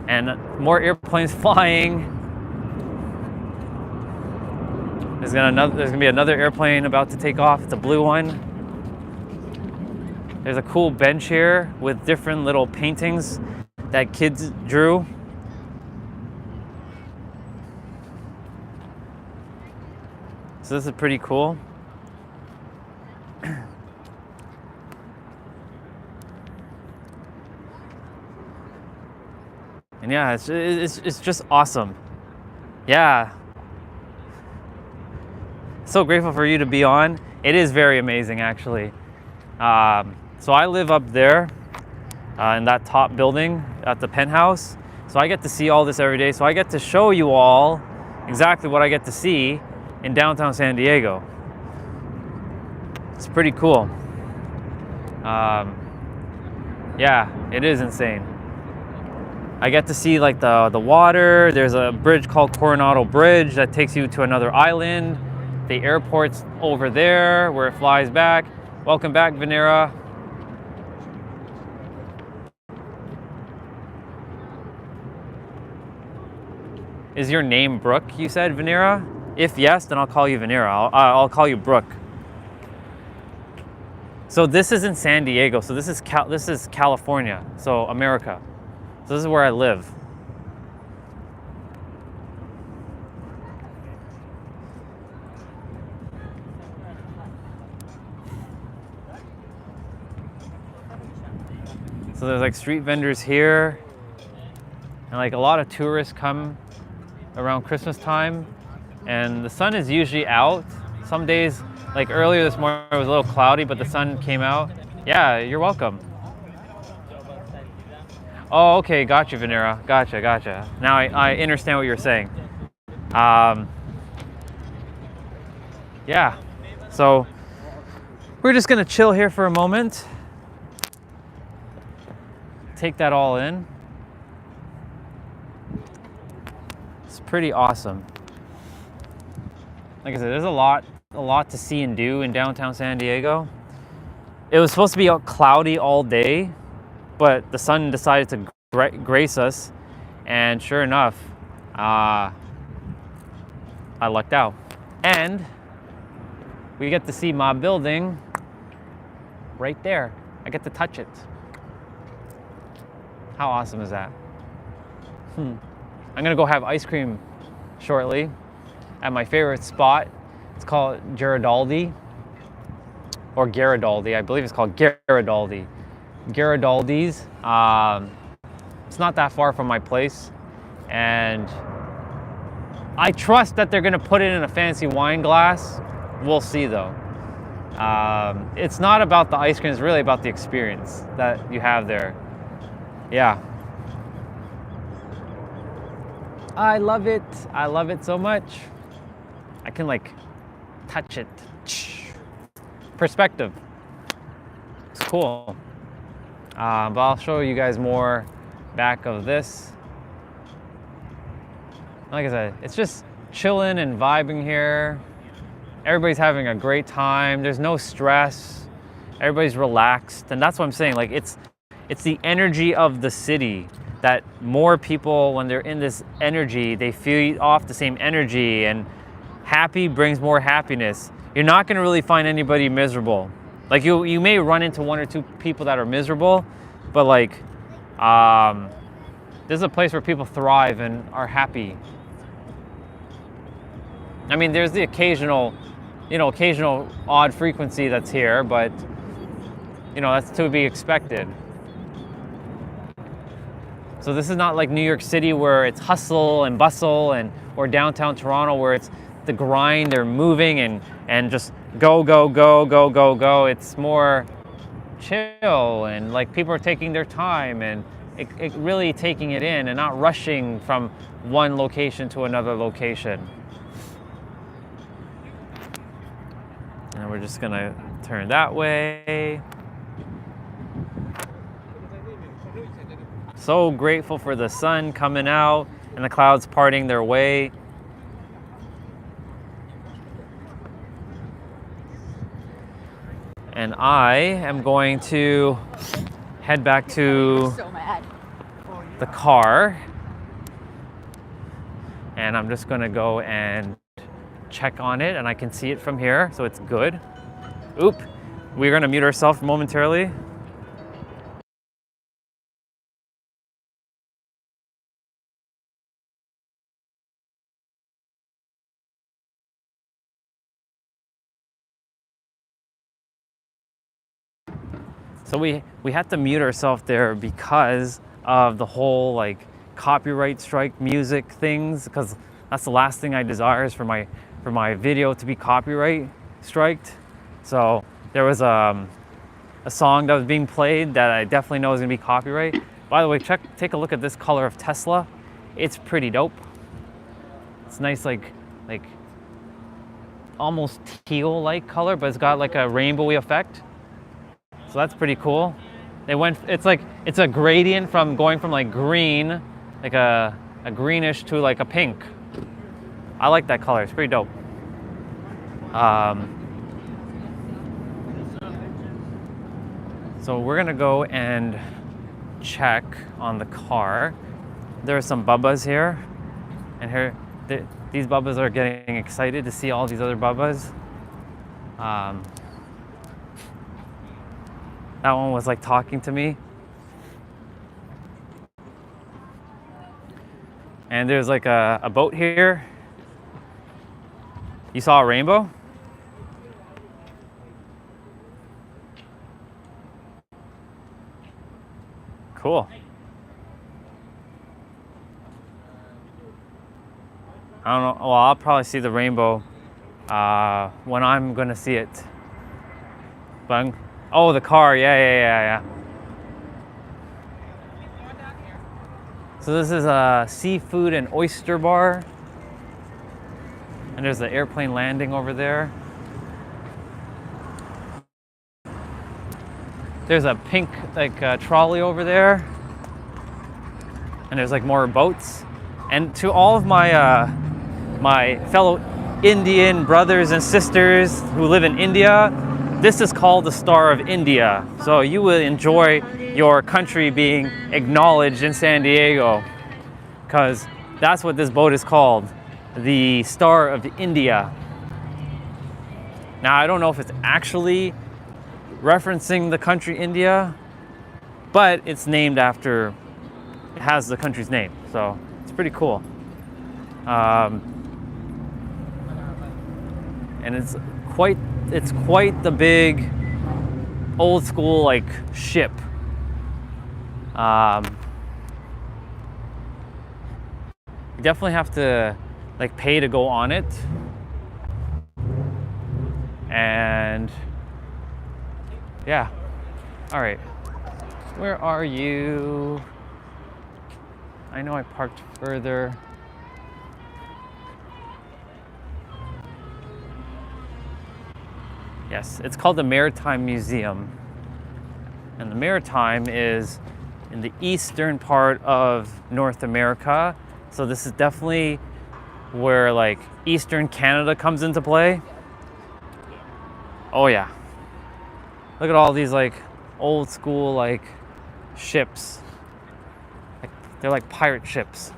and more airplanes flying. There's gonna be another airplane about to take off. It's a blue one. There's a cool bench here with different little paintings that kids drew. So this is pretty cool. And Yeah, it's just awesome. Yeah. So grateful for you to be on. It is very amazing, actually. So I live up there in that top building at the penthouse. So I get to see all this every day. So I get to show you all exactly what I get to see in downtown San Diego. It's pretty cool. Yeah, it is insane. I get to see like the water. There's a bridge called Coronado Bridge that takes you to another island. The airport's over there where it flies back. Welcome back, Venera. Is your name Brooke, you said, Venera? If yes, then I'll call you Venera. I'll call you Brooke. So this is in San Diego. So this is California, so America. So this is where I live. So there's like street vendors here, and like a lot of tourists come around Christmas time, and the sun is usually out. Some days, like earlier this morning, it was a little cloudy, but the sun came out. Yeah, you're welcome. Oh, okay, gotcha, Venera. Gotcha. Now I understand what you're saying. Yeah, so we're just gonna chill here for a moment. Take that all in. It's pretty awesome. Like I said, there's a lot to see and do in downtown San Diego. It was supposed to be cloudy all day, but the sun decided to grace us, and sure enough, I lucked out. And we get to see my building right there. I get to touch it. How awesome is that? I'm gonna go have ice cream shortly at my favorite spot. It's called Garibaldi, or Garibaldi. I believe it's called Garibaldi. Garibaldi's. It's not that far from my place, and I trust that they're gonna put it in a fancy wine glass. We'll see though. It's not about the ice cream, it's really about the experience that you have there. Yeah. I love it. I love it so much. I can like touch it. Perspective. It's cool. But I'll show you guys more back of this. Like I said, it's just chilling and vibing here. Everybody's having a great time. There's no stress. Everybody's relaxed. And that's what I'm saying. Like it's the energy of the city that more people, when they're in this energy, they feed off the same energy, and happy brings more happiness. You're not gonna really find anybody miserable. Like you may run into one or two people that are miserable, but like, this is a place where people thrive and are happy. I mean, there's the occasional odd frequency that's here, but that's to be expected. So this is not like New York City where it's hustle and bustle, or downtown Toronto where it's the grind, they're moving and just go. It's more chill, and like people are taking their time and it really taking it in and not rushing from one location to another location. And we're just gonna turn that way. So grateful for the sun coming out and the clouds parting their way. And I am going to head back to the car. And I'm just gonna go and check on it, and I can see it from here, so it's good. Oop, we're gonna mute ourselves momentarily. So we had to mute ourselves there because of the whole like copyright strike music things, because that's the last thing I desire is for my video to be copyright striked. So there was a song that was being played that I definitely know is gonna be copyright. By the way, take a look at this color of Tesla. It's pretty dope. It's nice, like almost teal-like color, but it's got like a rainbowy effect. So that's pretty cool. It's a gradient from going from like green, like a greenish to like a pink. I like that color, it's pretty dope. So we're gonna go and check on the car. There are some bubbas here, and here these bubbas are getting excited to see all these other bubbas. That one was like talking to me. And there's like a boat here. You saw a rainbow? Cool. I don't know. Well, I'll probably see the rainbow when I'm gonna see it. But oh, the car. Yeah. So this is a seafood and oyster bar. And there's the airplane landing over there. There's a pink trolley over there. And there's like more boats. And to all of my my fellow Indian brothers and sisters who live in India, this is called the Star of India. So you will enjoy your country being acknowledged in San Diego, because that's what this boat is called, the Star of India. Now, I don't know if it's actually referencing the country India, but it's named after, it has the country's name, so it's pretty cool. And it's quite the big old school like ship. You definitely have to like pay to go on it. And yeah. All right. Where are you? I know I parked further. Yes, it's called the Maritime Museum. And the Maritime is in the eastern part of North America. So this is definitely where like Eastern Canada comes into play. Oh yeah. Look at all these like old school like ships. They're like pirate ships.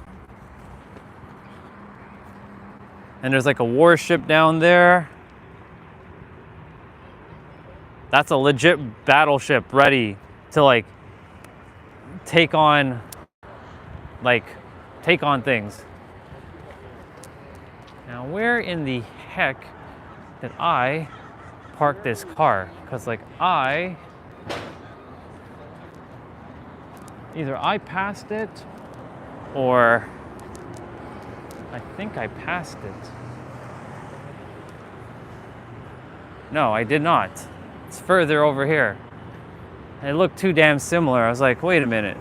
And there's like a warship down there. That's a legit battleship ready to like take on things. Now, where in the heck did I park this car? Because like either I passed it or I think I passed it. No, I did not. It's further over here. It looked too damn similar. I was like, wait a minute.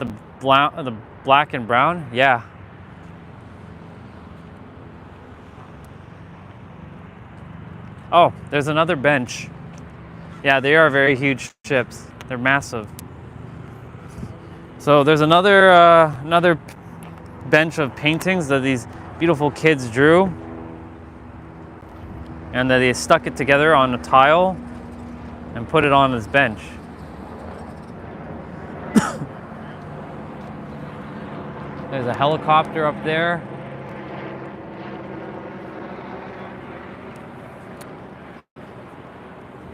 The black and brown? Yeah. Oh, there's another bench. Yeah, they are very huge ships. They're massive. So there's another bench of paintings that these beautiful kids drew, and then they stuck it together on a tile and put it on this bench. There's a helicopter up there.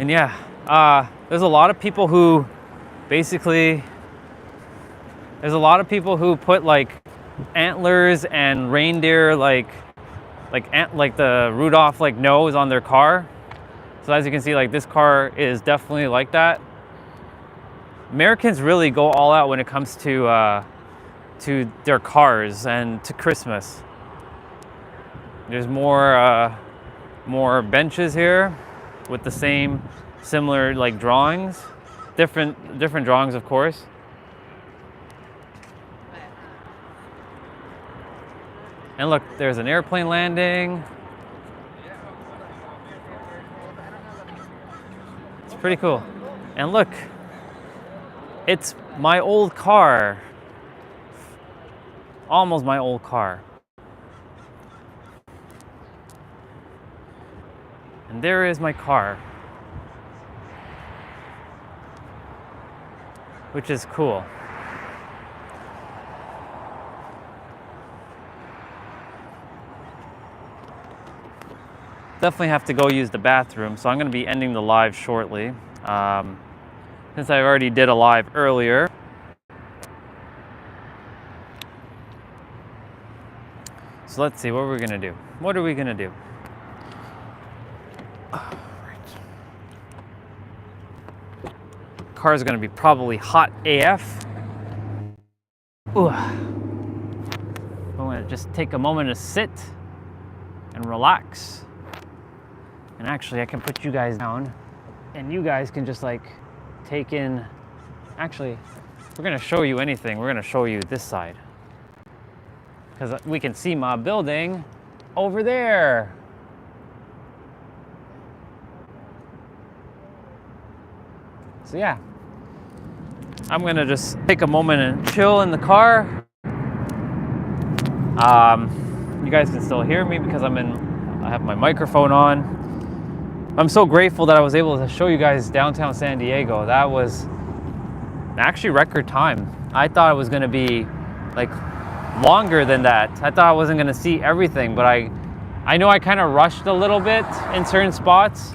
And yeah, there's a lot of people who put like antlers and reindeer like the Rudolph like nose on their car. So as you can see, like this car is definitely like that. Americans really go all out when it comes to their cars and to Christmas. There's more benches here with the same similar like drawings, different drawings of course. And look, there's an airplane landing. It's pretty cool. And look, it's my old car. Almost my old car. And there is my car, which is cool. Definitely have to go use the bathroom, so I'm going to be ending the live shortly, since I already did a live earlier. So let's see what we're going to do. What are we going to do? Car is going to be probably hot AF. Ooh. I'm going to just take a moment to sit and relax. And actually, I can put you guys down and you guys can just like take in. Actually, we're going to show you anything. We're going to show you this side, because we can see my building over there. So yeah, I'm gonna just take a moment and chill in the car. You guys can still hear me because I have my microphone on. I'm so grateful that I was able to show you guys downtown San Diego. That was actually record time. I thought it was gonna be like longer than that. I thought I wasn't gonna see everything, but I know I kind of rushed a little bit in certain spots,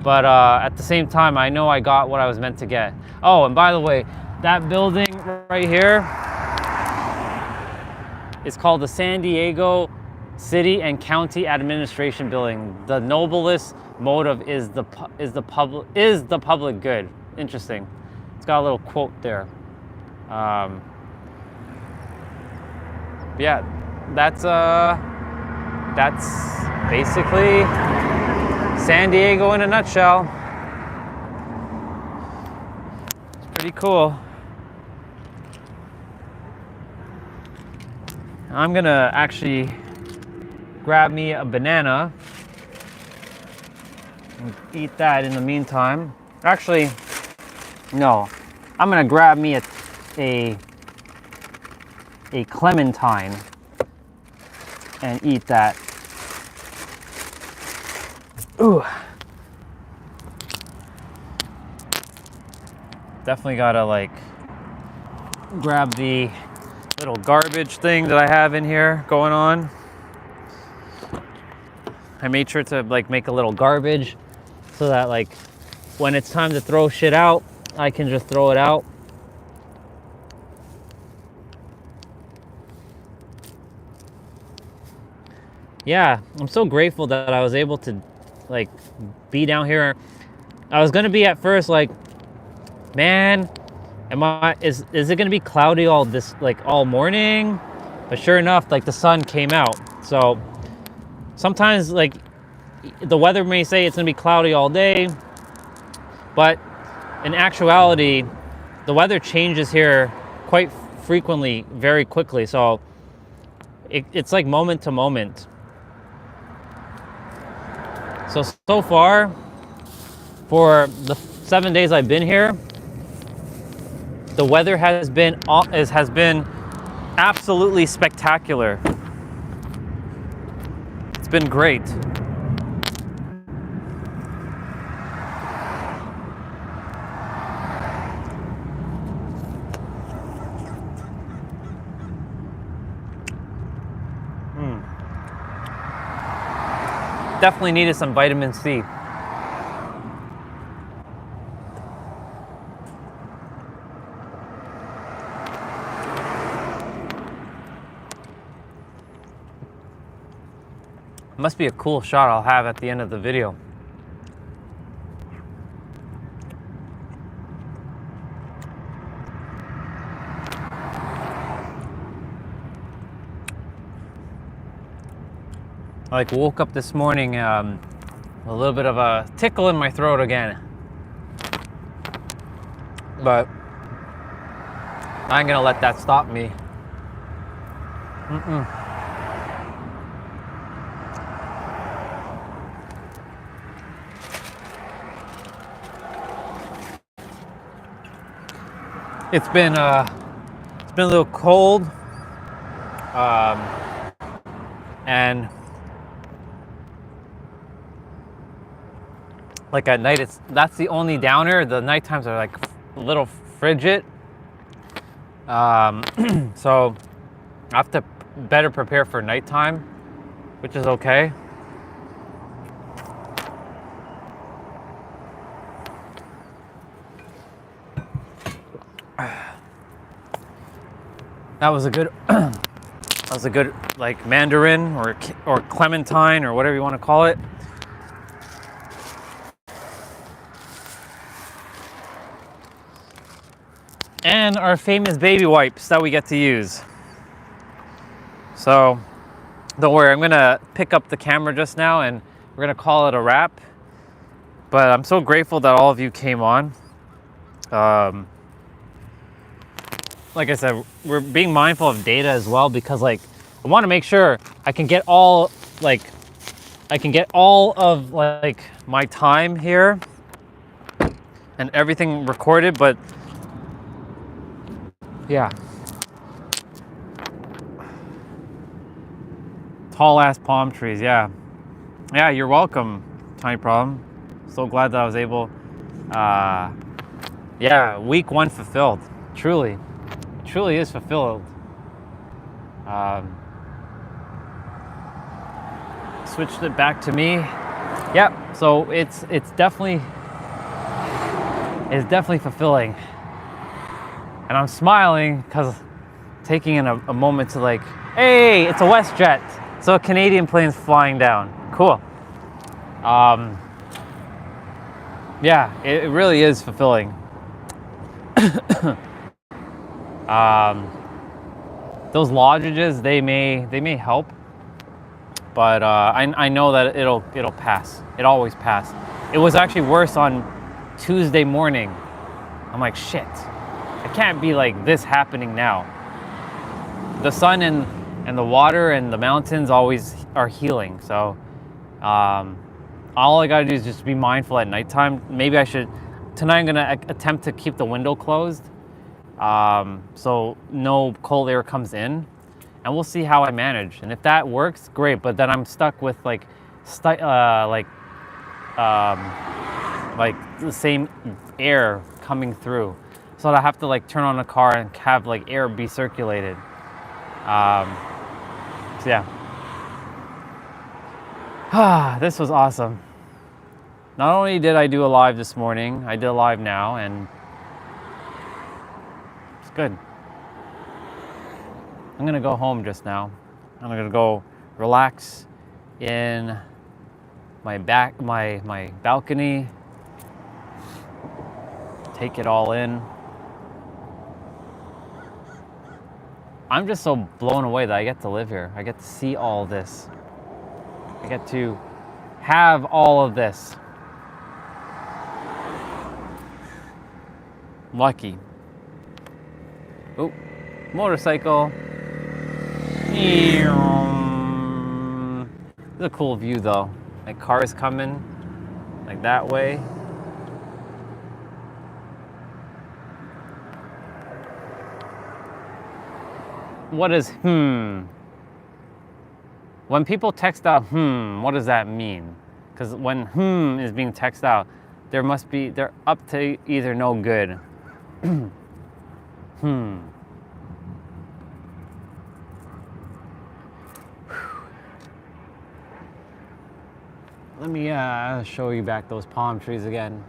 but at the same time, I know I got what I was meant to get. Oh, and by the way, that building right here is called the San Diego City and County Administration Building. The noblest motive is the public good. Interesting. It's got a little quote there. Yeah, that's basically San Diego in a nutshell. It's pretty cool. I'm gonna actually grab me a banana and eat that in the meantime. Actually, no, I'm gonna grab me a clementine and eat that. Ooh. Definitely gotta like grab the little garbage thing that I have in here going on. I made sure to like make a little garbage so that like when it's time to throw shit out, I can just throw it out. Yeah, I'm so grateful that I was able to like be down here. I was gonna be at first like, man, is it gonna be cloudy all morning? But sure enough, like the sun came out. So sometimes like the weather may say it's gonna be cloudy all day, but in actuality, the weather changes here quite frequently, very quickly. So it's like moment to moment. So far, for the 7 days I've been here, the weather has been absolutely spectacular. It's been great. Definitely needed some vitamin C. Must be a cool shot I'll have at the end of the video. I like woke up this morning a little bit of a tickle in my throat again. But I ain't gonna let that stop me. It's been a little cold, and like at night, that's the only downer. The night times are like a little frigid, so I have to better prepare for nighttime, which is okay. That was a good that was a good like mandarin or clementine or whatever you want to call it. And our famous baby wipes that we get to use. So don't worry, I'm gonna pick up the camera just now and we're gonna call it a wrap. But I'm so grateful that all of you came on. Like I said, we're being mindful of data as well, because like I want to make sure I can get all of like my time here and everything recorded. But yeah, tall ass palm trees. Yeah, you're welcome, Tiny Problem. So glad that I was able. Yeah, week 1 fulfilled. Truly is fulfilled. Switched it back to me. Yep. So it's definitely fulfilling, and I'm smiling because taking in a moment to like, hey, it's a WestJet, so a Canadian plane's flying down. Cool. Yeah, it really is fulfilling. Those logages, they may help, but I know that it'll pass. It always passes. It was actually worse on Tuesday morning. I'm like, shit, it can't be like this happening now. The sun and the water and the mountains always are healing. So all I gotta do is just be mindful at nighttime. Maybe tonight I'm gonna attempt to keep the window closed, so no cold air comes in, and we'll see how I manage. And if that works, great. But then I'm stuck with like the same air coming through, so I have to like turn on the car and have like air be circulated. So yeah. This was awesome. Not only did I do a live this morning, I did a live now, and it's good. I'm gonna go home just now. I'm gonna go relax in my balcony, take it all in. I'm just so blown away that I get to live here. I get to see all this. I get to have all of this. Lucky. Oh, motorcycle. It's a cool view though. Like cars coming like that way. What is When people text out what does that mean? Because when is being texted out, they're up to either no good. Let me show you back those palm trees again.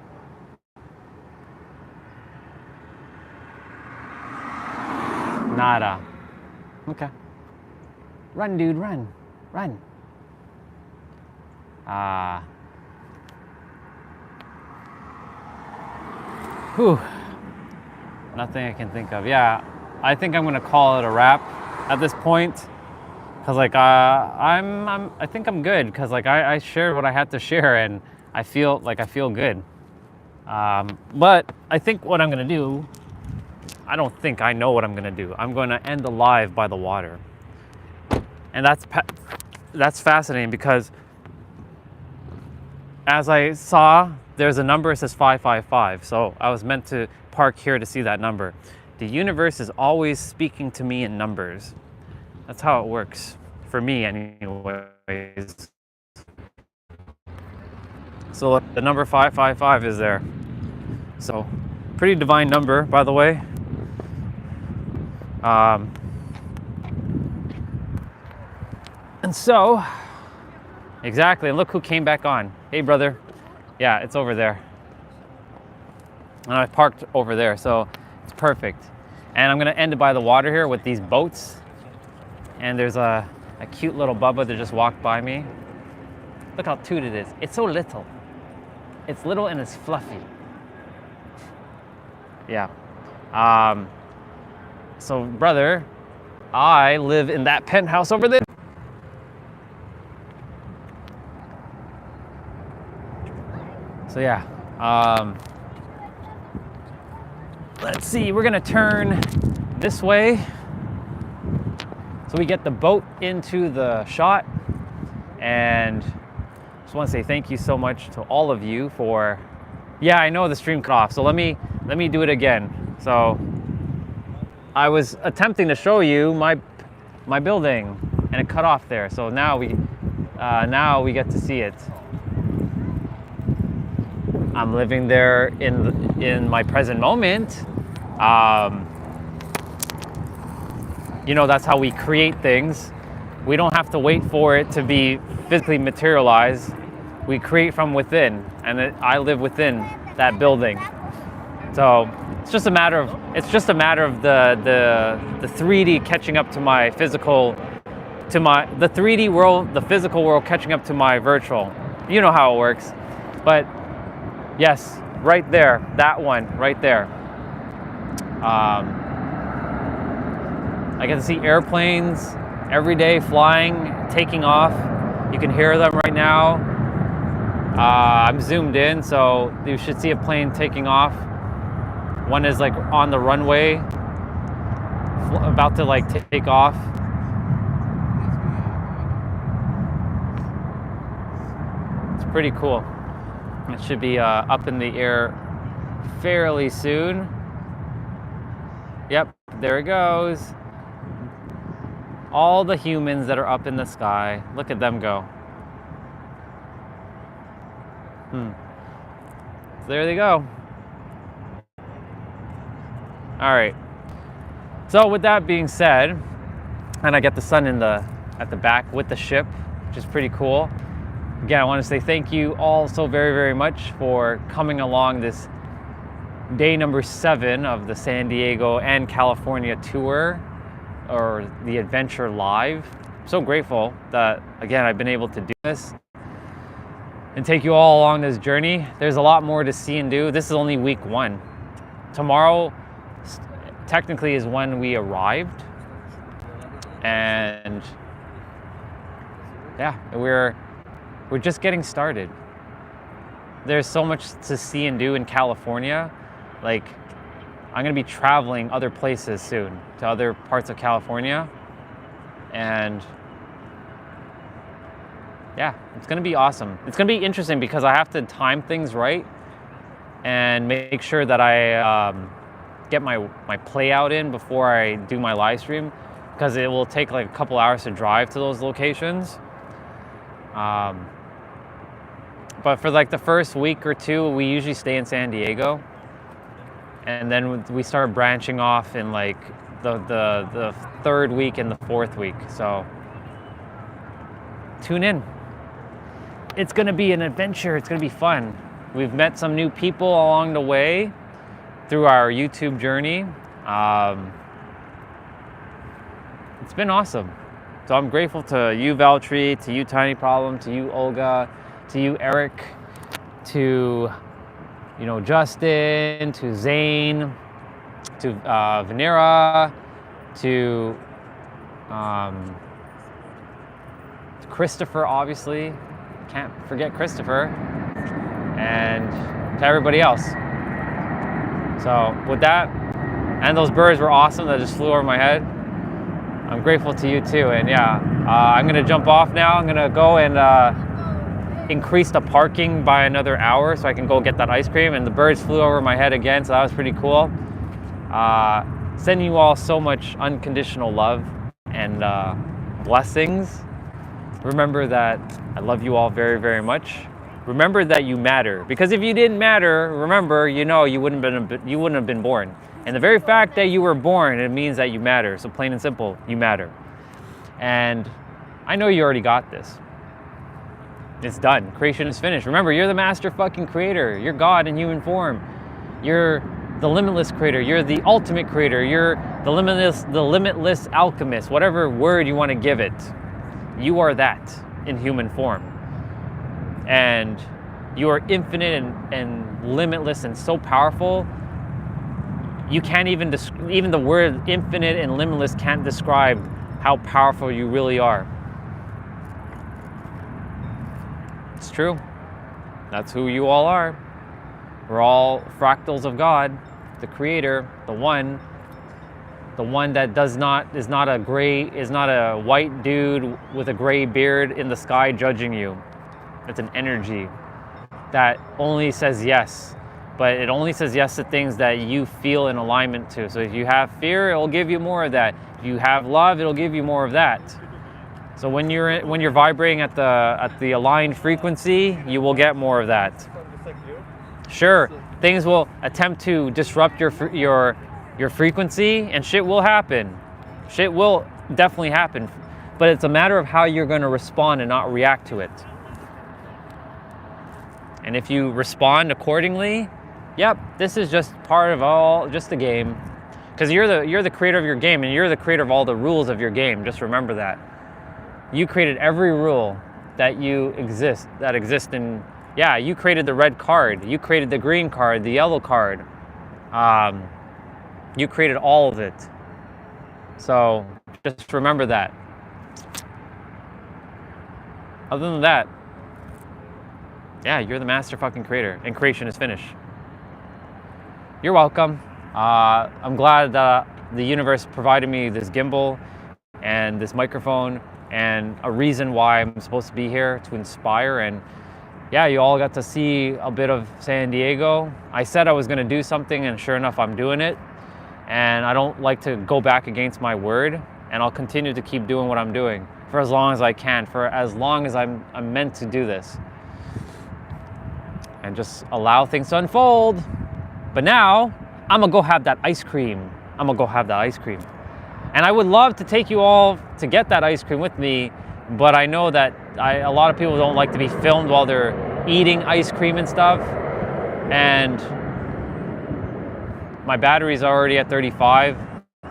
Nada. Okay. Run, dude, run. Run. Whew. Nothing I can think of. Yeah, I think I'm gonna call it a wrap at this point, Cause like I think I'm good. Cause like I shared what I had to share, and I feel good. But I think what I'm gonna do, I don't think I know what I'm gonna do. I'm gonna end the live by the water, and that's fascinating because as I saw, there's a number that says 555. So I was meant to park here to see that number. The universe is always speaking to me in numbers. That's how it works for me, anyways. So look, the number 555 is there. So pretty divine number, by the way. And so, exactly, and look who came back on. Hey, brother. Yeah, it's over there. And I parked over there, so it's perfect. And I'm gonna end it by the water here with these boats. And there's a cute little Bubba that just walked by me. Look how cute it is. It's so little. It's little and it's fluffy. Yeah. So, brother, I live in that penthouse over there. So yeah, let's see, we're gonna turn this way so we get the boat into the shot. And just want to say thank you so much to all of you for, yeah, I know the stream cut off, so let me do it again. So I was attempting to show you my building and it cut off there, so now we get to see it. I'm living there in my present moment. You know, that's how we create things. We don't have to wait for it to be physically materialized. We create from within, and I live within that building. So it's just a matter of the 3D catching up to my physical, the 3D world, the physical world catching up to my virtual. You know how it works, but. Yes, right there, that one, right there. I get to see airplanes every day flying, taking off. You can hear them right now. I'm zoomed in, so you should see a plane taking off. One is like on the runway, about to like take off. It's pretty cool. It should be up in the air fairly soon. Yep, there it goes. All the humans that are up in the sky, look at them go. So there they go. All right. So with that being said, and I get the sun at the back with the ship, which is pretty cool. Again, I want to say thank you all so very, very much for coming along this day number 7 of the San Diego and California tour, or the Adventure Live. I'm so grateful that, again, I've been able to do this and take you all along this journey. There's a lot more to see and do. This is only week 1. Tomorrow, technically, is when we arrived. And yeah, we're just getting started. There's so much to see and do in California. Like, I'm gonna be traveling other places soon, to other parts of California. And yeah, it's gonna be awesome. It's gonna be interesting because I have to time things right and make sure that I get my play out in before I do my live stream, because it will take like a couple hours to drive to those locations. But for like the first week or 2, we usually stay in San Diego, and then we start branching off in like the 3rd week and the 4th week. So tune in. It's gonna be an adventure. It's gonna be fun. We've met some new people along the way through our YouTube journey. It's been awesome. So I'm grateful to you, Valtree, to you, Tiny Problem, to you, Olga, to you, Eric, to Justin, to Zane, to Vanera, to Christopher, obviously. Can't forget Christopher. And to everybody else. So with that, and those birds were awesome that just flew over my head. I'm grateful to you too. And yeah, I'm gonna jump off now. I'm gonna go and increase the parking by another hour so I can go get that ice cream. And the birds flew over my head again, so that was pretty cool. Sending you all so much unconditional love and blessings. Remember that I love you all very, very much. Remember that you matter, because if you didn't matter, remember, you wouldn't have been born. And the very fact that you were born, it means that you matter. So plain and simple, you matter. And I know you already got this. It's done. Creation is finished. Remember, you're the master fucking creator. You're God in human form. You're the limitless creator. You're the ultimate creator. You're the limitless alchemist. Whatever word you want to give it, you are that in human form. And you are infinite and limitless and so powerful. You can't even the word infinite and limitless can't describe how powerful you really are. It's true. That's who you all are. We're all fractals of God, the creator, the one that is not a white dude with a gray beard in the sky judging you. It's an energy that only says yes, but it only says yes to things that you feel in alignment to. So if you have fear, it'll give you more of that. If you have love, it'll give you more of that. So when you're vibrating at the aligned frequency, you will get more of that. Sure, things will attempt to disrupt your frequency, and shit will happen. Shit will definitely happen, but it's a matter of how you're going to respond and not react to it. And if you respond accordingly, yep, this is just part of just the game. Because you're the creator of your game, and you're the creator of all the rules of your game. Just remember that. You created every rule that exist in, yeah, you created the red card, you created the green card, the yellow card. You created all of it. So just remember that. Other than that, yeah, you're the master fucking creator, and creation is finished. You're welcome. I'm glad that the universe provided me this gimbal and this microphone and a reason why I'm supposed to be here to inspire. And yeah, you all got to see a bit of San Diego. I said I was going to do something, and sure enough, I'm doing it. And I don't like to go back against my word, and I'll continue to keep doing what I'm doing for as long as I can, for as long as I'm meant to do this. And just allow things to unfold. But now, I'm gonna go have that ice cream. And I would love to take you all to get that ice cream with me, but I know that a lot of people don't like to be filmed while they're eating ice cream and stuff. And my battery's already at 35.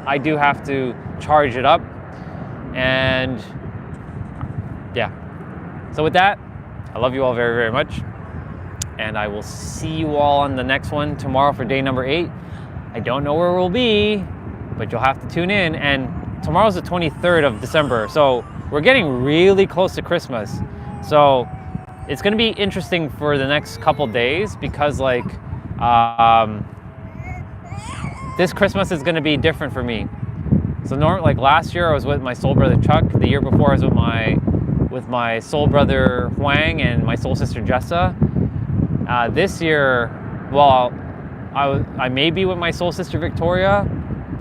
I do have to charge it up. And yeah. So with that, I love you all very, very much. And I will see you all on the next one tomorrow for day number 8. I don't know where we'll be, but you'll have to tune in. And tomorrow's the 23rd of December, so we're getting really close to Christmas. So it's gonna be interesting for the next couple days, because this Christmas is gonna be different for me. So like last year I was with my soul brother Chuck. The year before I was with my soul brother Huang and my soul sister Jessa. This year, well, I may be with my soul sister Victoria,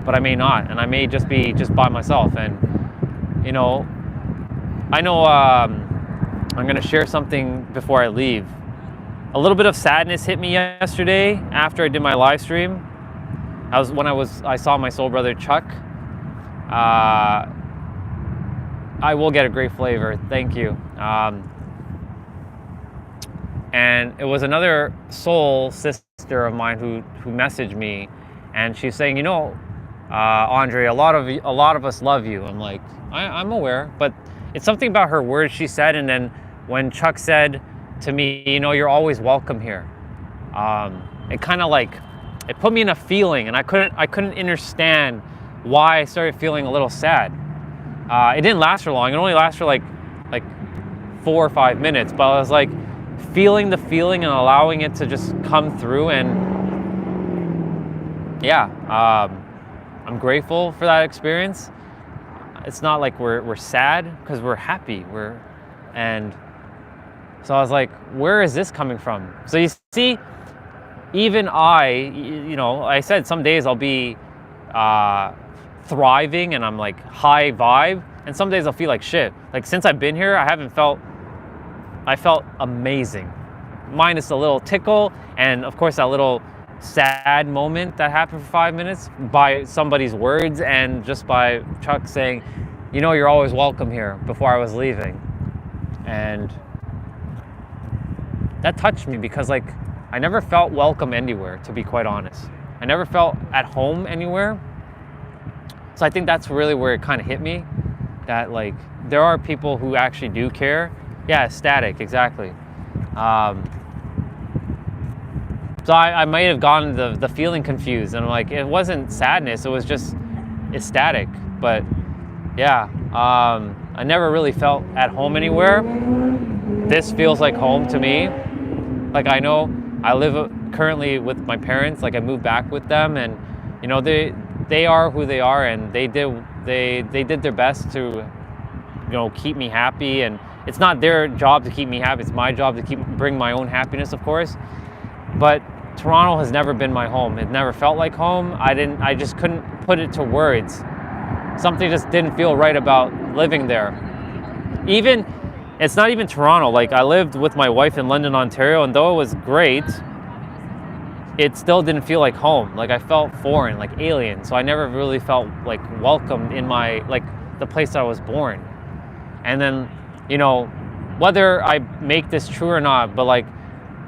but I may not, and I may just be by myself. And I know I'm gonna share something before I leave. A little bit of sadness hit me yesterday after I did my live stream. I saw my soul brother Chuck. I will get a great flavor, thank you. And it was another soul sister of mine who messaged me, and she's saying, Andre, a lot of us love you. I'm like, I'm aware, but it's something about her words she said, and then when Chuck said to me, you're always welcome here. It kind of it put me in a feeling, and I couldn't understand why I started feeling a little sad. It didn't last for long. It only lasted for like 4 or 5 minutes, but I was like feeling the feeling and allowing it to just come through. And yeah, I'm grateful for that experience. It's not like we're sad, because we're happy. And so I was like, where is this coming from? So you see, even I said some days I'll be thriving and I'm like high vibe, and some days I'll feel like shit. Like since I've been here, I felt amazing, minus a little tickle and of course that little sad moment that happened for 5 minutes by somebody's words and just by Chuck saying, you're always welcome here, before I was leaving. And that touched me, because like I never felt welcome anywhere, to be quite honest. I never felt at home anywhere. So I think that's really where it kind of hit me, that like there are people who actually do care. Yeah, static, exactly. So I might have gotten the feeling confused, and I'm like, it wasn't sadness, it was just ecstatic. But yeah, I never really felt at home anywhere. This feels like home to me. Like I know I live currently with my parents, like I moved back with them, and they are who they are, and they did their best to keep me happy. And it's not their job to keep me happy, it's my job to bring my own happiness, of course. But Toronto has never been my home. It never felt like home. I just couldn't put it to words. Something just didn't feel right about living there. It's not even Toronto. Like I lived with my wife in London, Ontario, and though it was great, it still didn't feel like home. Like I felt foreign, like alien. So I never really felt like welcomed in the place I was born. And then, whether I make this true or not, but like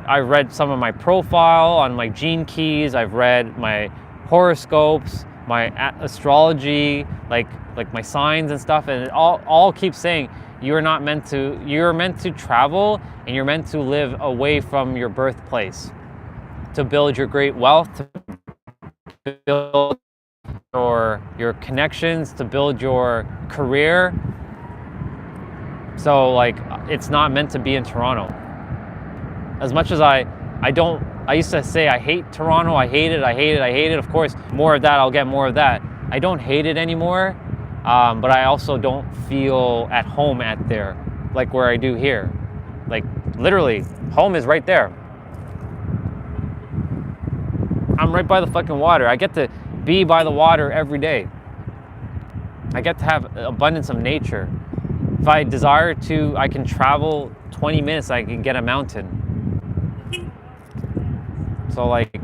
I read some of my profile on my gene keys, I've read my horoscopes, my astrology, like my signs and stuff, and it all keeps saying you're meant to travel, and you're meant to live away from your birthplace to build your great wealth, to build your connections, to build your career. So like it's not meant to be in Toronto. As much as I used to say I hate Toronto, I hate it. Of course, more of that, I'll get more of that. I don't hate it anymore, but I also don't feel at home there, like where I do here. Like literally, home is right there. I'm right by the fucking water. I get to be by the water every day. I get to have abundance of nature. If I desire to, I can travel 20 minutes, I can get a mountain. So like,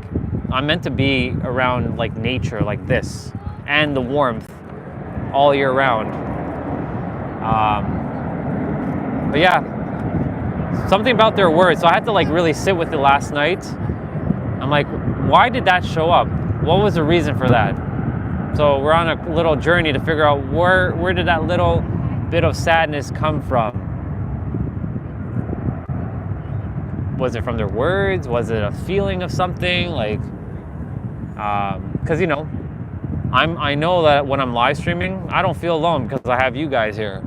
I'm meant to be around like nature like this, and the warmth all year round. But yeah, something about their words. So I had to like really sit with it last night. I'm like, why did that show up? What was the reason for that? So we're on a little journey to figure out where did that little bit of sadness come from? Was it from their words? Was it a feeling of something? Like, because I know that when I'm live streaming, I don't feel alone because I have you guys here.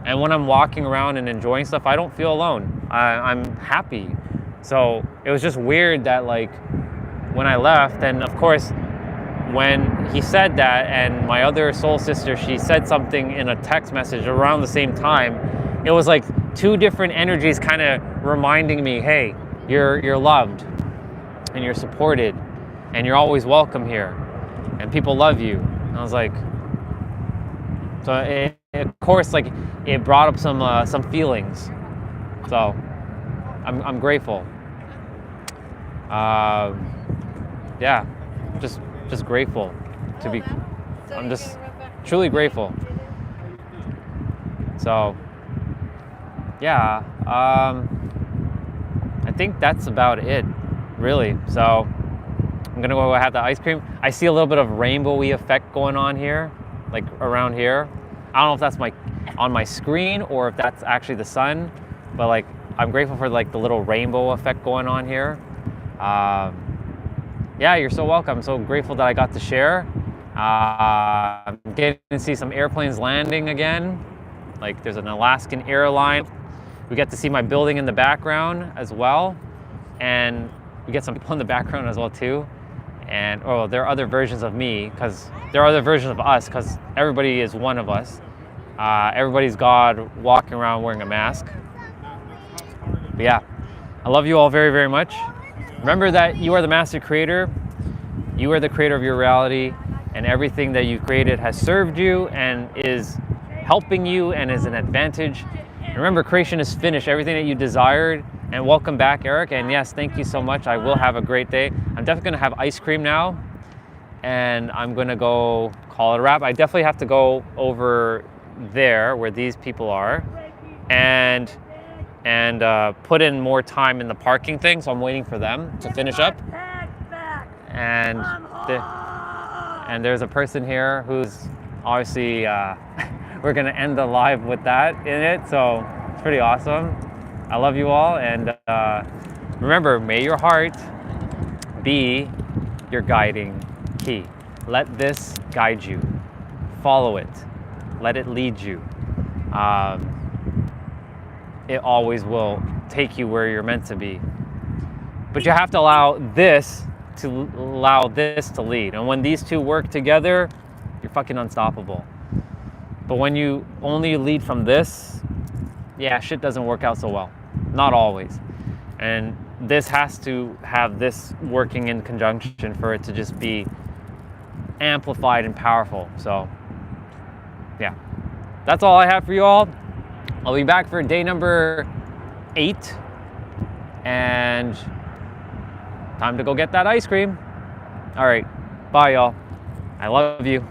And when I'm walking around and enjoying stuff, I don't feel alone. I'm happy. So it was just weird that like when I left, and of course, when he said that, and my other soul sister, she said something in a text message around the same time, it was like two different energies kind of reminding me, hey, you're loved, and you're supported, and you're always welcome here, and people love you. And I was like, so of course, like it brought up some feelings. So I'm grateful. Yeah, just grateful to be. I'm just truly grateful. So yeah, I think that's about it, really. So I'm gonna go have the ice cream. I see a little bit of rainbowy effect going on here, like around here. I don't know if that's on my screen or if that's actually the sun, but like I'm grateful for like the little rainbow effect going on here. Yeah, you're so welcome. I'm so grateful that I got to share. I'm getting to see some airplanes landing again. Like there's an Alaskan airline We get to see my building in the background as well. And we get some people in the background as well too. And there are other versions of me, because there are other versions of us, because everybody is one of us. Everybody's God walking around wearing a mask. But yeah, I love you all very, very much. Remember that you are the master creator. You are the creator of your reality, and everything that you created has served you and is helping you and is an advantage. And remember, creation is finished, everything that you desired. And welcome back, Eric. And yes, thank you so much. I will have a great day. I'm definitely gonna have ice cream now, and I'm gonna go call it a wrap. I definitely have to go over there where these people are and put in more time in the parking thing. So I'm waiting for them to finish up. And there's a person here who's obviously, we're gonna end the live with that in it. So it's pretty awesome. I love you all, and remember, may your heart be your guiding key. Let this guide you. Follow it. Let it lead you. It always will take you where you're meant to be. But you have to allow this to lead. And when these two work together, you're fucking unstoppable. But when you only lead from this, yeah, shit doesn't work out so well. Not always. And this has to have this working in conjunction for it to just be amplified and powerful. So yeah, that's all I have for you all. I'll be back for day number 8, and time to go get that ice cream. All right, bye y'all. I love you.